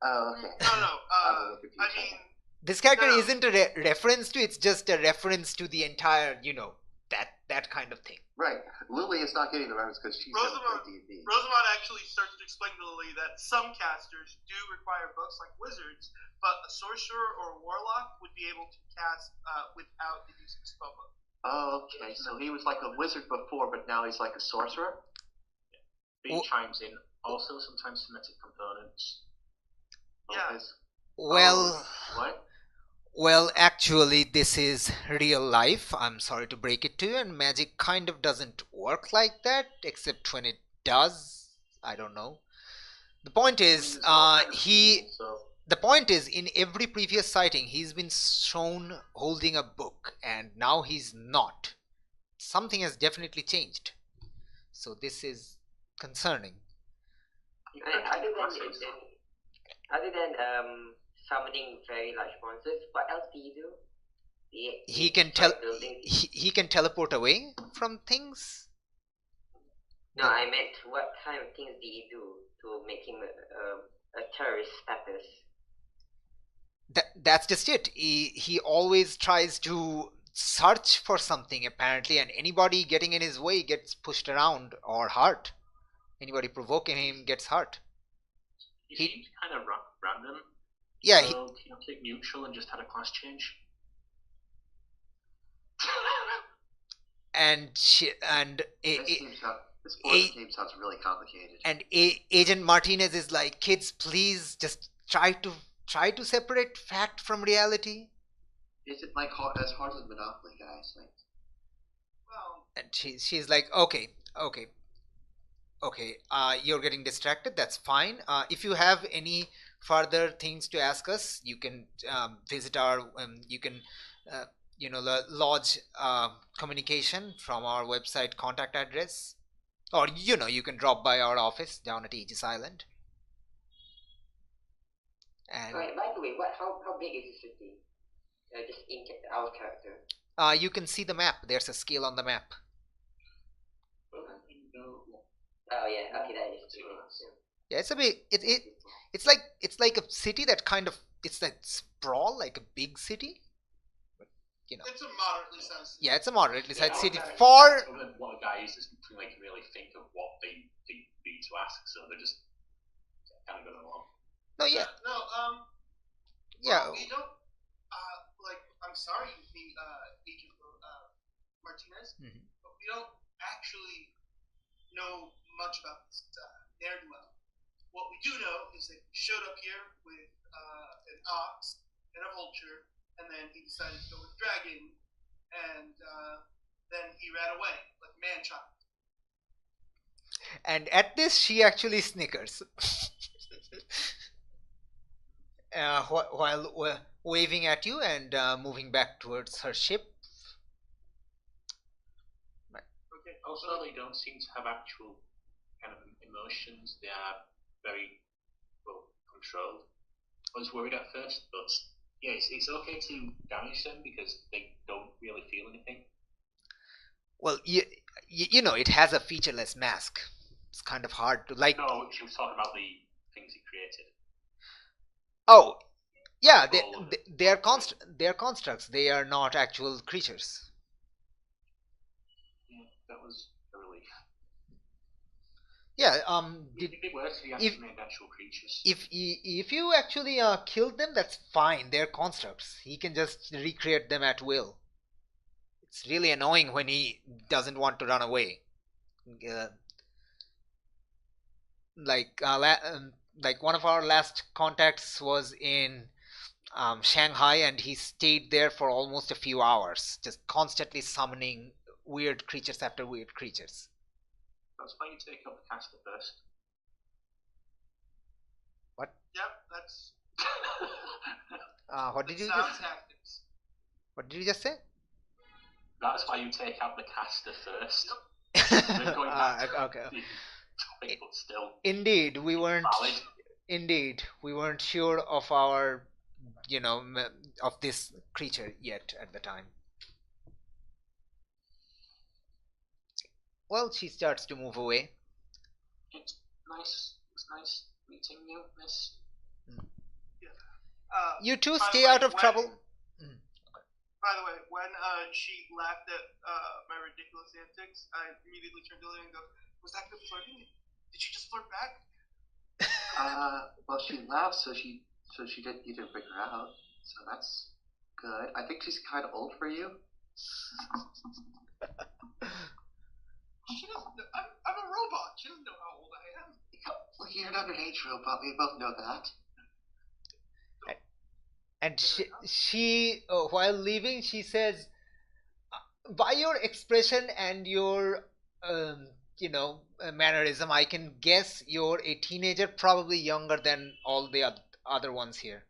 Oh, okay. No, I'm a little confused. I mean, This character No. isn't a reference to. It's just a reference to the entire, that kind of thing. Right. Lily is not getting the reference because she's never played D&D. Rosamond actually starts to explain to Lily that some casters do require books like wizards, but a sorcerer or a warlock would be able to cast without the use of a spellbook. Oh, okay. So he was like a wizard before, but now he's like a sorcerer? B chimes in. Also, sometimes Semitic components. Yeah. Well, What? well, actually, this is real life. I'm sorry to break it to you, and magic kind of doesn't work like that, except when it does. I don't know. The point is, the point is, in every previous sighting, he's been shown holding a book, and now he's not. Something has definitely changed. So this is concerning. Other than summoning very large monsters, what else do you do? He can he can teleport away from things. No, I meant what kind of things do you do to make him a terrorist status? That's just it. He always tries to search for something apparently, and anybody getting in his way gets pushed around or hurt. Anybody provoking him gets hurt. He seems kind of random. Yeah. So chaotic neutral and just had a class change. and This board game sounds really complicated. and Agent Martinez is like, kids, please just try to separate fact from reality. Is it like as hard as Monopoly, guys? Like, Well, And she's like, okay, you're getting distracted. That's fine. If you have any further things to ask us, you can visit our. You can, lodge communication from our website contact address, or you can drop by our office down at Aegis Island. And Right, by the way, how big is the city? Just in our character. you can see the map. There's a scale on the map. Oh yeah, okay, that is true. Yeah, it's a big. It's like a city that kind of, it's like sprawl like a big city. But, it's a moderately sized city. Yeah, it's a moderately sized city. Okay. For What a guy is doesn't really think of what they need to ask, so they're just kind of going along. no, yeah, No, yeah. we don't, I'm sorry, Agent Martinez, Mhm. but we don't actually know much about this ne'er-do-well. What we do know is that he showed up here with an ox and a vulture, and then he decided to go with a dragon, and then he ran away like a man-child. And at this, she actually snickers. While waving at you and moving back towards her ship. Okay. Also, they don't seem to have actual kind of emotions. They are very well controlled. I was worried at first, but yeah, it's okay to damage them because they don't really feel anything. Well, it has a featureless mask. It's kind of hard to like. No, she was talking about the things it created. Oh, yeah, Control of they are they are constructs. They are not actual creatures. Yeah, that was a relief. Yeah. If it works, he if- actually made actual creatures. If you actually killed them, that's fine. They're constructs. He can just recreate them at will. It's really annoying when he doesn't want to run away. Like one of our last contacts was in Shanghai, and he stayed there for almost a few hours, just constantly summoning weird creatures after weird creatures. That's why you take up the caster first. Yep, that's What did you sound just? tactics. What did you just say? That's why you take out the caster first. Going Ah, back to okay. the topic, but still Indeed, we weren't. valid. Indeed, we weren't sure of our, of this creature yet at the time. Well, she starts to move away. It's nice. It's nice meeting you, Miss. You two By the stay way, out of when- trouble. By the way, when she laughed at my ridiculous antics, I immediately turned to Lily and go, "Was that good flirting? Did she just flirt back?" Well, she laughed, so you didn't figure out. So that's good. I think she's kind of old for you. She doesn't know. I'm a robot. She doesn't know how old I am. Well, you're an underage robot. We both know that. And she while leaving, she says, by your expression and your, mannerism, I can guess you're a teenager, probably younger than all the other ones here.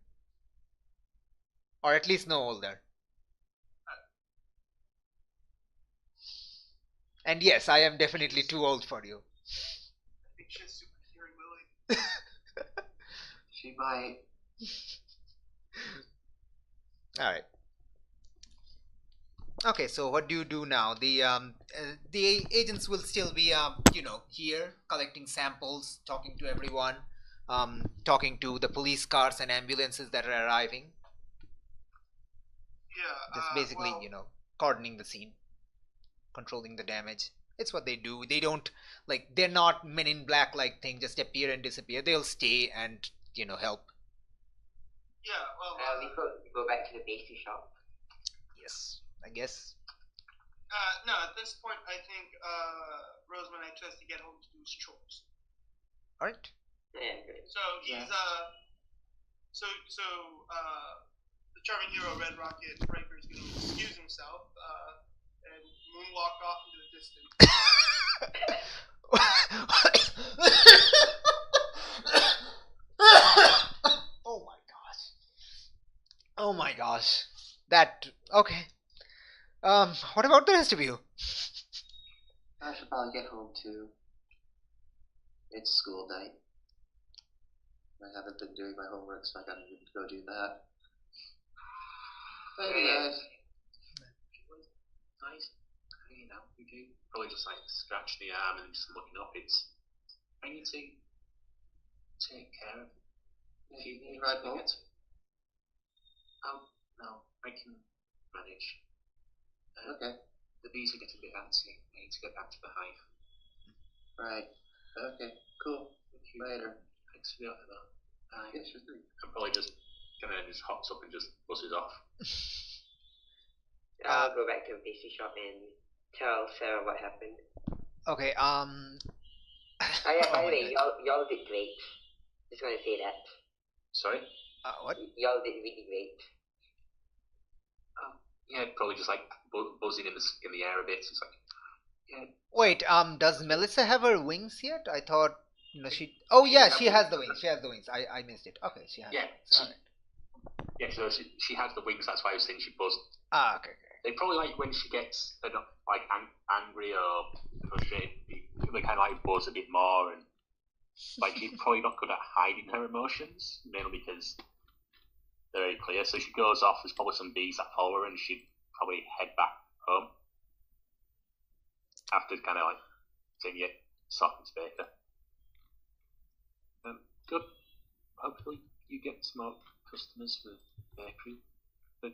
Or at least no older. And yes, I am definitely too old for you. I think she has super hearing, Lily. She might. All right. Okay, so what do you do now? The agents will still be here collecting samples, talking to everyone, talking to the police cars and ambulances that are arriving. Yeah. Just basically, cordoning the scene, controlling the damage. It's what they do. They don't they're not Men in Black like thing, just appear and disappear. They'll stay and help. Yeah. Well. We go back to the pastry shop. Yes, I guess. No, at this point, I think Rosemond actually has to get home to do his chores. All right. Yeah, good. So he's the charming hero Red Rocket Breaker is going to excuse himself and moonwalk off into the distance. Oh my gosh. Oh my gosh. That okay. What about the rest of you? I should probably get home too. It's school night. I haven't been doing my homework, so I gotta go do that. Hey guys. Nice. You know, we do probably just like scratch the arm and just looking up. It's I need to take care of. If you ride home? Oh no, I can manage. Okay. The bees are getting a bit antsy. I need to get back to the hive. Right. Okay. Cool. Later. Thanks for the offer. Yeah, sure thing. I'm probably just gonna just hops up and just buzzes off. I'll go back to the pastry shop and tell Sarah what happened. Okay. By the way, y'all did great. Just gonna say that. Sorry? What? Y'all did really great. Yeah, probably just like buzzing in the air a bit. It's like, yeah. Wait. Does Melissa have her wings yet? I thought. No, she. Oh yeah, she has the wings. She has the wings. I missed it. Okay, she has. Yeah. All right. Yeah, so she has the wings. That's why I was saying she buzzed. Okay. They probably like when she gets like angry or frustrated. They kind of like buzz a bit more, and like she's probably not good at hiding her emotions, mainly because they're very clear. So she goes off. There's probably some bees that follow her, and she'd probably head back home after kind of like saying, "Yeah, soft baker." Good. Hopefully, you get some more customers for the bakery. The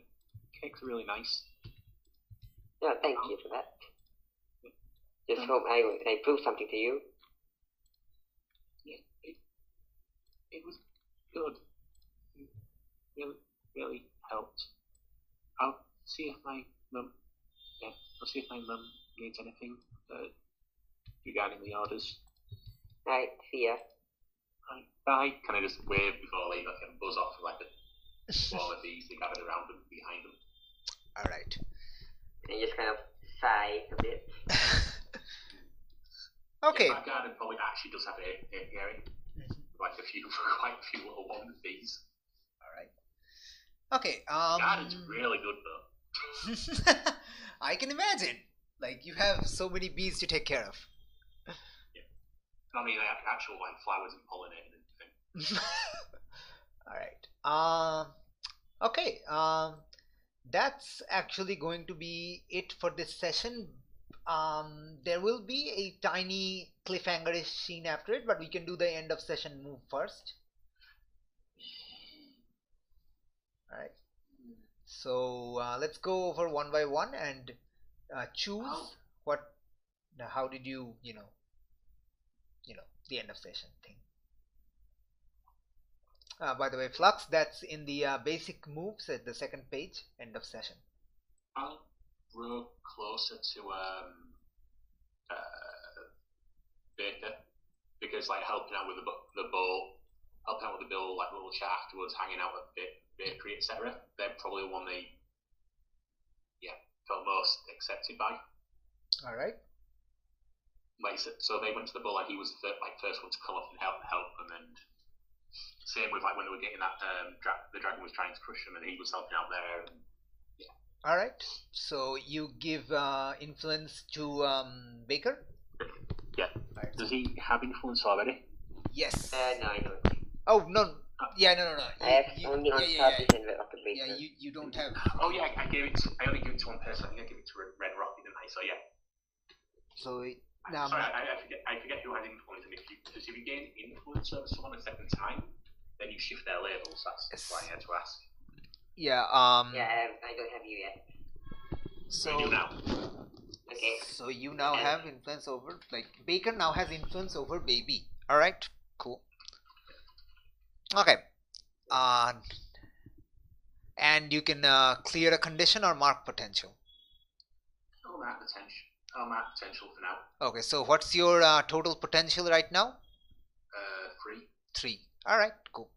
cakes are really nice. Yeah, thank you for that. Just hope I prove something to you. Yeah, it was good. It really helped. I'll see if my mum needs anything regarding the orders. Right, see ya. Right, bye. Can I just wave before I leave? I can buzz off like a swarm of bees that gathered around them behind them. All right. And just kind of sigh a bit. Okay. Yeah, my garden probably actually does have an apiary. Like quite a few little ones, bees. All right. Okay. Garden's really good though. I can imagine. Like you have so many bees to take care of. Yeah. I mean, actual like flowers and pollinating and things. All right. Okay. That's actually going to be it for this session. There will be a tiny cliffhanger scene after it, but we can do the end of session move first. Alright. So let's go over one by one and choose how did you the end of session thing. By the way, Flux, that's in the basic moves at the second page, end of session. I'll grow closer to Baker because like helping out with the bowl, helping out with the bill, like little chat afterwards, hanging out at the bakery, etc. They're probably the one they felt most accepted by. All right. Like so, they went to the bowl and he was the first one to come up and help them, and same with like when they were getting that the dragon was trying to crush them and he was helping out there. And, yeah. All right. So you give influence to Baker. Yeah. Right. Does he have influence already? No, Yes. I don't. Oh no. Yeah, no. I have only on Tabletop and Red Rocket Breaker. Yeah, you don't have. Oh yeah, I only gave it to one person. I think I gave it to Red Rocket, didn't I? So yeah. So sorry, I forget who has influence, and if you gain influence over someone a second time, then you shift their labels. That's why I had to ask. Yeah. Yeah, I don't have you yet. So I do now. Okay. So you now have influence over, like Baker now has influence over Baby. All right. Cool. Okay. And you can clear a condition or mark potential. Oh, I'm at potential. I'm at potential for now. Okay, so what's your total potential right now? 3. 3. All right, cool.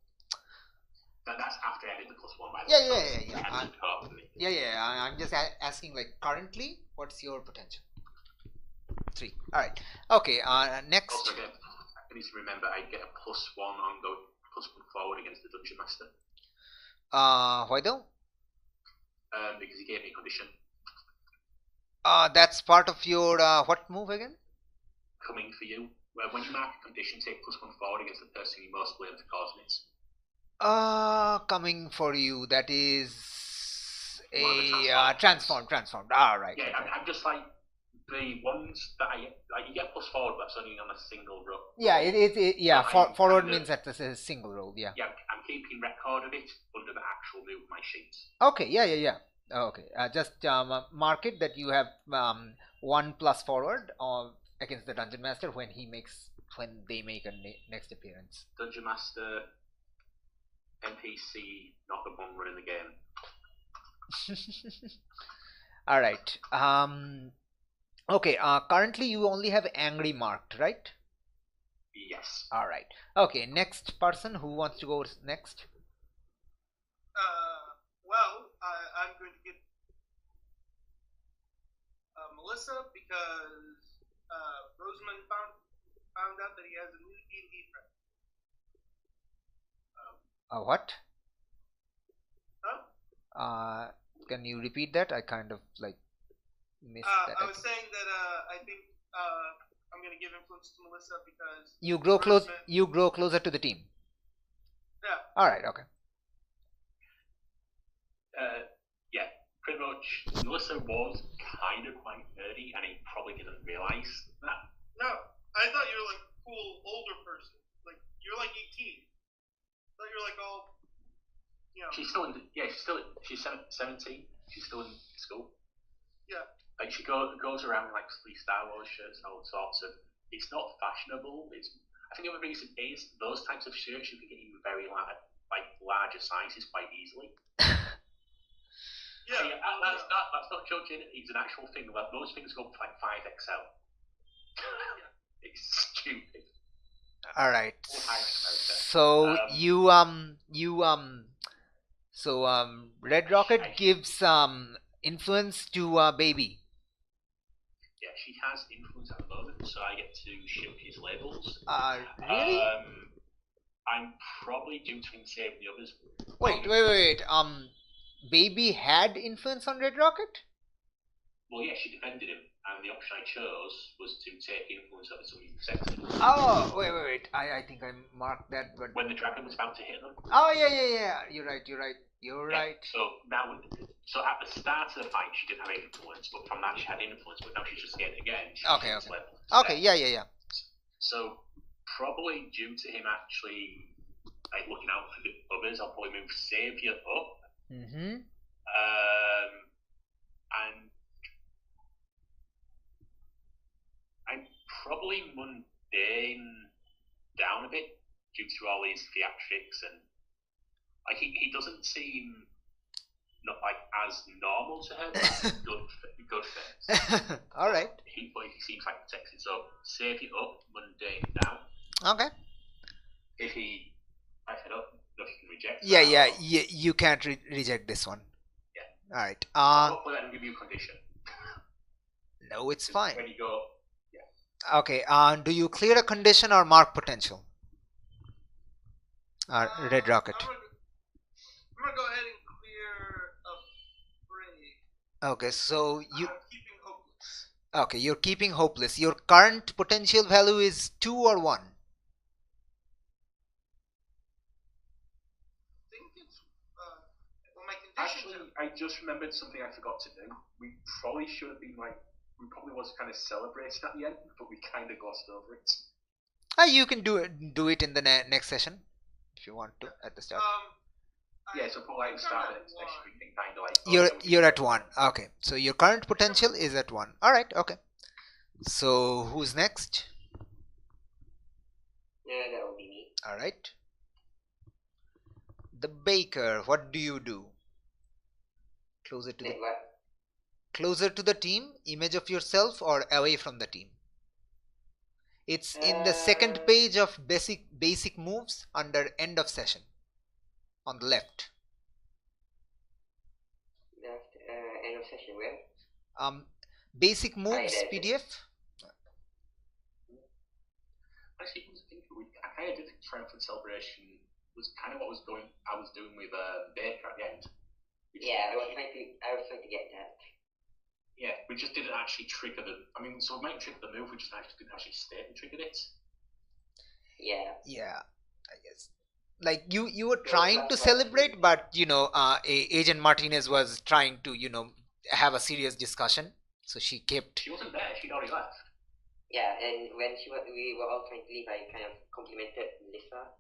That's after I did the +1, by the Yeah, way. Yeah. I'm just asking, like, currently, what's your potential? 3. All right. Okay. Next. Also, again, I need to remember I get a +1 on going +1 forward against the Dungeon Master. Why though? Because he gave me a condition. That's part of your what move again? Coming for you. When you mark a condition, take +1 forward against the person you most blame for causing it. Coming for you. That is a transformed. All right. Yeah, okay. I'm just like the ones that you get +4, but that's only on a single roll. Yeah, yeah. So Forward means that's a single roll. Yeah. Yeah, I'm keeping record of it under the actual move of my sheets. Okay. Yeah. Okay. Just mark it that you have 1 plus forward against the Dungeon Master when they make a next appearance. Dungeon Master, NPC, not the one running the game. All right. Okay. Currently, you only have angry marked, right? Yes. All right. Okay. Next person who wants to go next. Well, I'm going to get Melissa because Rosamund found out that he has a new D&D friend. What? Huh? Can you repeat that? I kind of like missed that. I was saying that I think I'm going to give influence to Melissa because you grow close. You grow closer to the team. Yeah. All right. Okay. Yeah, pretty much. Melissa was kind of quite nerdy, and he probably didn't realize that. No, I thought you were like a cool older person. Like you're like 18. I thought you were like all. You know. She's still in. She's 17. She's still in school. Yeah. Like she goes around in like Star Wars shirts and all sorts of. It's not fashionable. I think the other reason is those types of shirts you can get in very larger sizes quite easily. Yeah, that's not joking. It's an actual thing. Like those things go up to like 5XL. It's stupid. All right. So Red Rocket gives influence to Baby. Yeah, she has influence at the moment, so I get to shift his labels. Really? I'm probably due to save the others. Wait. Baby had influence on Red Rocket? Well, yeah, she defended him, and the option I chose was to take influence over someone who protected him. Oh, wait. I think I marked that, but when the dragon was about to hit them. Oh, yeah. You're right. So now, at the start of the fight, she didn't have influence, but from that she had influence. But now she's just getting it again. Okay. Yeah. So probably due to him actually like looking out for the others, I'll probably move Savior up. Mm-hmm. And I'm probably mundane down a bit due to all these theatrics, and like he doesn't seem not like as normal to her, but good things. All right. He seems like protected, so save it up, mundane down. Okay. If he I said up, nothing can reject. Yeah. You can't reject this one. Yeah. All right. Hopefully, I can give you a condition. No, it's fine. When you go. Okay, do you clear a condition or mark potential? Red Rocket. I'm gonna go ahead and clear a break. Okay, so you. I'm keeping hopeless. Okay, you're keeping hopeless. Your current potential value is 2 or 1? I think it's my condition. Actually, I just remembered something I forgot to do. We probably should have been we probably was kind of celebrating at the end, but we kind of glossed over it. You can do it in the next session if you want to at the start. So probably start at next session. We can kind of you're at 1. Okay, so your current potential is at 1. All right. Okay. So who's next? Yeah, that will be me. All right. The baker. What do you do? Closer to the. closer to the team, image of yourself, or away from the team? It's in the second page of basic moves under end of session on the left. Left, end of session where? Basic moves PDF. Actually, I kind of did think triumphant celebration was kind of what I was doing with Baker at the end. Yeah, I was trying to get that. Yeah, we just didn't actually trigger the. I mean, so we might trigger the move, we just didn't actually state we triggered it. Yeah. Yeah, I guess. Like you were trying to celebrate, but Agent Martinez was trying to have a serious discussion, so she kept. She wasn't there. She'd already left. Yeah, and when we were all trying to leave, I kind of complimented Melissa.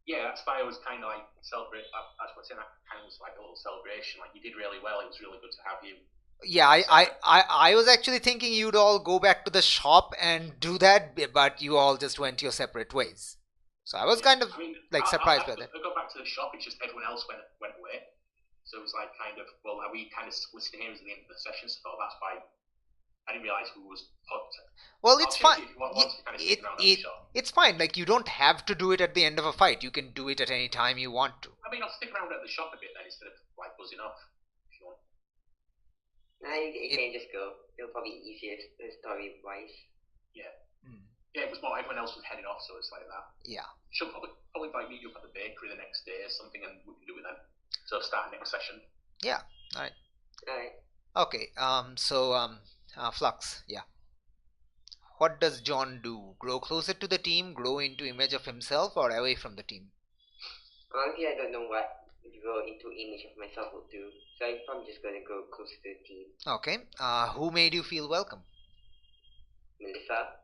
Yeah, that's why I was kind of like celebrate. That's what I'm saying. That kind of was like a little celebration. Like, you did really well. It was really good to have you. Yeah, I was actually thinking you'd all go back to the shop and do that, but you all just went your separate ways. So I was kind of surprised by that. I got back to the shop. It's just everyone else went away. So it was like kind of, well, are we kind of splitting here at the end of the session? So that's why I didn't realize who was put. Well, it's fine. It's fine. Like, you don't have to do it at the end of a fight. You can do it at any time you want to. I mean, I'll stick around at the shop a bit then instead of like buzzing off. If you want. You can just go. It'll probably be easier story wise. Yeah. Yeah, it was more everyone else was heading off, so it's like that. Yeah. She'll probably like meet you up at the bakery the next day or something, and we can do it then. So start next session. Yeah. All right. Okay. Flux. Yeah. What does John do? Grow closer to the team, grow into image of himself, or away from the team? Honestly, I don't know what grow into image of myself will do. So I'm probably just gonna go closer to the team. Okay. Who made you feel welcome? Melissa.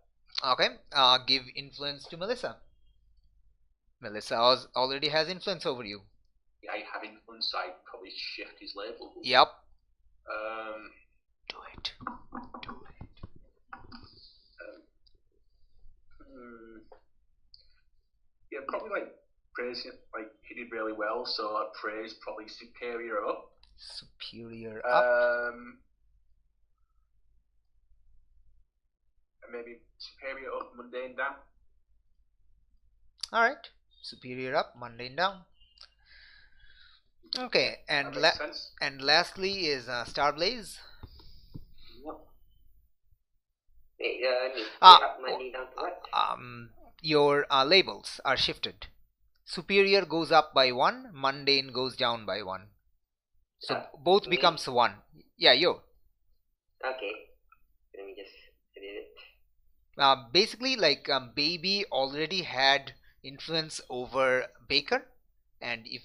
Okay. Give influence to Melissa. Melissa already has influence over you. Yeah, I have influence. I probably shift his label. Yep. Do it. Yeah, probably like praise him. Like, he did really well, so I'd praise probably superior up. Superior up. And maybe superior up, mundane down. All right. Superior up, mundane down. Okay, and lastly is Starblaze. Your labels are shifted. Superior goes up by 1, mundane goes down by 1. So both becomes 1. Yeah, you. Okay. Let me just edit it. Basically, like, Baby already had influence over Baker, and if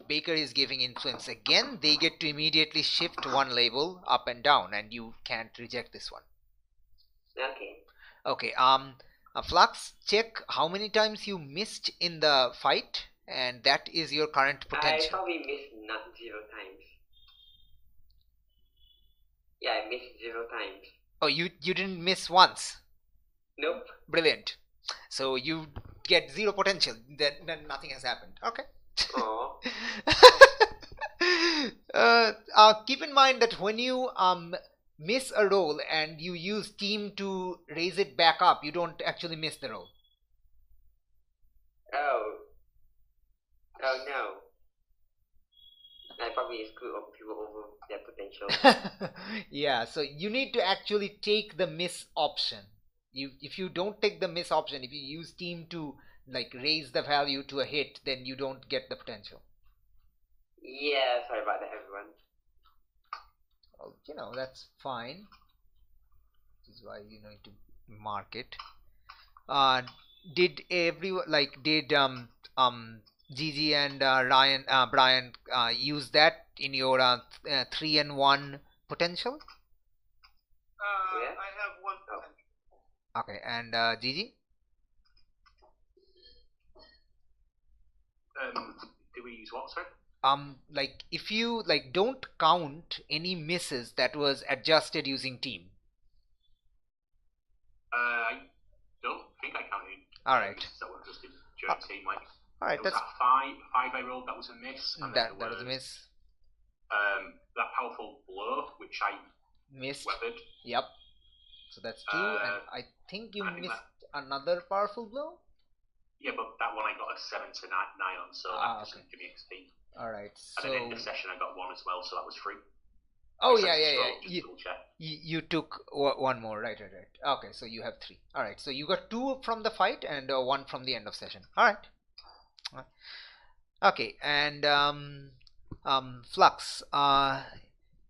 Baker is giving influence again, they get to immediately shift one label up and down, and you can't reject this one. Okay. Flux, check how many times you missed in the fight, and that is your current potential. I probably missed not 0 times. Yeah, I missed 0 times. Oh, you didn't miss once? Nope. Brilliant. So you get 0 potential. Then nothing has happened. Okay. Keep in mind that when you miss a roll and you use team to raise it back up, you don't actually miss the roll. Oh no. I probably screw up people over their potential. Yeah, so you need to actually take the miss option. If you don't take the miss option, if you use team to like raise the value to a hit, then you don't get the potential. Yeah, sorry about that, everyone. Well, that's fine. This is why you need to mark it. Did everyone Gigi and Brian use that in your 3 and 1 potential? I have 1 potential. Okay, and Gigi? Do we use what, sorry? Like, if you don't count any misses that was adjusted using team. I don't think I counted. All right. So we're just during team, like. All right, that's 5 I rolled. That was a miss. That was a miss. That powerful blow, which I Missed. weapon. Yep. So that's 2, and I think you missed another powerful blow. Yeah, but that one I got a 7 to 9 on, so that doesn't give me XP. Alright, so... And then in the session I got 1 as well, so that was 3. Oh, yeah. You took 1 more, right. Okay, so you have 3. Alright, so you got 2 from the fight and 1 from the end of session. Alright. Okay, and Flux,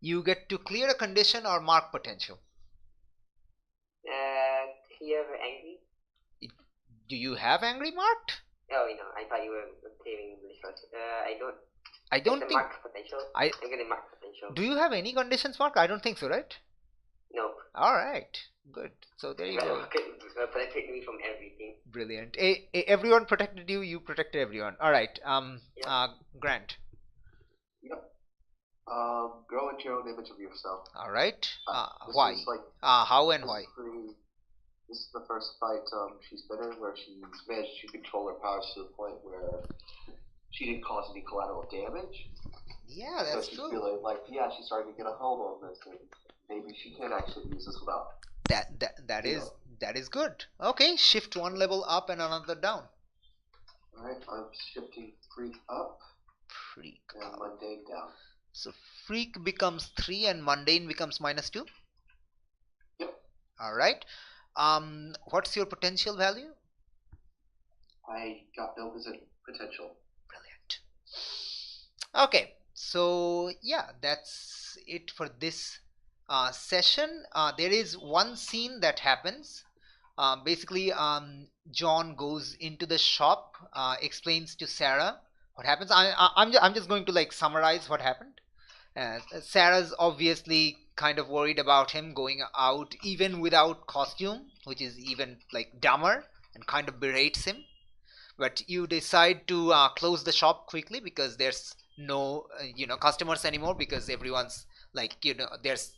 you get to clear a condition or mark potential. Clear angry. Do you have angry marked? Oh, no, I thought you were clearing English. I don't think. Mark potential. I'm gonna mark potential. Do you have any conditions marked? I don't think so, right? No. Alright, good. So there you go. Protected me from everything. Brilliant. Everyone protected you, you protected everyone. Alright, Grant. Yep. Grow into your own image of yourself. Alright. Why? How and why? This is the first fight she's been in where she's managed to control her powers to the point where she didn't cause any collateral damage. Yeah, that's true. So she's feeling like, she's starting to get a hold on this, and maybe she can actually use this without. That is good. Okay, shift 1 level up and another down. Alright, I'm shifting Freak up. Freak and up. Mundane down. So Freak becomes 3 and Mundane becomes -2? Yep. Alright. What's your potential value? I got no potential. Brilliant. Okay, so yeah, that's it for this session. There is one scene that happens. Basically, John goes into the shop, explains to Sarah what happens. I'm just going to like summarize what happened. Sarah's obviously kind of worried about him going out even without costume, which is even like dumber, and kind of berates him. But you decide to close the shop quickly because there's no customers anymore, because everyone's like, there's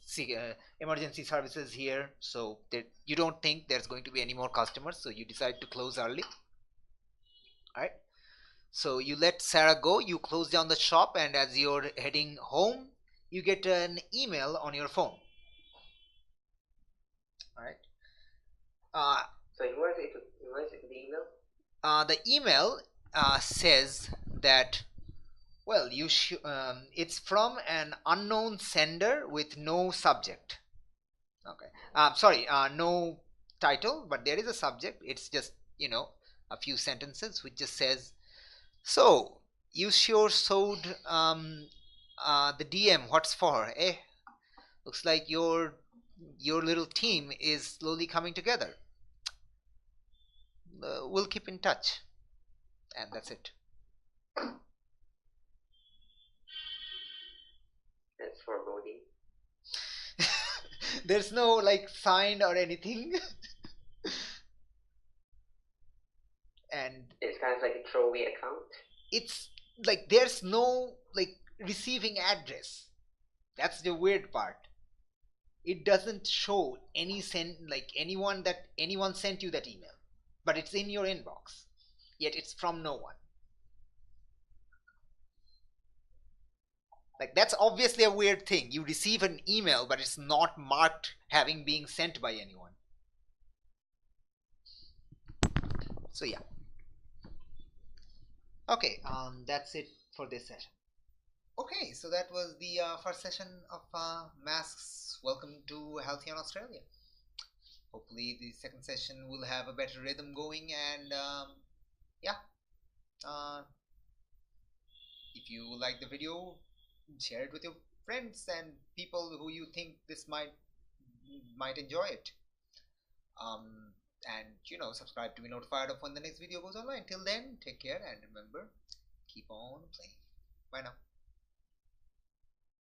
emergency services here, so you don't think there's going to be any more customers, so you decide to close early. Alright, so you let Sarah go, you close down the shop, and as you're heading home, you get an email on your phone. Alright. So what is the email? The email says that, well, it's from an unknown sender with no subject. Okay. Sorry, no title, but there is a subject. It's just, a few sentences which just says, so, you sure showed the DM what's for, eh? Looks like your little team is slowly coming together. We'll keep in touch. And that's it. That's foreboding. There's no like sign or anything. And it's kind of like a throwaway account. It's like there's no like receiving address. That's the weird part. It doesn't show anyone sent you that email, but it's in your inbox, yet it's from no one. Like, that's obviously a weird thing. You receive an email, but it's not marked having been sent by anyone. So yeah. Okay, that's it for this session. Okay, so that was the first session of Masks. Welcome to Halcyon, Australia. Hopefully the second session will have a better rhythm going, and if you like the video, share it with your friends and people who you think this might enjoy it. And subscribe to be notified of when the next video goes online. Till then, take care, and remember, keep on playing. Bye now.